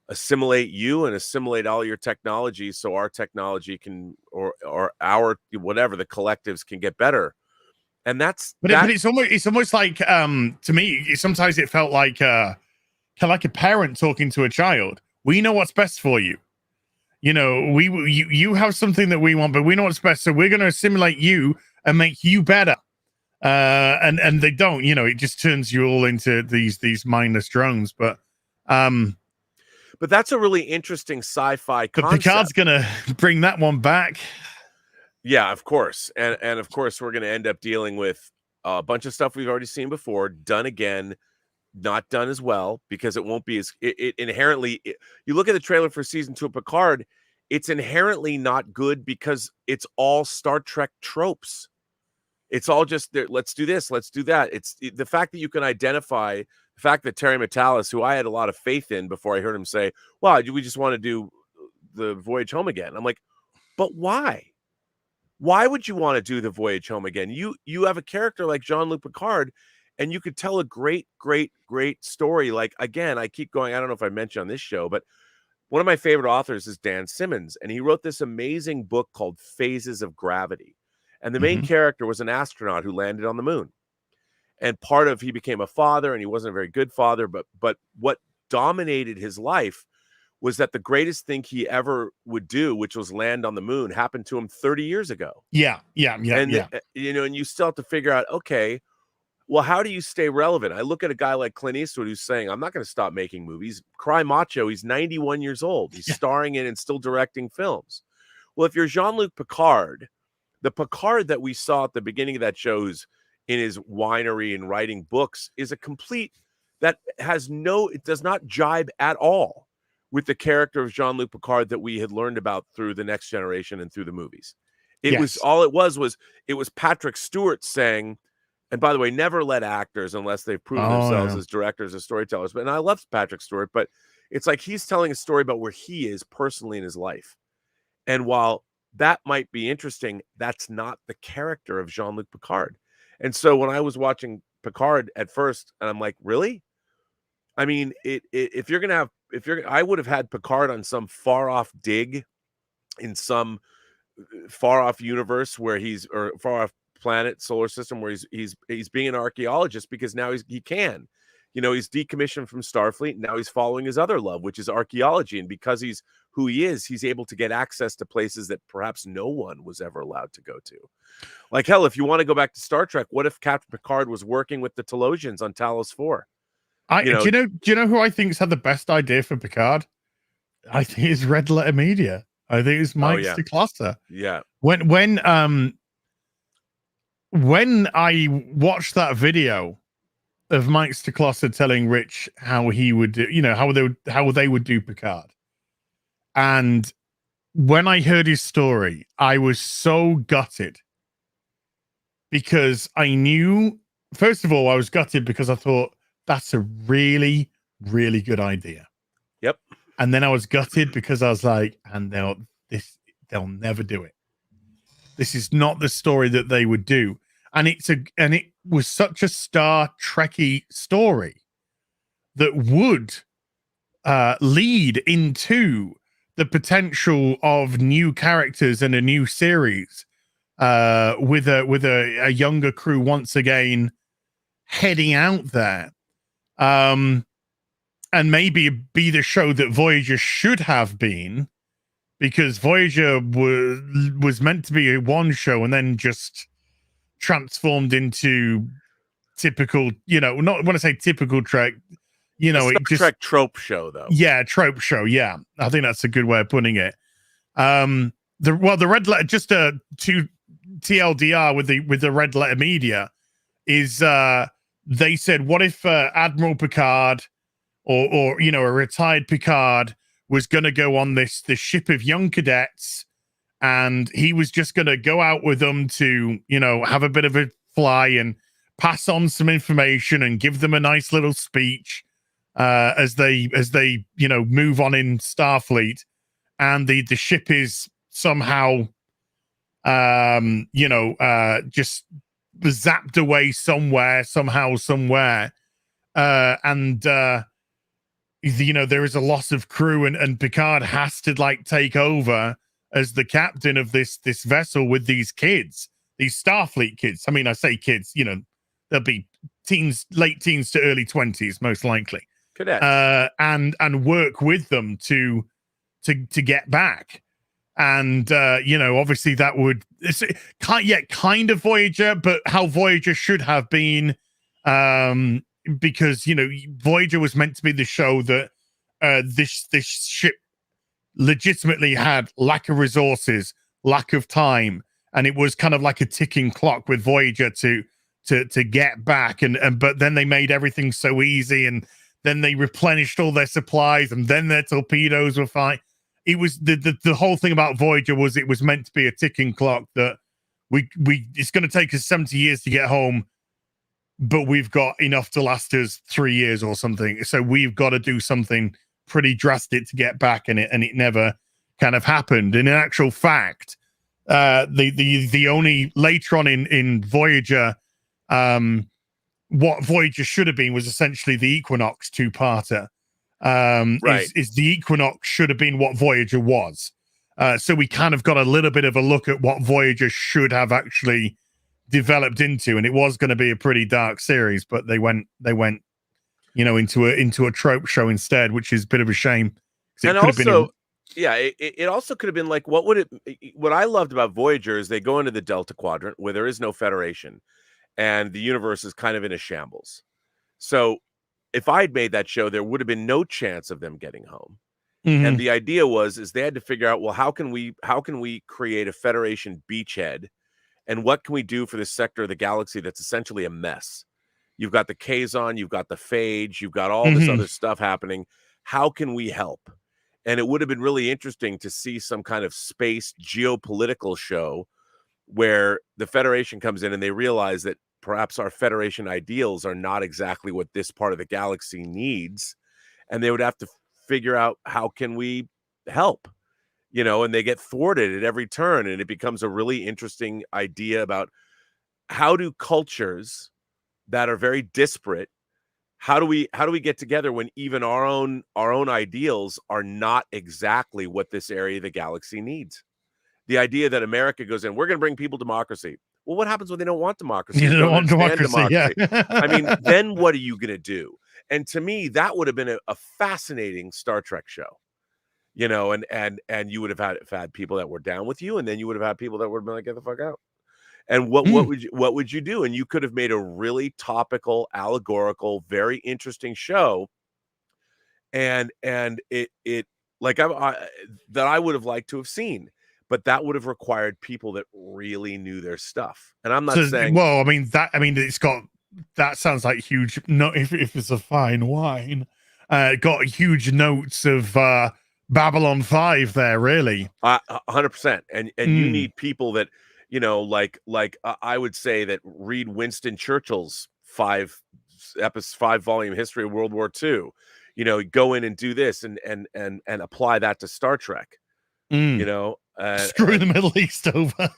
assimilate you and assimilate all your technology, so our technology can or our whatever the collectives can get better. And but it's almost like to me sometimes it felt like kind of like a parent talking to a child. We know what's best for you. You have something that we want, but we know what's best, so we're going to assimilate you and make you better. And they don't. It just turns you all into these mindless drones. But that's a really interesting sci-fi concept. But Picard's going to bring that one back. Yeah, of course. And of course, we're going to end up dealing with a bunch of stuff we've already seen before, done again, not done as well, because it won't be as it inherently. You look at the trailer for season 2 of Picard, it's inherently not good because it's all Star Trek tropes. It's all just let's do this, let's do that. It's the fact that you can identify the fact that Terry Matalas, who I had a lot of faith in before I heard him say, "Wow, we just want to do the Voyage Home again." I'm like, but why? Why would you want to do the Voyage Home again? You have a character like Jean-Luc Picard, and you could tell a great story. Like, again, I keep going. I don't know if I mentioned on this show, but one of my favorite authors is Dan Simmons, and he wrote this amazing book called Phases of Gravity. And the main character was an astronaut who landed on the moon. And he became a father, and he wasn't a very good father, but what dominated his life was that the greatest thing he ever would do, which was land on the moon, happened to him 30 years ago. Yeah. And you still have to figure out, okay, well, how do you stay relevant? I look at a guy like Clint Eastwood who's saying, I'm not going to stop making movies. Cry macho. He's 91 years old. He's starring in and still directing films. Well, if you're Jean-Luc Picard, the Picard that we saw at the beginning of that show, who's in his winery and writing books, is a complete that it does not jibe at all with the character of Jean-Luc Picard that we had learned about through The Next Generation and through the movies. It was Patrick Stewart saying, and by the way, never let actors, unless they've proven themselves as directors or storytellers. And I love Patrick Stewart, but it's like he's telling a story about where he is personally in his life. And while that might be interesting, that's not the character of Jean-Luc Picard. And so when I was watching Picard at first, and I'm like, really? I mean, I would have had Picard on some far off dig in some far off universe or far off planet, solar system, where he's being an archaeologist because now he can. You know, he's decommissioned from Starfleet. Now he's following his other love, which is archaeology. And because he's who he is, he's able to get access to places that perhaps no one was ever allowed to go to. Like, hell, if you want to go back to Star Trek, what if Captain Picard was working with the Telosians on Talos 4? Do you know who I think's had the best idea for Picard? I think it's Red Letter Media. I think it's Mike Stacklasa. Yeah. When I watched that video of Mike Stacklasa telling Rich how he would do, how they would do Picard, and when I heard his story, I was so gutted because I knew, first of all, I was gutted because I thought that's a really, really good idea. Yep. And then I was gutted because I was like, and they'll never do it. This is not the story that they would do. And it was such a Star Trekky story that would lead into the potential of new characters and a new series with a younger crew once again heading out there. And maybe be the show that Voyager should have been, because Voyager was meant to be a one show and then just transformed into typical, not when I say typical Trek, Trek trope show though. Yeah, trope show. Yeah, I think that's a good way of putting it. The Red Letter, just to TLDR with the Red Letter Media is they said, what if Admiral Picard or a retired Picard was going to go on this ship of young cadets, and he was just going to go out with them to, have a bit of a fly and pass on some information and give them a nice little speech as they move on in Starfleet, and the ship is somehow just zapped away somewhere and there is a loss of crew and Picard has to take over as the captain of this vessel with these kids, these Starfleet kids. I mean, I say kids, they'll be late teens to early 20s most likely. Cadets. And work with them to get back. And obviously that would kind of Voyager, but how Voyager should have been, because Voyager was meant to be the show that this ship legitimately had lack of resources, lack of time, and it was kind of like a ticking clock with Voyager to get back, but then they made everything so easy, and then they replenished all their supplies, and then their torpedoes were fine. It was the whole thing about Voyager was it was meant to be a ticking clock that it's going to take us 70 years to get home, but we've got enough to last us 3 years or something. So we've got to do something pretty drastic to get back, and it never kind of happened. And in actual fact, the only later on in Voyager, what Voyager should have been was essentially the Equinox two-parter. Right. Is the Equinox should have been what Voyager was. So we kind of got a little bit of a look at what Voyager should have actually developed into, and it was going to be a pretty dark series, but they went into a trope show instead, which is a bit of a shame. And also, it also could have been like, what I loved about Voyager is they go into the Delta Quadrant where there is no Federation and the universe is kind of in a shambles. So if I'd made that show, there would have been no chance of them getting home. Mm-hmm. And the idea is they had to figure out, well, how can we create a Federation beachhead, and what can we do for this sector of the galaxy that's essentially a mess? You've got the Kazon, you've got the Phage, you've got all this other stuff happening. How can we help? And it would have been really interesting to see some kind of space geopolitical show where the Federation comes in and they realize that perhaps our Federation ideals are not exactly what this part of the galaxy needs. And they would have to figure out, how can we help? And they get thwarted at every turn. And it becomes a really interesting idea about how do cultures that are very disparate, how do we get together when even our own ideals are not exactly what this area of the galaxy needs? The idea that America goes in, we're going to bring people democracy. Well, what happens when they don't want democracy? You don't want democracy. Yeah. I mean, then what are you going to do? And to me, that would have been a fascinating Star Trek show. You know, and you would have had people that were down with you, and then you would have had people that would have been like, get the fuck out. And what would you do? And you could have made a really topical, allegorical, very interesting show. And it like that I would have liked to have seen, but that would have required people that really knew their stuff. And I'm not saying, well, I mean it's got, that sounds like huge. No, if it's a fine wine, it got huge notes of Babylon 5 there, really. 100%. And you need people that, you know, like I would say that read Winston Churchill's 5-volume history of World War II. You know, go in and do this and apply that to Star Trek. You know, screw the Middle East over.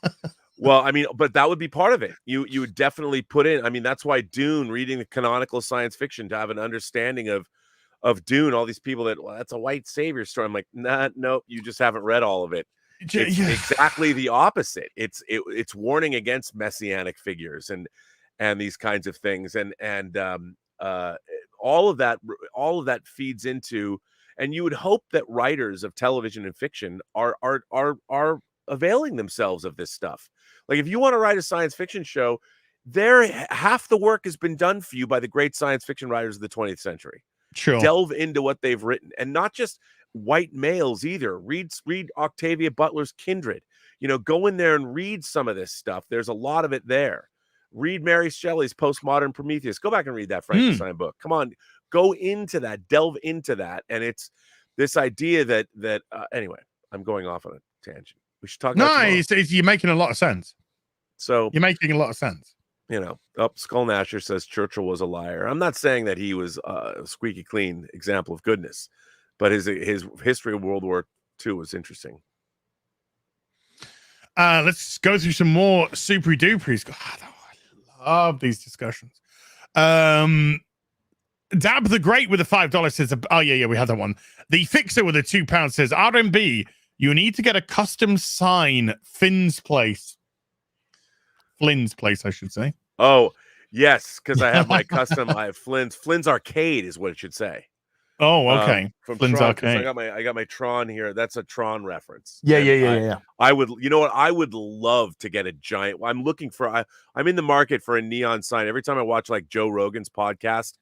Well, I mean, but that would be part of it. You would definitely put in. I mean, that's why Dune, reading the canonical science fiction to have an understanding of Dune, all these people that, well, that's a white savior story. I'm like, nah, no, you just haven't read all of it. It's exactly the opposite. It's warning against messianic figures and these kinds of things, and all of that feeds into. And you would hope that writers of television and fiction are availing themselves of this stuff. Like, if you want to write a science fiction show, half the work has been done for you by the great science fiction writers of the 20th century. Sure. Delve into what they've written, and not just white males either. Read Octavia Butler's Kindred. You know, go in there and read some of this stuff. There's a lot of it there. Read Mary Shelley's Postmodern Prometheus. Go back and read that Frankenstein book. Come on, go into that, delve into that. And it's this idea that anyway, I'm going off on a tangent. We should talk about you're making a lot of sense. So you're making a lot of sense. You know, Skull Nasher says Churchill was a liar. I'm not saying that he was a squeaky clean example of goodness, but his history of World War II was interesting. Let's go through some more super duperies. God, I love these discussions. Dab the Great with the $5 says, oh yeah, we had that one. The Fixer with the £2 says, RMB, you need to get a custom sign, Flynn's Place, I should say. Oh, yes, because I have my custom. I have Flynn's Arcade is what it should say. Oh, okay. From Flynn's Tron, Arcade. I got my Tron here. That's a Tron reference. Yeah. I would, you know what? I would love to get a giant. I'm looking for. I'm in the market for a neon sign. Every time I watch like Joe Rogan's podcast,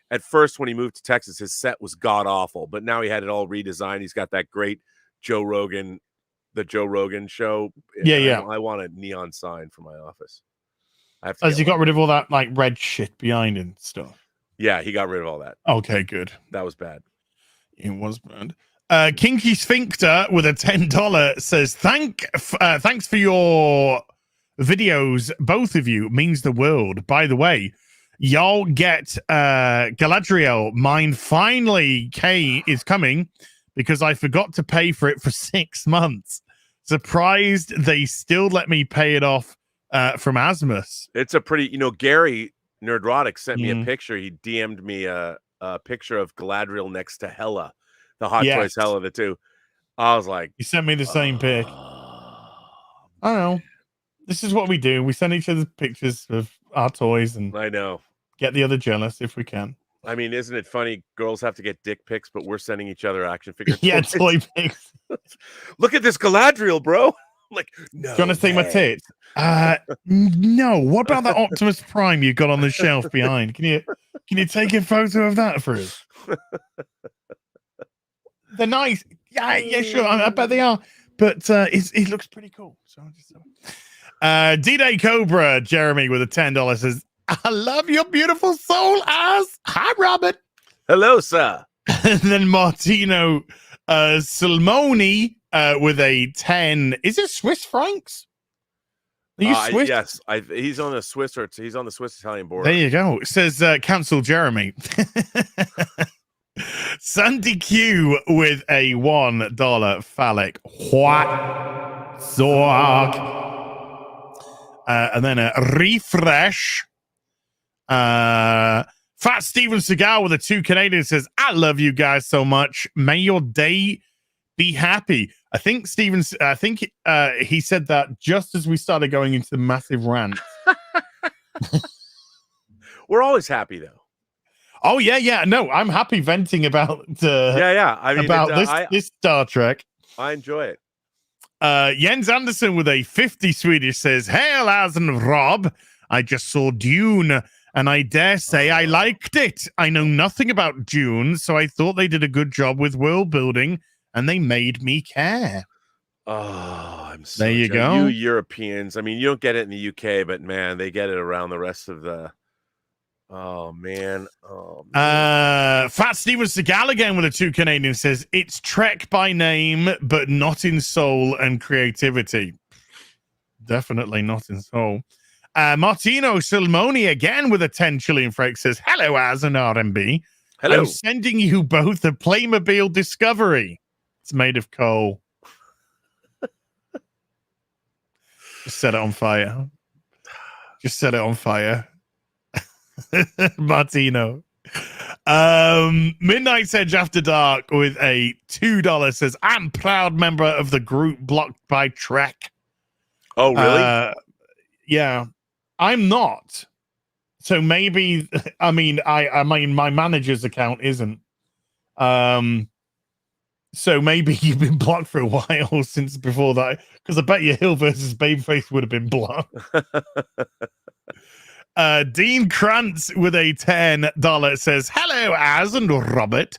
at first when he moved to Texas, his set was god awful, but now he had it all redesigned. He's got that great the Joe Rogan show. Yeah. I want a neon sign for my office. As you got rid of all that like red shit behind and stuff. Yeah, he got rid of all that. Okay, good. That was bad. It was bad. Kinky Sphincter with a $10 says, thanks for your videos, both of you. Means the world. By the way, y'all get Galadriel. Mine finally is coming because I forgot to pay for it for 6 months. Surprised they still let me pay it off from Asmus. It's a pretty, Gary Nerdrotic sent me a picture. He DM'd me a picture of Galadriel next to Hela, the Hot Toys Hela, the two. I was like, he sent me the same pic. I don't know. This is what we do. We send each other pictures of our toys and I know, get the other jealous if we can. I mean, isn't it funny? Girls have to get dick pics, but we're sending each other action figure toy pics. Look at this Galadriel, bro. I'm like, no. Do you want to see my tits? No. What about that Optimus Prime you got on the shelf behind? Can you take a photo of that for us? They're nice. Yeah, sure. I bet they are. But it looks pretty cool. So D-Day Cobra, Jeremy with a $10 says, I love your beautiful soul ass. Hi, Robert. Hello, sir. And then Martino Salmoni with a 10. Is it Swiss francs? Are you Swiss? Yes, he's on the Swiss Italian border. There you go. It says cancel Jeremy. Sandy Q with a $1 phallic. What? Zorg. And then a refresh. Fat Steven Seagal with a 2 Canadian says, I love you guys so much. May your day be happy. I think he said that just as we started going into the massive rant. We're always happy though. Oh yeah. No, I'm happy venting about I mean, about this Star Trek. I enjoy it. Jens Anderson with a 50 Swedish says, "Hail, Az and Rob. I just saw Dune, and I dare say I liked it. I know nothing about Dune, so I thought they did a good job with world building, and they made me care." Oh, I'm so there you go. You Europeans. I mean, you don't get it in the UK, but man, they get it around the rest of the. Oh man. Fat Steven Seagal again with a 2 Canadian says, "It's Trek by name, but not in soul and creativity." Definitely not in soul. Martino Silmoni again with a 10 Chilean franc says, "Hello, Az and RMB. Hello. I'm sending you both a Playmobil Discovery. It's made of coal." Just set it on fire. Just set it on fire. Martino. Midnight's Edge After Dark with a $2 says, "I'm proud member of the group blocked by Trek." Oh, really? Yeah. I'm not. So maybe I mean my manager's account isn't. So maybe you've been blocked for a while since before that, because I bet you Hill versus Babyface would have been blocked. Dean Krantz with a $10 says, "Hello, Az and Robert.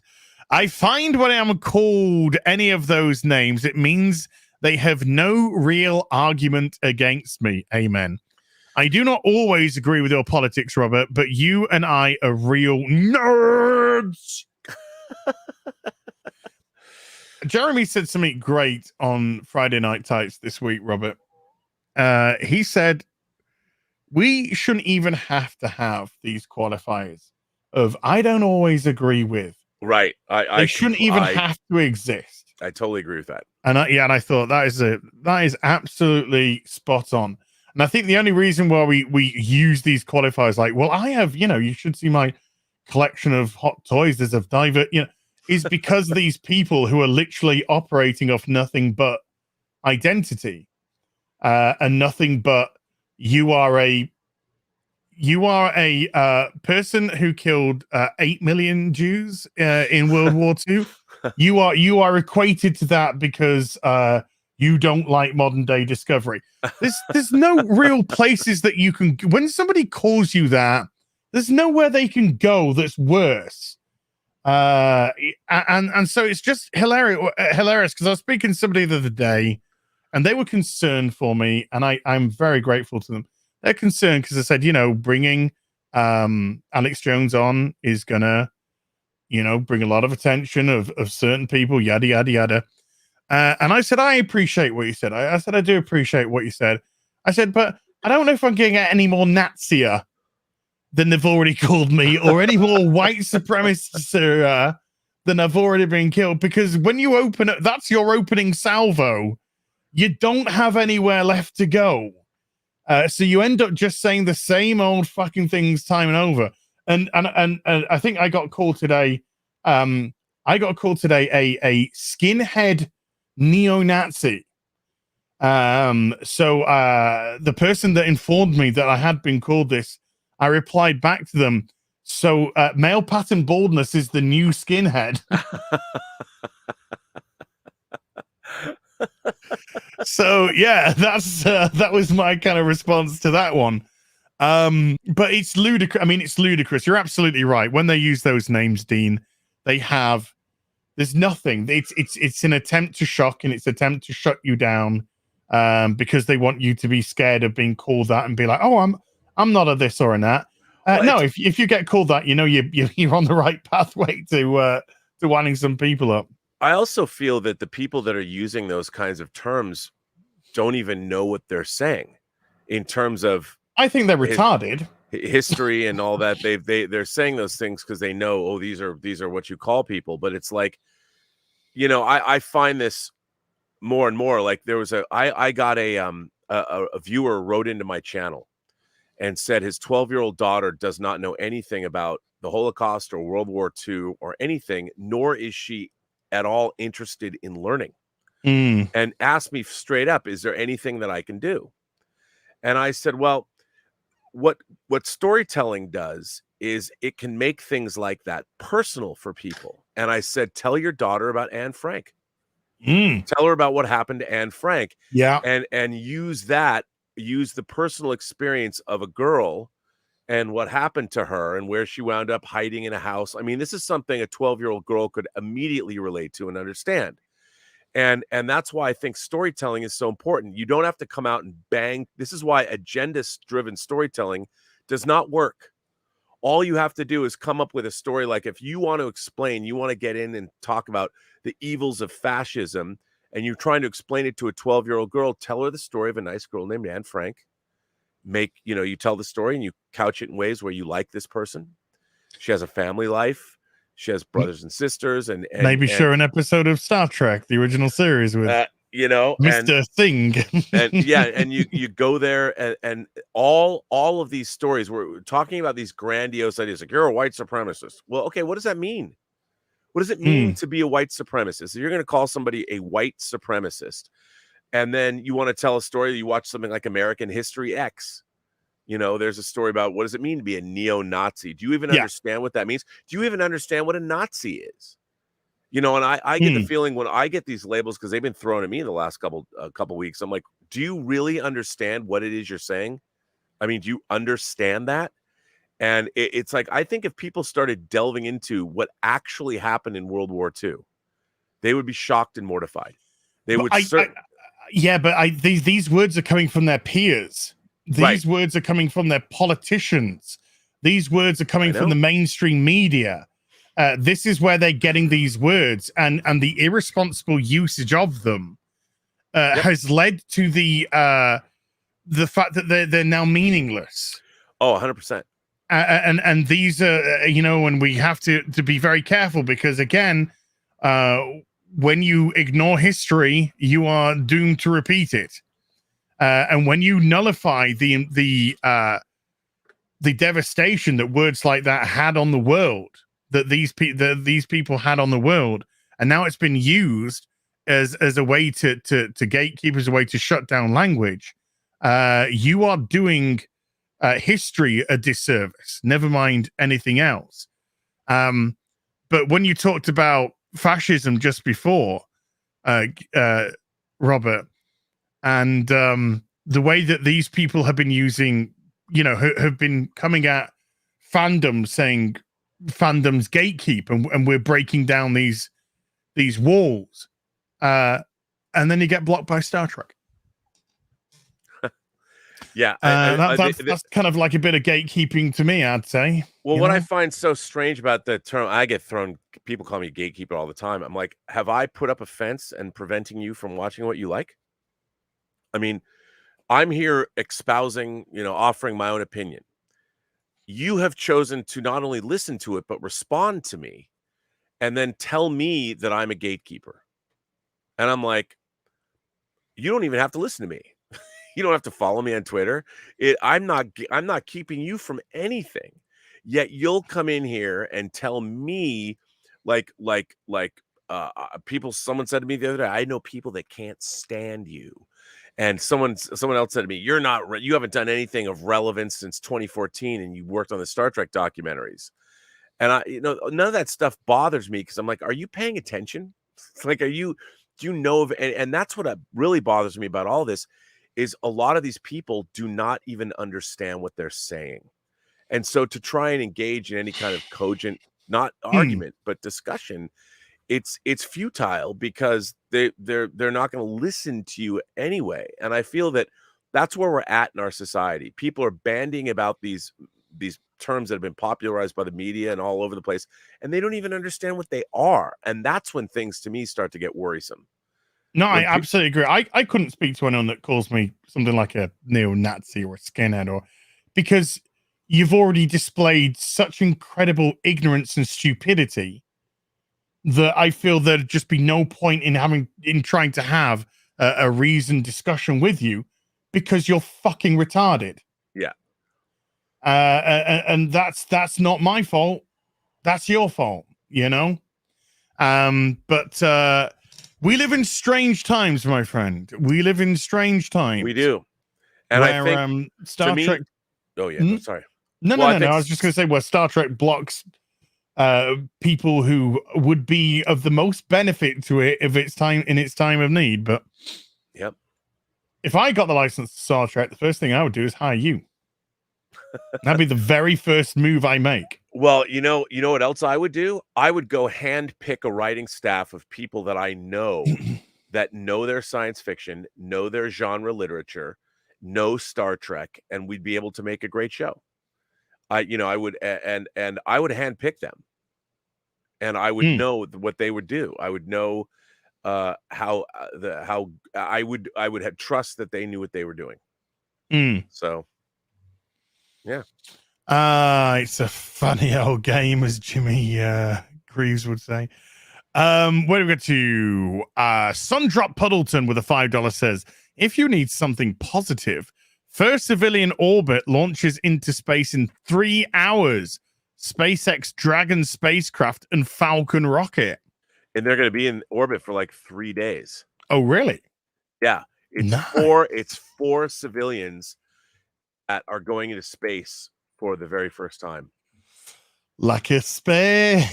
I find when I am called any of those names, it means they have no real argument against me. Amen. I do not always agree with your politics, Robert, but you and I are real nerds." Jeremy said something great on Friday Night Tights this week, Robert. He said, we shouldn't even have to have these qualifiers of "I don't always agree with." Right. They shouldn't even have to exist. I totally agree with that. And I thought that is absolutely spot on. And I think the only reason why we use these qualifiers, like, well, I have, you should see my collection of hot toys as of divert, is because these people who are literally operating off nothing but identity and nothing but you are a person who killed 8 million Jews in World War II. You are equated to that because you don't like modern day Discovery. There's no real places that you can. When somebody calls you that, there's nowhere they can go that's worse. And so it's just hilarious because I was speaking to somebody the other day, and they were concerned for me, and I'm very grateful to them. They're concerned because I said, bringing Alex Jones on is gonna, bring a lot of attention of certain people, yada yada yada. And I said, I appreciate what you said. I said, I do appreciate what you said. I said, but I don't know if I'm going to get any more Nazier than they've already called me, or any more white supremacists than I've already been killed. Because when you open it, that's your opening salvo. You don't have anywhere left to go. So you end up just saying the same old fucking things time and over. And I think I got called today. A skinhead neo-Nazi. So the person that informed me that I had been called this, I replied back to them. So male pattern baldness is the new skinhead. So yeah, that was my kind of response to that one. But it's ludicrous. I mean, it's ludicrous. You're absolutely right. When they use those names, Dean, there's nothing. It's an attempt to shock, and it's an attempt to shut you down, because they want you to be scared of being called that and be like, oh, I'm not a this or a that. No, if you get called that, you're on the right pathway to winding some people up. I also feel that the people that are using those kinds of terms don't even know what they're saying in terms of. I think they're retarded. History and all that. They're saying those things because they know, oh, these are what you call people. But it's like, I find this more and more. Like there was I got a viewer wrote into my channel and said his 12-year-old daughter does not know anything about the Holocaust or World War II or anything, nor is she at all interested in learning. And asked me straight up, is there anything that I can do? And I said, well, what storytelling does is it can make things like that personal for people. And I said, tell your daughter about Anne Frank. Tell her about what happened to Anne Frank. Yeah. And use the personal experience of a girl and what happened to her and where she wound up hiding in a house. I mean, this is something a 12-year-old girl could immediately relate to and understand. And that's why I think storytelling is so important. You don't have to come out and bang. This is why agenda-driven storytelling does not work. All you have to do is come up with a story. Like if you want to explain, you want to get in and talk about the evils of fascism, and you're trying to explain it to a 12-year-old girl, tell her the story of a nice girl named Anne Frank. You tell the story and you couch it in ways where you like this person. She has a family life. She has brothers and sisters, and maybe share an episode of Star Trek, the original series, with Mr. Thing. and you go there, and all of these stories, we're talking about these grandiose ideas, like you're a white supremacist. Well, okay, what does that mean? What does it mean to be a white supremacist? So you're going to call somebody a white supremacist, and then you want to tell a story. You watch something like American History X. There's a story about what does it mean to be a neo-Nazi? Do you even understand what that means? Do you even understand what a Nazi is? And I get the feeling when I get these labels, because they've been thrown at me in the last couple weeks. I'm like, do you really understand what it is you're saying? I mean, do you understand that? And it's like, I think if people started delving into what actually happened in World War II, they would be shocked and mortified. They would. These words are coming from their peers. These words are coming from their politicians. These words are coming from the mainstream media. This is where they're getting these words, and the irresponsible usage of them has led to the fact that they're now meaningless. Oh, 100%. And these are, and we have to be very careful, because again, when you ignore history, you are doomed to repeat it. And when you nullify the devastation that words like that had on the world, that these people had on the world, and now it's been used as a way to gatekeep, as a way to shut down language, you are doing history a disservice. Never mind anything else. But when you talked about fascism just before, Robert, and the way that these people have been using, have been coming at fandom, saying fandom's gatekeep, and we're breaking down these walls, and then you get blocked by Star Trek. That's kind of like a bit of gatekeeping to me, I'd say. Well, what I find so strange about the term, people call me gatekeeper all the time. I'm like, have I put up a fence and preventing you from watching what you like? I mean, I'm here espousing, offering my own opinion. You have chosen to not only listen to it, but respond to me and then tell me that I'm a gatekeeper. And I'm like, you don't even have to listen to me. You don't have to follow me on Twitter. I'm not keeping you from anything. Yet you'll come in here and tell me someone said to me the other day, I know people that can't stand you. And someone else said to me, you haven't done anything of relevance since 2014, and you worked on the Star Trek documentaries. And none of that stuff bothers me, because I'm like, are you paying attention? It's like, do you know of, and that's what really bothers me about all this, is a lot of these people do not even understand what they're saying. And so to try and engage in any kind of cogent, not argument, but discussion, it's futile, because they're not going to listen to you anyway. And I feel that that's where we're at in our society. People are bandying about these terms that have been popularized by the media and all over the place, and they don't even understand what they are. And that's when things, to me, start to get worrisome. No, I absolutely agree. I couldn't speak to anyone that calls me something like a neo-Nazi or a skinhead, because you've already displayed such incredible ignorance and stupidity that I feel there'd just be no point in trying to have a reasoned discussion with you, because you're fucking retarded. Yeah. And that's not my fault. That's your fault, But we live in strange times, my friend. We live in strange times. We do. And where, I think Star Trek. Oh yeah, no, sorry. No. I was just going to say where Star Trek blocks people who would be of the most benefit to it if it's time of need. But yep, if I got the license to Star Trek, the first thing I would do is hire you. That'd be the very first move I make. Well, you know what else I would do? I would go hand pick a writing staff of people that I know that know their science fiction, know their genre literature, know Star Trek, and we'd be able to make a great show. I would I would hand pick them, and I would know what they would do. I would know how I would have trust that they knew what they were doing. So, yeah. It's a funny old game, as Jimmy Greaves would say. Where do we go to? Sundrop Puddleton with a $5 says, if you need something positive, first civilian orbit launches into space in 3 hours. SpaceX Dragon spacecraft and Falcon rocket. And they're going to be in orbit for like 3 days. Oh, really? Yeah. It's four civilians that are going into space for the very first time. Like a space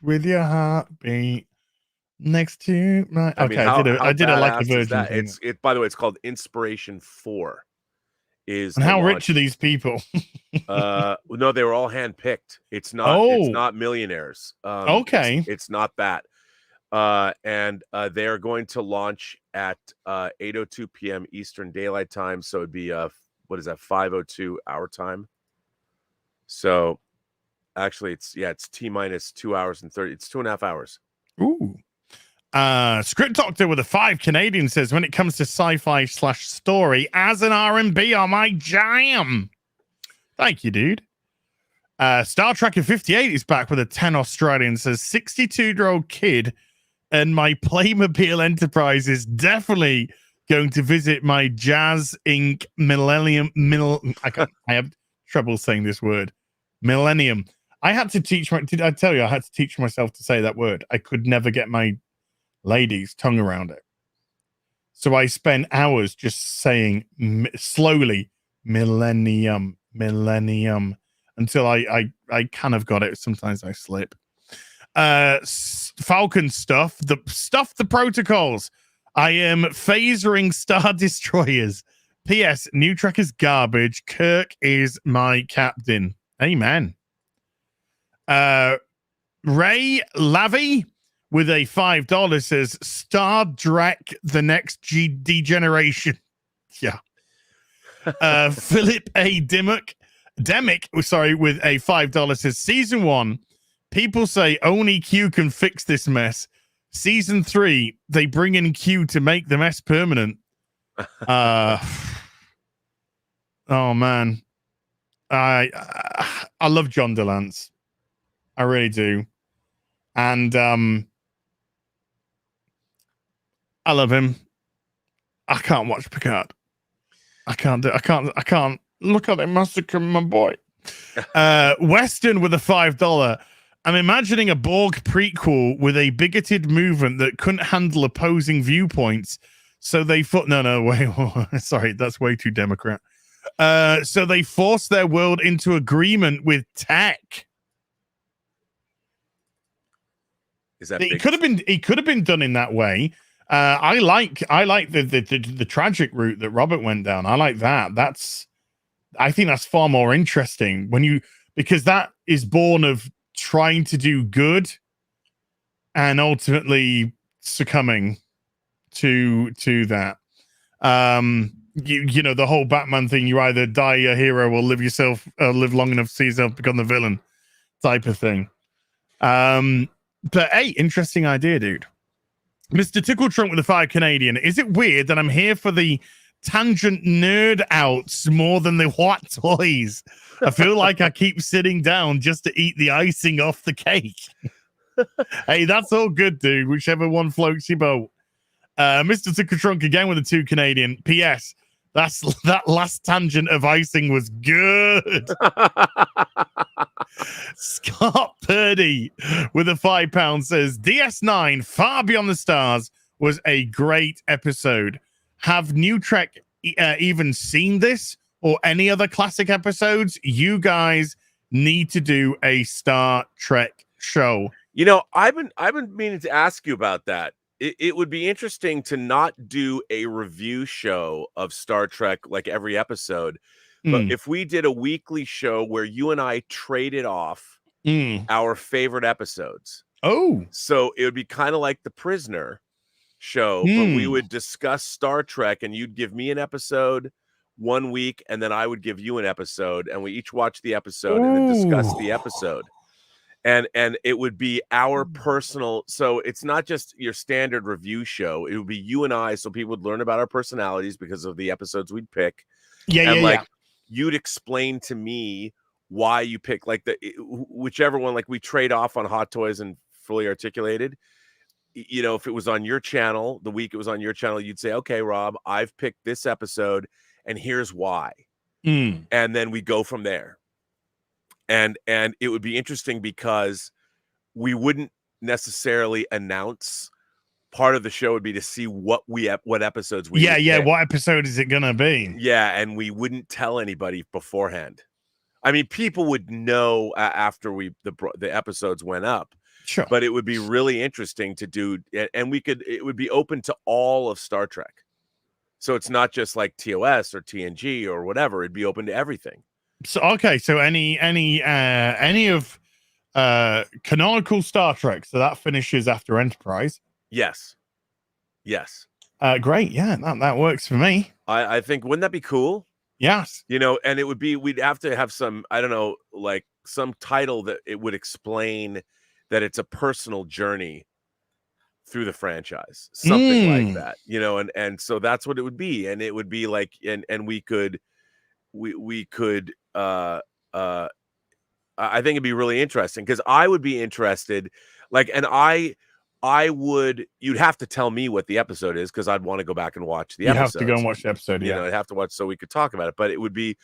with your heartbeat next to my. Okay, I did a like a virgin thing. It's by the way, it's called Inspiration 4. And how rich are these people? No, they were all handpicked. It's not millionaires. Okay, it's not that. And they are going to launch at 8:02 p.m. Eastern Daylight Time. So it'd be what is that, 5:02 our time? So actually, it's T-minus 2 hours and 30. It's 2.5 hours. Ooh. Script Doctor with a 5 Canadian says, when it comes to sci-fi / story, as an R&B are my jam. Thank you, dude. Star Trekker 58 is back with a 10 Australian, says 62-year-old kid and my Playmobil enterprise is definitely going to visit my Jazz Inc. I have trouble saying this word. Millennium. I had to teach did I tell you I had to teach myself to say that word? I could never get my lady's tongue around it. So I spent hours just saying slowly millennium until I kind of got it. Sometimes I slip. Falcon stuff, the protocols. I am phasering Star Destroyers. P.S. New Trek is garbage. Kirk is my captain. Amen. Ray Lavy with a $5 says Star Trek the next degeneration. Yeah. Philip A. Demick with a $5 says season 1. People say only Q can fix this mess. Season 3, they bring in Q to make the mess permanent. Oh man, I love John DeLance, I really do, and I love him. I can't watch Picard. I can't look at that massacre, my boy. Weston with a $5. I'm imagining a Borg prequel with a bigoted movement that couldn't handle opposing viewpoints. So they sorry, that's way too Democrat. So they forced their world into agreement with tech. Is that it could have been done in that way. I like the tragic route that Robert went down. I like that. I think that's far more interesting because that is born of trying to do good and ultimately succumbing to that. You know, the whole Batman thing, you either die a hero or live long enough to see yourself become the villain type of thing. But hey, interesting idea, dude. Mr. Tickle Trunk with a 5 Canadian. Is it weird that I'm here for the tangent nerd outs more than the hot toys? I feel like I keep sitting down just to eat the icing off the cake. Hey, that's all good, dude. Whichever one floats your boat. Mr. Tickle Trunk again with a 2 Canadian. P.S. That last tangent of icing was good. Scott Purdy with a £5 says DS9 Far Beyond the Stars was a great episode. Have New Trek even seen this? or any other classic episodes, you guys need to do a Star Trek show. You know, I've been meaning to ask you about that. It would be interesting to not do a review show of Star Trek like every episode, but if we did a weekly show where you and I traded off our favorite episodes. Oh, so it would be kind of like The Prisoner show, but we would discuss Star Trek, and you'd give me an episode one week, and then I would give you an episode, and we each watch the episode and then discuss the episode. And it would be our personal, so it's not just your standard review show. It would be you and I, so people would learn about our personalities because of the episodes we'd pick. You'd explain to me why you pick like whichever one, like we trade off on Hot Toys and Fully Articulated. You know, if it was on your channel, the week it was on your channel, you'd say, okay, Rob, I've picked this episode and here's why. And then we go from there. And it would be interesting because we wouldn't necessarily announce. Part of the show would be to see what episodes we pick. What episode is it gonna be? And we wouldn't tell anybody beforehand. I mean, people would know after the episodes went up. Sure. But it would be really interesting to do, and it would be open to all of Star Trek. So it's not just like TOS or TNG or whatever. It'd be open to everything. So okay, so any of canonical Star Trek, so that finishes after Enterprise. Yes. Great. Yeah, that works for me. I think, wouldn't that be cool? Yes. You know, and we'd have to have some, I don't know, like some title that it would explain that it's a personal journey through the franchise, something like that, you know, and so that's what it would be. And it would be like, and we could, I think it'd be really interesting because I would be interested, like, and you'd have to tell me what the episode is because I'd want to go back and watch the episode. You have to go and watch the episode. You know, I'd have to watch so we could talk about it. But it would be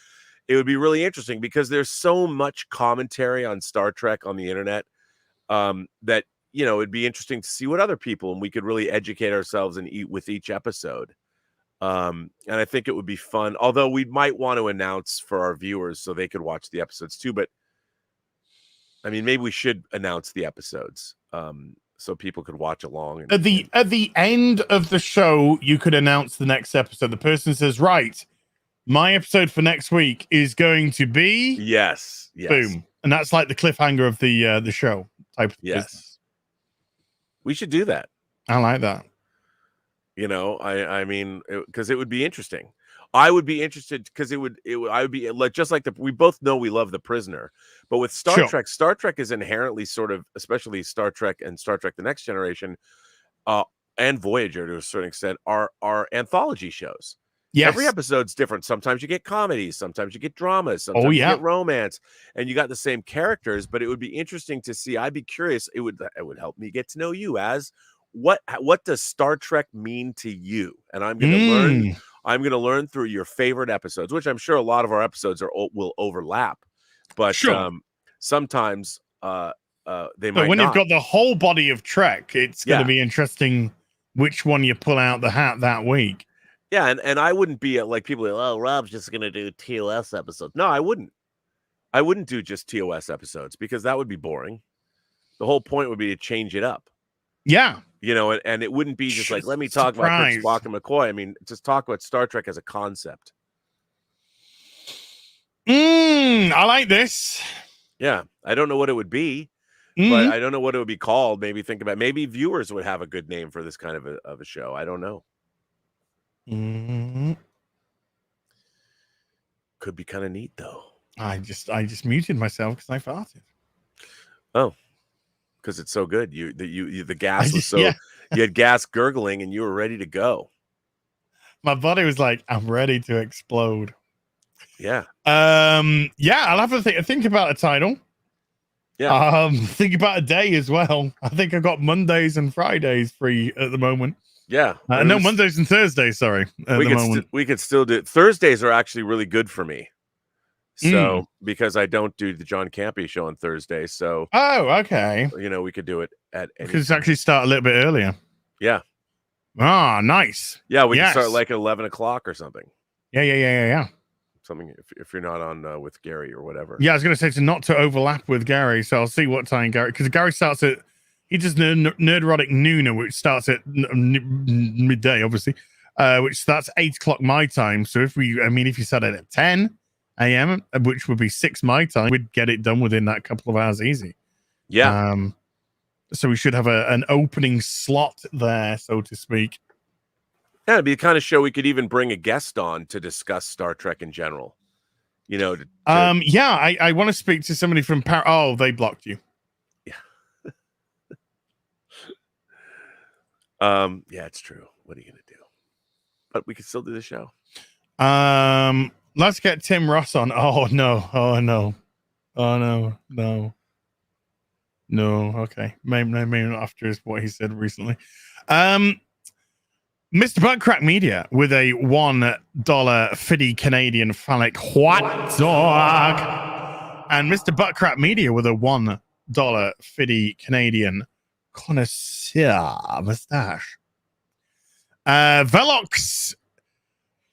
really interesting because there's so much commentary on Star Trek on the internet that, you know, it'd be interesting to see what other people, and we could really educate ourselves and eat with each episode. And I think it would be fun, although we might want to announce for our viewers so they could watch the episodes too. But I mean, maybe we should announce the episodes so people could watch along. At the end of the show, you could announce the next episode. The person says, right, my episode for next week is going to be yes. Boom. And that's like the cliffhanger of the show type of business. We should do that. I like that. You know, I mean, because it would be interesting. I would be interested because I would be like, just like we both know we love The Prisoner, but with Star Trek is inherently sort of, especially Star Trek and Star Trek: The Next Generation, and Voyager to a certain extent are anthology shows. Yes. Every episode's different. Sometimes you get comedies, sometimes you get dramas, sometimes you get romance, and you got the same characters. But it would be interesting to see. I'd be curious. It would help me get to know you as what does Star Trek mean to you? And I'm going to learn. I'm going to learn through your favorite episodes, which I'm sure a lot of our episodes will overlap. But sometimes they might. But when you've got the whole body of Trek, it's going to be interesting which one you pull out the hat that week. Yeah, and I wouldn't be like people. Oh, Rob's just going to do TOS episodes. No, I wouldn't. I wouldn't do just TOS episodes because that would be boring. The whole point would be to change it up. Yeah. You know, and it wouldn't be just like, let me talk about Prince Spock and McCoy. I mean, just talk about Star Trek as a concept. I like this. Yeah. I don't know what it would be, but I don't know what it would be called. Maybe maybe viewers would have a good name for this kind of a show. I don't know. Could be kind of neat though. I just muted myself because I farted. Oh. Because it's so good. The gas was so you had gas gurgling and you were ready to go. My body was like, I'm ready to explode. Yeah. I'll have to think about a title. Yeah. Think about a day as well. I think I've got Mondays and Fridays free at the moment. Yeah. No, Mondays and Thursdays, sorry. We could still do it. Thursdays are actually really good for me. So because I don't do the John Campy show on Thursday, so okay, you know, we could do it at any because actually start a little bit earlier. Yeah. Nice. Yeah, we can start like at 11 o'clock or something. Yeah. something if you're not on with Gary or whatever. Yeah, I was going to say to not to overlap with Gary, so I'll see what time Gary, because Gary starts at, he does Nerdrotic Nooner, which starts at midday, obviously, which starts 8 o'clock my time. So if you set it at 10 a.m., which would be 6 my time, we'd get it done within that couple of hours easy. Yeah. So we should have an opening slot there, so to speak. Yeah, it'd be the kind of show we could even bring a guest on to discuss Star Trek in general. You know, yeah, I want to speak to somebody from Oh, they blocked you. Yeah. Yeah, it's true. What are you gonna do? But we can still do the show. Let's get Tim Ross on. Oh no. Okay, maybe not after what he said recently. Mr. Buttcrack Media with a $1 50 Canadian phallic what dog, and Mr. Buttcrack Media with a $1 50 Canadian connoisseur mustache. Velox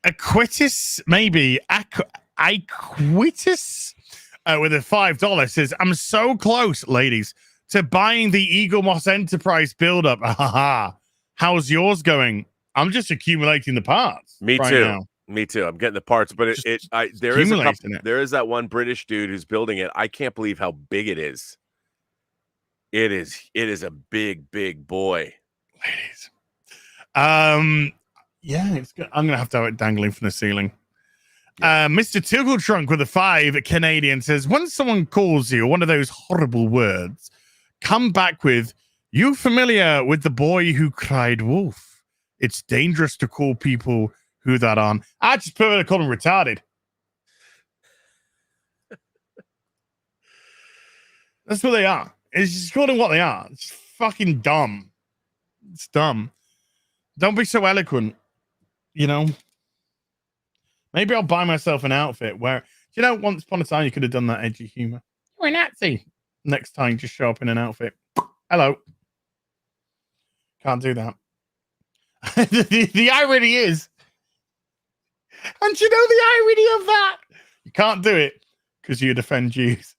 Aquitus, maybe Aquitus, with a $5 says, "I'm so close, ladies, to buying the Eagle Moss Enterprise build-up. How's yours going? I'm just accumulating the parts. Me right too. now. Me too. I'm getting the parts, but there is that one British dude who's building it. I can't believe how big it is. It is a big boy, ladies. Yeah, it's good. I'm gonna have to have it dangling from the ceiling. Mr. Tickle Trunk with a 5 Canadian says, when someone calls you one of those horrible words, come back with, you familiar with the boy who cried wolf? It's dangerous to call people who that on. I just prefer to call them retarded. That's what they are. It's just call them what they are. It's fucking dumb. It's dumb. Don't be so eloquent. You know? Maybe I'll buy myself an outfit where, once upon a time you could have done that edgy humor. You're a Nazi. Next time, just show up in an outfit. Hello. Can't do that. the irony is, and the irony of that, you can't do it because you defend Jews.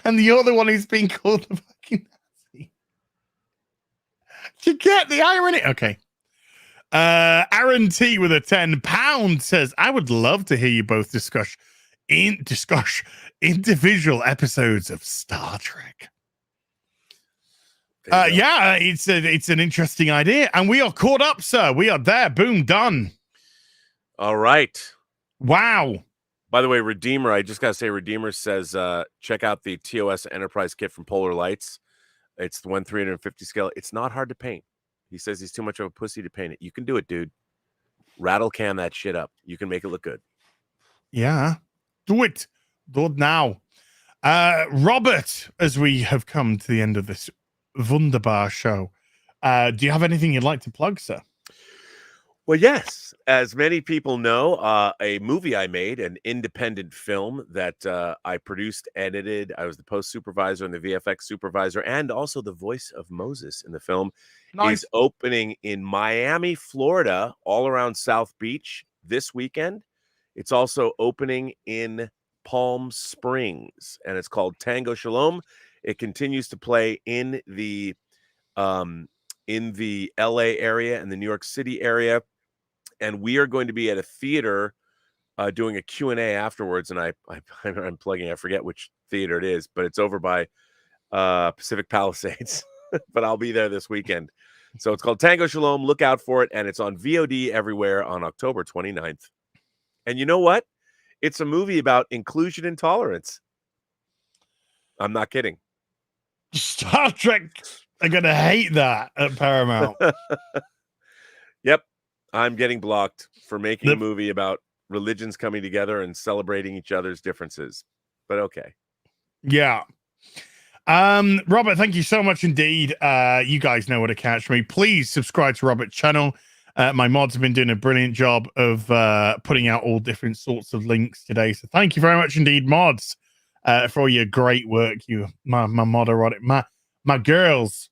And the other one is being called a fucking Nazi. Do you get the irony? Okay. Aaron T with a £10 says, I would love to hear you both discuss individual episodes of Star Trek. Yeah, it's an interesting idea, and we are caught up, sir. We are there. Boom, done. All right. Wow. By the way, Redeemer, I just gotta say, Redeemer says, check out the TOS Enterprise kit from Polar Lights. It's the 1/350 scale. It's not hard to paint. He says he's too much of a pussy to paint it. You can do it, dude. Rattle can that shit up. You can make it look good. Yeah. Do it. Do it now. Robert, as we have come to the end of this wunderbar show, do you have anything you'd like to plug, sir? Well, yes. As many people know, a movie I made, an independent film that I produced, edited. I was the post supervisor and the VFX supervisor, and also the voice of Moses in the film. Nice. Is opening in Miami, Florida, all around South Beach this weekend. It's also opening in Palm Springs, and it's called Tango Shalom. It continues to play in the LA area and the New York City area. And we are going to be at a theater doing a Q&A afterwards. And I'm plugging, I forget which theater it is, but it's over by Pacific Palisades. But I'll be there this weekend. So it's called Tango Shalom. Look out for it. And it's on VOD everywhere on October 29th. And you know what? It's a movie about inclusion and tolerance. I'm not kidding. Star Trek are going to hate that at Paramount. Yep. I'm getting blocked for making a movie about religions coming together and celebrating each other's differences. But okay. Yeah. Robert, thank you so much indeed. You guys know where to catch me. Please subscribe to Robert's channel. My mods have been doing a brilliant job of putting out all different sorts of links today. So thank you very much indeed, mods, for all your great work. My moderate, my girls,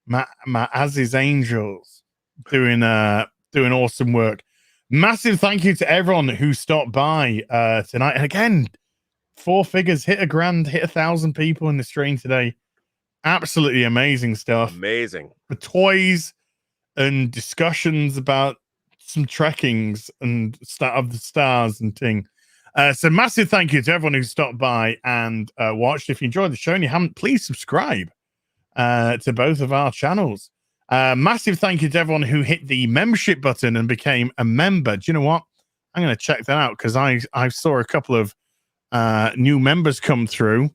my Aziz angels doing doing awesome work. Massive thank you to everyone who stopped by tonight. And again, 4 figures, hit 1,000, hit 1,000 people in the stream today. Absolutely amazing stuff. Amazing. The toys and discussions about some trekkings and of the stars and thing. So massive thank you to everyone who stopped by and watched. If you enjoyed the show and you haven't, please subscribe to both of our channels. Massive thank you to everyone who hit the membership button and became a member. Do you know what? I'm going to check that out because I saw a couple of new members come through.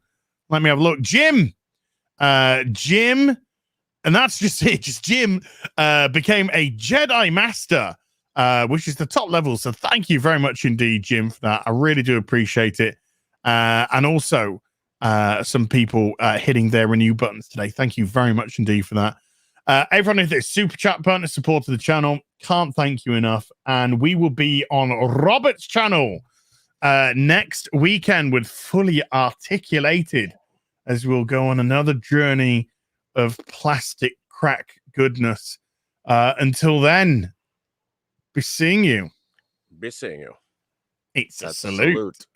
Let me have a look. Jim, and that's just it. Just Jim became a Jedi Master, which is the top level. So thank you very much indeed, Jim, for that. I really do appreciate it. And also some people hitting their renew buttons today. Thank you very much indeed for that. Everyone who hit super chat button to support the channel, can't thank you enough. And we will be on Robert's channel next weekend with Fully Articulated, as we'll go on another journey of plastic crack goodness. Until then, be seeing you. Be seeing you. It's That's a salute.